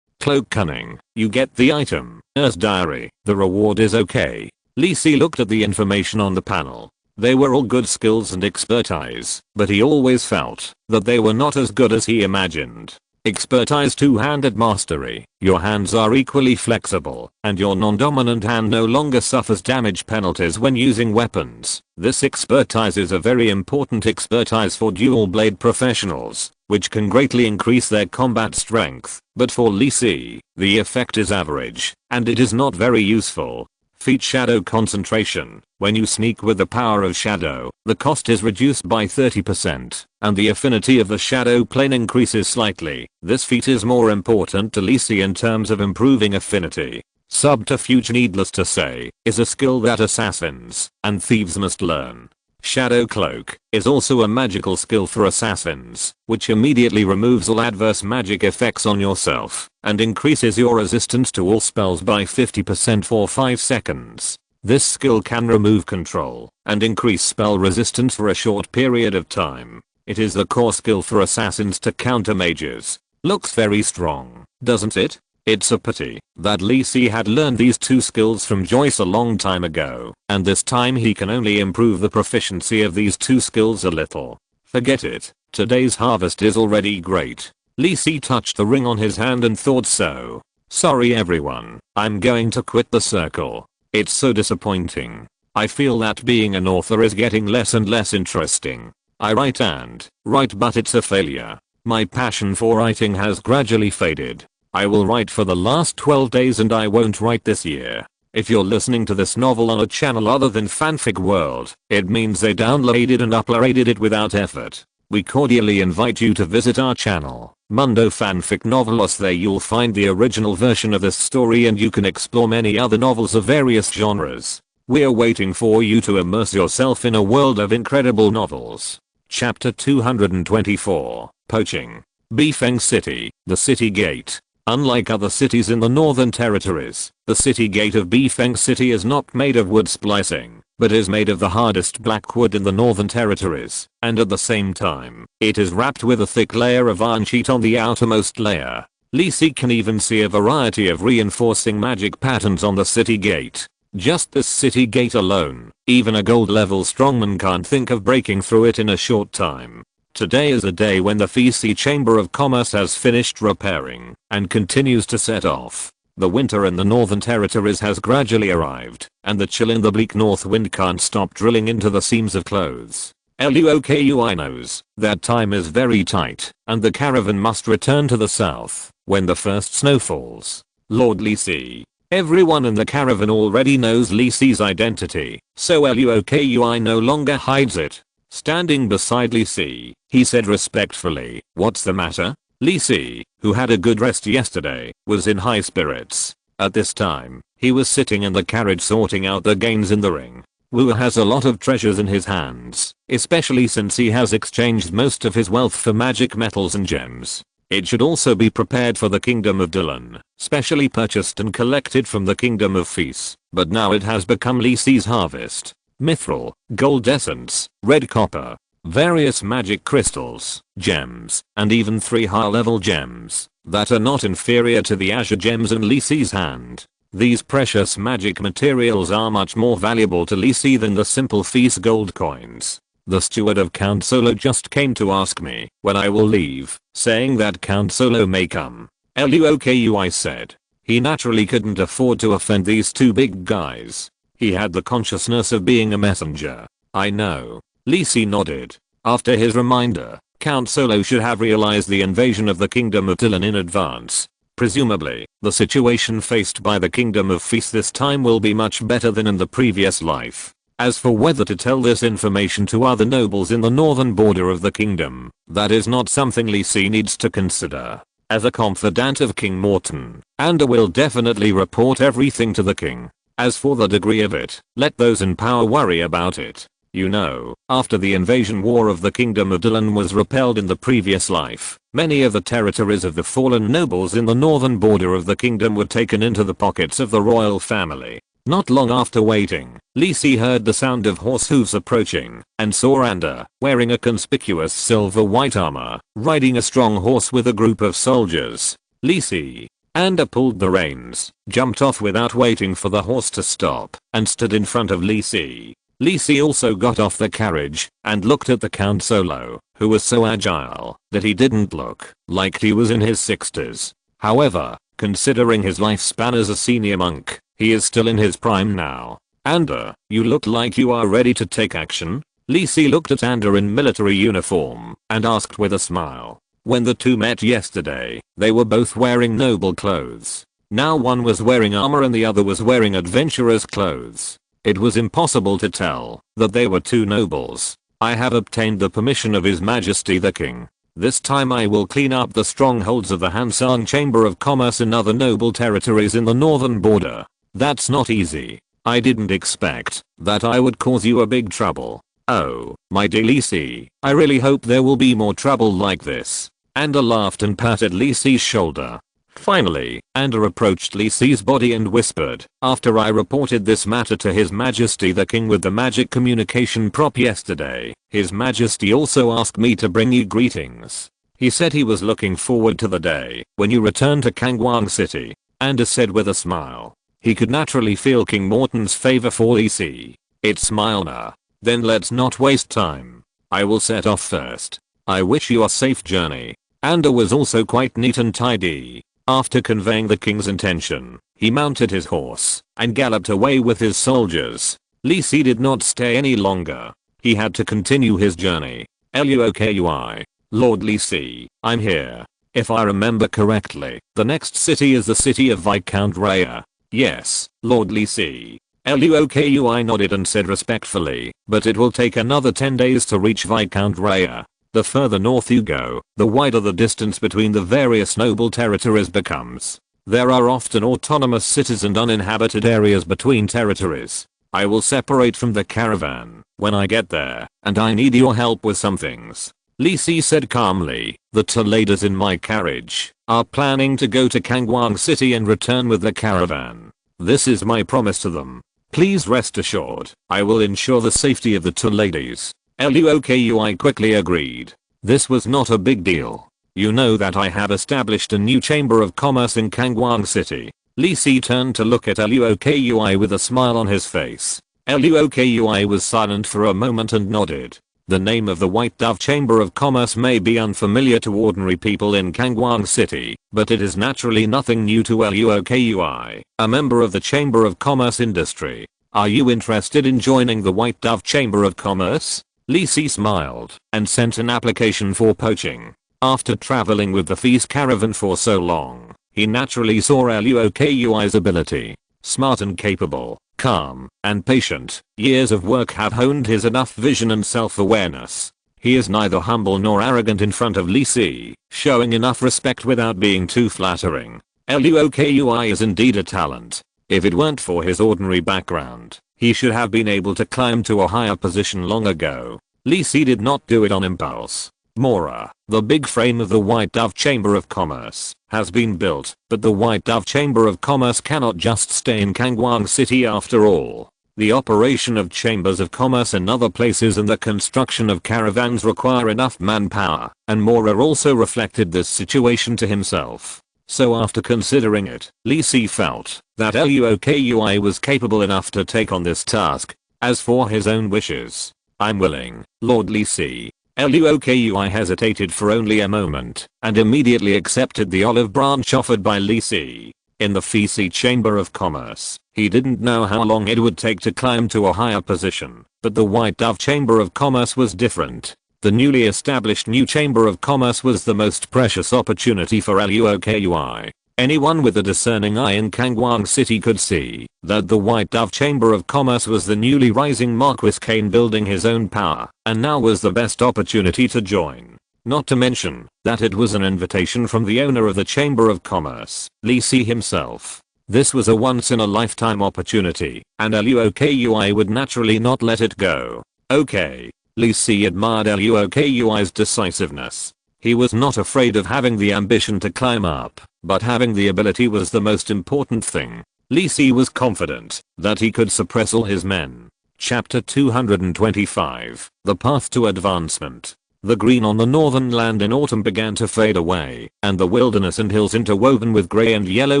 Cloak cunning. You get the item, Nurse Diary. The reward is okay. Li Si looked at the information on the panel. They were all good skills and expertise, but he always felt that they were not as good as he imagined. Expertise two-handed mastery. Your hands are equally flexible, and your non-dominant hand no longer suffers damage penalties when using weapons. This expertise is a very important expertise for dual blade professionals, which can greatly increase their combat strength. But for Li Si, the effect is average, and it is not very useful. Feat shadow concentration. When you sneak with the power of shadow, the cost is reduced by 30%, and the affinity of the shadow plane increases slightly. This feat is more important to Li Si in terms of improving affinity. Subterfuge, needless to say, is a skill that assassins and thieves must learn. Shadow Cloak is also a magical skill for assassins, which immediately removes all adverse magic effects on yourself and increases your resistance to all spells by 50% for 5 seconds. This skill can remove control and increase spell resistance for a short period of time. It is the core skill for assassins to counter mages. Looks very strong, doesn't it? It's a pity that Li Si had learned these two skills from Joyce a long time ago, and this time he can only improve the proficiency of these two skills a little. Forget it, today's harvest is already great. Li Si touched the ring on his hand and thought so. Sorry everyone, I'm going to quit the circle. It's so disappointing. I feel that being an author is getting less and less interesting. I write but it's a failure. My passion for writing has gradually faded. I will write for the last 12 days and I won't write this year. If you're listening to this novel on a channel other than Fanfic World, it means they downloaded and uploaded it without effort. We cordially invite you to visit our channel, Mundo Fanfic Novelos. There you'll find the original version of this story and you can explore many other novels of various genres. We're waiting for you to immerse yourself in a world of incredible novels. Chapter 224, Poaching. Bifeng City, the city gate. Unlike other cities in the Northern Territories, the city gate of Bifeng City is not made of wood splicing, but is made of the hardest black wood in the Northern Territories, and at the same time, it is wrapped with a thick layer of iron sheet on the outermost layer. Lisi can even see a variety of reinforcing magic patterns on the city gate. Just this city gate alone, even a gold level strongman can't think of breaking through it in a short time. Today is a day when the Fisi Chamber of Commerce has finished repairing and continues to set off. The winter in the Northern Territories has gradually arrived, and the chill in the bleak north wind can't stop drilling into the seams of clothes. Luokui knows that time is very tight, and the caravan must return to the south when the first snow falls. Lord Lisi. Everyone in the caravan already knows Lisi's identity, so Luokui no longer hides it. Standing beside Lisi, he said respectfully, "What's the matter?" Lisi, who had a good rest yesterday, was in high spirits. At this time, he was sitting in the carriage sorting out the gains in the ring. Wu has a lot of treasures in his hands, especially since he has exchanged most of his wealth for magic metals and gems. It should also be prepared for the Kingdom of Dylan, specially purchased and collected from the Kingdom of Fis, but now it has become Lisi's harvest. Mithril, gold essence, red copper, various magic crystals, gems, and even 3 high-level gems that are not inferior to the azure gems in Lisi's hand. These precious magic materials are much more valuable to Lisi than the simple Fis gold coins. The steward of Count Solo just came to ask me when I will leave, saying that Count Solo may come. Luokui said. He naturally couldn't afford to offend these two big guys. He had the consciousness of being a messenger. I know. Lisi nodded. After his reminder, Count Solo should have realized the invasion of the Kingdom of Dylan in advance. Presumably, the situation faced by the Kingdom of Fis this time will be much better than in the previous life. As for whether to tell this information to other nobles in the northern border of the kingdom, that is not something Lisi needs to consider. As a confidant of King Morton, Anda will definitely report everything to the king. As for the degree of it, let those in power worry about it. You know, after the invasion war of the Kingdom of Dylan was repelled in the previous life, many of the territories of the fallen nobles in the northern border of the kingdom were taken into the pockets of the royal family. Not long after waiting, Lisi heard the sound of horse hooves approaching, and saw Anda, wearing a conspicuous silver white armor, riding a strong horse with a group of soldiers. Lisi. Anda pulled the reins, jumped off without waiting for the horse to stop, and stood in front of Lisi. Lisi also got off the carriage, and looked at the Count Solo, who was so agile, that he didn't look like he was in his 60s. However, considering his lifespan as a senior monk, he is still in his prime now. Anda, you look like you are ready to take action. Lisi looked at Anda in military uniform, and asked with a smile. When the two met yesterday, they were both wearing noble clothes. Now one was wearing armor and the other was wearing adventurer's clothes. It was impossible to tell that they were two nobles. I have obtained the permission of His Majesty the King. This time I will clean up the strongholds of the Hansang Chamber of Commerce in other noble territories in the northern border. That's not easy. I didn't expect that I would cause you a big trouble. Oh, my dear Lisi, I really hope there will be more trouble like this. Anda laughed and patted Lisi's shoulder. Finally, Anda approached Lisi's body and whispered, "After I reported this matter to His Majesty the King with the magic communication prop yesterday, His Majesty also asked me to bring you greetings. He said he was looking forward to the day when you return to Kangwang City." Anda said with a smile. He could naturally feel King Morton's favor for Lisi. It's smile now. Then let's not waste time. I will set off first. I wish you a safe journey. Anda was also quite neat and tidy. After conveying the king's intention, he mounted his horse and galloped away with his soldiers. Li Si did not stay any longer. He had to continue his journey. Luokui. Lord Li Si, I'm here. If I remember correctly, the next city is the city of Viscount Raya. Yes, Lord Li Si. Luokui nodded and said respectfully, but it will take another 10 days to reach Viscount Raya. The further north you go, the wider the distance between the various noble territories becomes. There are often autonomous cities and uninhabited areas between territories. I will separate from the caravan when I get there, and I need your help with some things. Li Si said calmly. The two ladies in my carriage are planning to go to Kangwang City and return with the caravan. This is my promise to them. Please rest assured, I will ensure the safety of the two ladies. Luokui quickly agreed. This was not a big deal. You know that I have established a new chamber of commerce in Kangwang City. Li Si turned to look at Luokui with a smile on his face. Luokui was silent for a moment and nodded. The name of the White Dove Chamber of Commerce may be unfamiliar to ordinary people in Kangwang City, but it is naturally nothing new to Luokui, a member of the Chamber of Commerce industry. Are you interested in joining the White Dove Chamber of Commerce? Li Si smiled and sent an application for poaching. After traveling with the feast caravan for so long, he naturally saw Luokui's ability. Smart and capable, calm, and patient, years of work have honed his enough vision and self-awareness. He is neither humble nor arrogant in front of Li Si, showing enough respect without being too flattering. Luokui is indeed a talent. If it weren't for his ordinary background, he should have been able to climb to a higher position long ago. Li Si did not do it on impulse. Mora, the big frame of the White Dove Chamber of Commerce, has been built, but the White Dove Chamber of Commerce cannot just stay in Kangwang City after all. The operation of chambers of commerce in other places and the construction of caravans require enough manpower, and Mora also reflected this situation to himself. So after considering it, Li Si felt that Luokui was capable enough to take on this task. As for his own wishes, I'm willing, Lord Li Si. Luokui hesitated for only a moment, and immediately accepted the olive branch offered by Li Si. In the Fisi Chamber of Commerce, he didn't know how long it would take to climb to a higher position, but the White Dove Chamber of Commerce was different. The newly established new Chamber of Commerce was the most precious opportunity for Luokui. Anyone with a discerning eye in Kangwang City could see that the White Dove Chamber of Commerce was the newly rising Marquis Kane building his own power, and now was the best opportunity to join. Not to mention that it was an invitation from the owner of the Chamber of Commerce, Li Si himself. This was a once-in-a-lifetime opportunity, and Luokui would naturally not let it go. Okay. Li Si admired Luokui's decisiveness. He was not afraid of having the ambition to climb up, but having the ability was the most important thing. Li Si was confident that he could suppress all his men. Chapter 225, The Path to Advancement. The green on the northern land in autumn began to fade away, and the wilderness and hills interwoven with grey and yellow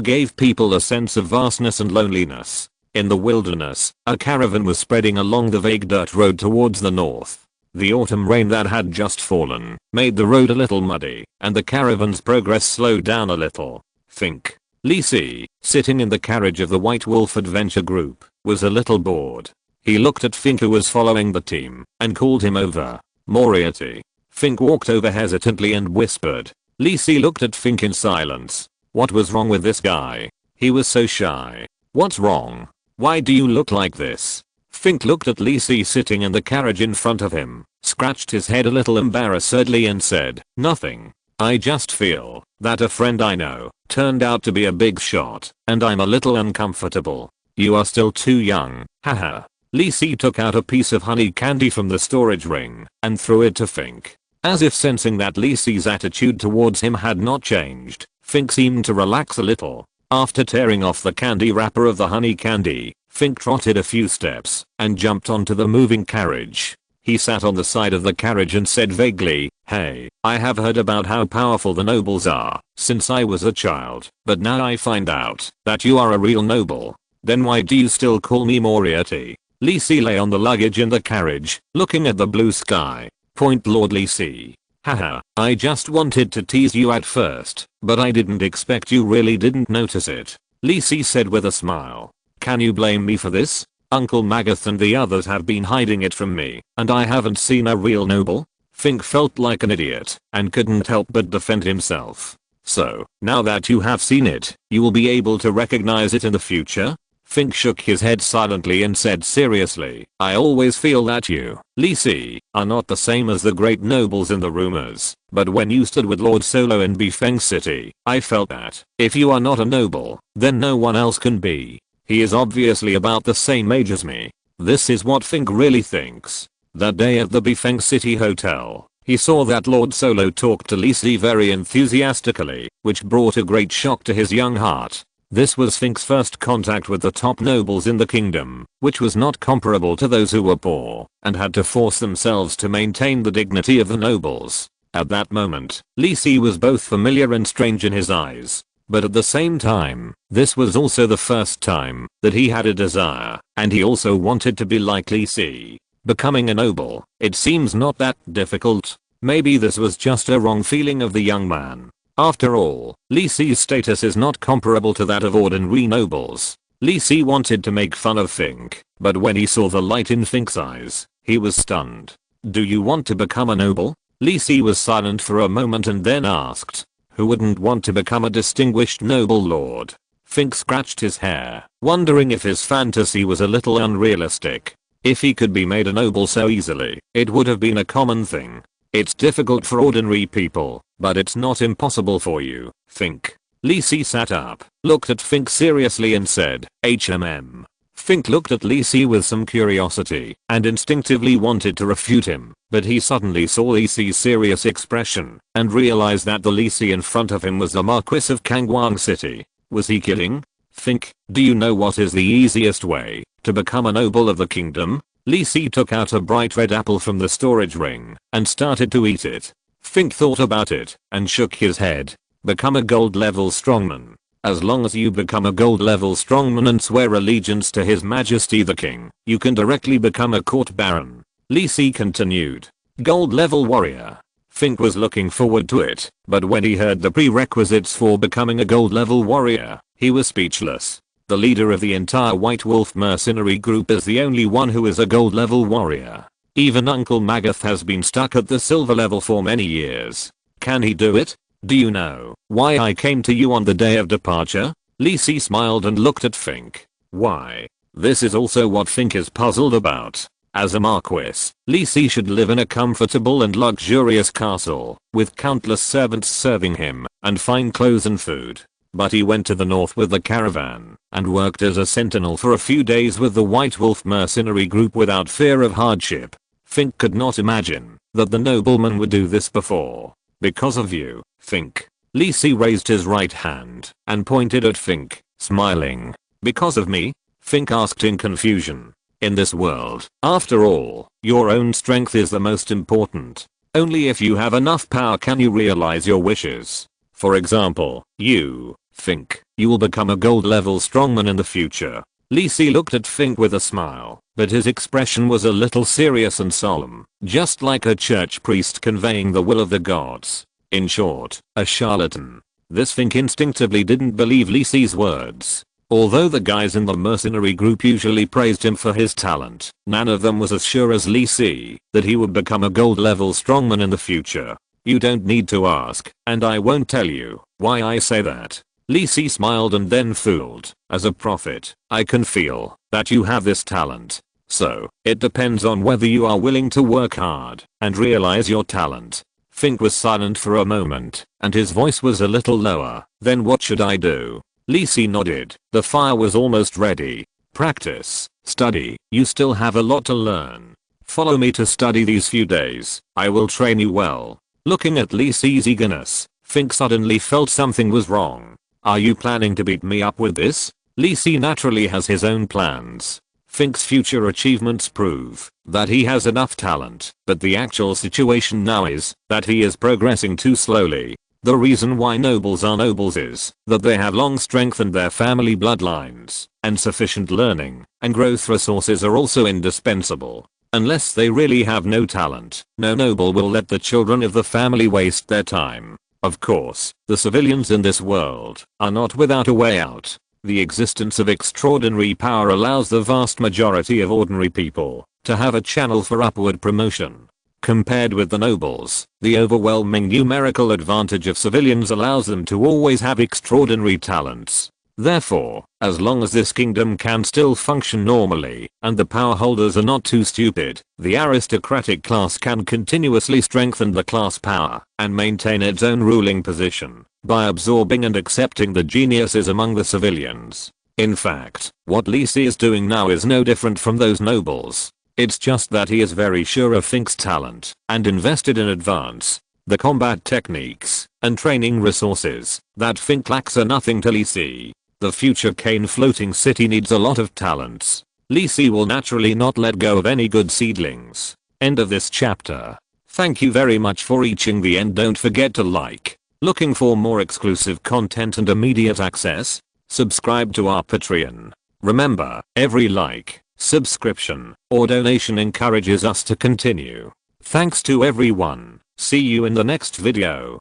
gave people a sense of vastness and loneliness. In the wilderness, a caravan was spreading along the vague dirt road towards the north. The autumn rain that had just fallen made the road a little muddy, and the caravan's progress slowed down a little. Think. Li Si, sitting in the carriage of the White Wolf Adventure Group, was a little bored. He looked at Fink, who was following the team, and called him over. Moriarty. Fink walked over hesitantly and whispered. Li Si looked at Fink in silence. What was wrong with this guy? He was so shy. What's wrong? Why do you look like this? Fink looked at Li Si sitting in the carriage in front of him, scratched his head a little embarrassedly and said, nothing. I just feel that a friend I know turned out to be a big shot, and I'm a little uncomfortable. You are still too young, haha. Li Si took out a piece of honey candy from the storage ring and threw it to Fink. As if sensing that Li Si's attitude towards him had not changed, Fink seemed to relax a little. After tearing off the candy wrapper of the honey candy, Fink trotted a few steps and jumped onto the moving carriage. He sat on the side of the carriage and said vaguely, hey, I have heard about how powerful the nobles are since I was a child, but now I find out that you are a real noble. Then why do you still call me Moriarty? Li Si lay on the luggage in the carriage, looking at the blue sky. Point Lord Li Si. Haha, I just wanted to tease you at first, but I didn't expect you really didn't notice it. Lisi said with a smile. Can you blame me for this? Uncle Magath and the others have been hiding it from me, and I haven't seen a real noble? Fink felt like an idiot, and couldn't help but defend himself. So, now that you have seen it, you will be able to recognize it in the future? Fink shook his head silently and said seriously, I always feel that you, Lisi, are not the same as the great nobles in the rumors, but when you stood with Lord Solo in Bifeng City, I felt that, if you are not a noble, then no one else can be. He is obviously about the same age as me. This is what Fink really thinks. That day at the Bifeng City Hotel, he saw that Lord Solo talked to Lisi very enthusiastically, which brought a great shock to his young heart. This was Fink's first contact with the top nobles in the kingdom, which was not comparable to those who were poor, and had to force themselves to maintain the dignity of the nobles. At that moment, Lisi was both familiar and strange in his eyes. But at the same time, this was also the first time that he had a desire, and he also wanted to be like Lisi. Becoming a noble, it seems not that difficult. Maybe this was just a wrong feeling of the young man. After all, Lisi's status is not comparable to that of ordinary nobles. Lisi wanted to make fun of Fink, but when he saw the light in Fink's eyes, he was stunned. Do you want to become a noble? Lisi was silent for a moment and then asked. Who wouldn't want to become a distinguished noble lord? Fink scratched his hair, wondering if his fantasy was a little unrealistic. If he could be made a noble so easily, it would have been a common thing. It's difficult for ordinary people, but it's not impossible for you, Fink. Lisi sat up, looked at Fink seriously and said, HMM. Fink looked at Lisi with some curiosity and instinctively wanted to refute him, but he suddenly saw Lisi's serious expression and realized that the Lisi in front of him was the Marquis of Kangwang City. Was he kidding? Fink, do you know what is the easiest way to become a noble of the kingdom? Lisi took out a bright red apple from the storage ring and started to eat it. Fink thought about it and shook his head. Become a gold level strongman. As long as you become a gold level strongman and swear allegiance to His Majesty the King, you can directly become a court baron. Lisi continued. Gold level warrior. Fink was looking forward to it, but when he heard the prerequisites for becoming a gold level warrior, he was speechless. The leader of the entire White Wolf mercenary group is the only one who is a gold level warrior. Even Uncle Magath has been stuck at the silver level for many years. Can he do it? Do you know why I came to you on the day of departure? Lisi smiled and looked at Fink. Why? This is also what Fink is puzzled about. As a marquis, Lisi should live in a comfortable and luxurious castle, with countless servants serving him, and fine clothes and food. But he went to the north with the caravan, and worked as a sentinel for a few days with the White Wolf mercenary group without fear of hardship. Fink could not imagine that the nobleman would do this before. Because of you, Fink. Lisi raised his right hand and pointed at Fink, smiling. Because of me? Fink asked in confusion. In this world, after all, your own strength is the most important. Only if you have enough power can you realize your wishes. For example, you, Fink, you will become a gold level strongman in the future. Lisi looked at Fink with a smile, but his expression was a little serious and solemn, just like a church priest conveying the will of the gods. In short, a charlatan. This Fink instinctively didn't believe Lisi's words. Although the guys in the mercenary group usually praised him for his talent, none of them was as sure as Lisi that he would become a gold level strongman in the future. You don't need to ask, and I won't tell you why I say that. Lisi smiled and then fooled. As a prophet, I can feel that you have this talent. So, it depends on whether you are willing to work hard and realize your talent. Fink was silent for a moment, and his voice was a little lower. Then what should I do? Lisi nodded. The fire was almost ready. Practice, study, you still have a lot to learn. Follow me to study these few days. I will train you well. Looking at Lisi's eagerness, Fink suddenly felt something was wrong. Are you planning to beat me up with this? Lisi naturally has his own plans. Fink's future achievements prove that he has enough talent, but the actual situation now is that he is progressing too slowly. The reason why nobles are nobles is that they have long strength in their family bloodlines, and sufficient learning and growth resources are also indispensable. Unless they really have no talent, no noble will let the children of the family waste their time. Of course, the civilians in this world are not without a way out. The existence of extraordinary power allows the vast majority of ordinary people to have a channel for upward promotion. Compared with the nobles, the overwhelming numerical advantage of civilians allows them to always have extraordinary talents. Therefore, as long as this kingdom can still function normally, and the power holders are not too stupid, the aristocratic class can continuously strengthen the class power and maintain its own ruling position by absorbing and accepting the geniuses among the civilians. In fact, what Lee Si is doing now is no different from those nobles. It's just that he is very sure of Fink's talent and invested in advance the combat techniques and training resources that Fink lacks are nothing to Lee Si. The future Arcane floating city needs a lot of talents. Lee Si will naturally not let go of any good seedlings. End of this chapter. Thank you very much for reaching the end. Don't forget to like. Looking for more exclusive content and immediate access? Subscribe to our Patreon. Remember, every like, subscription, or donation encourages us to continue. Thanks to everyone. See you in the next video.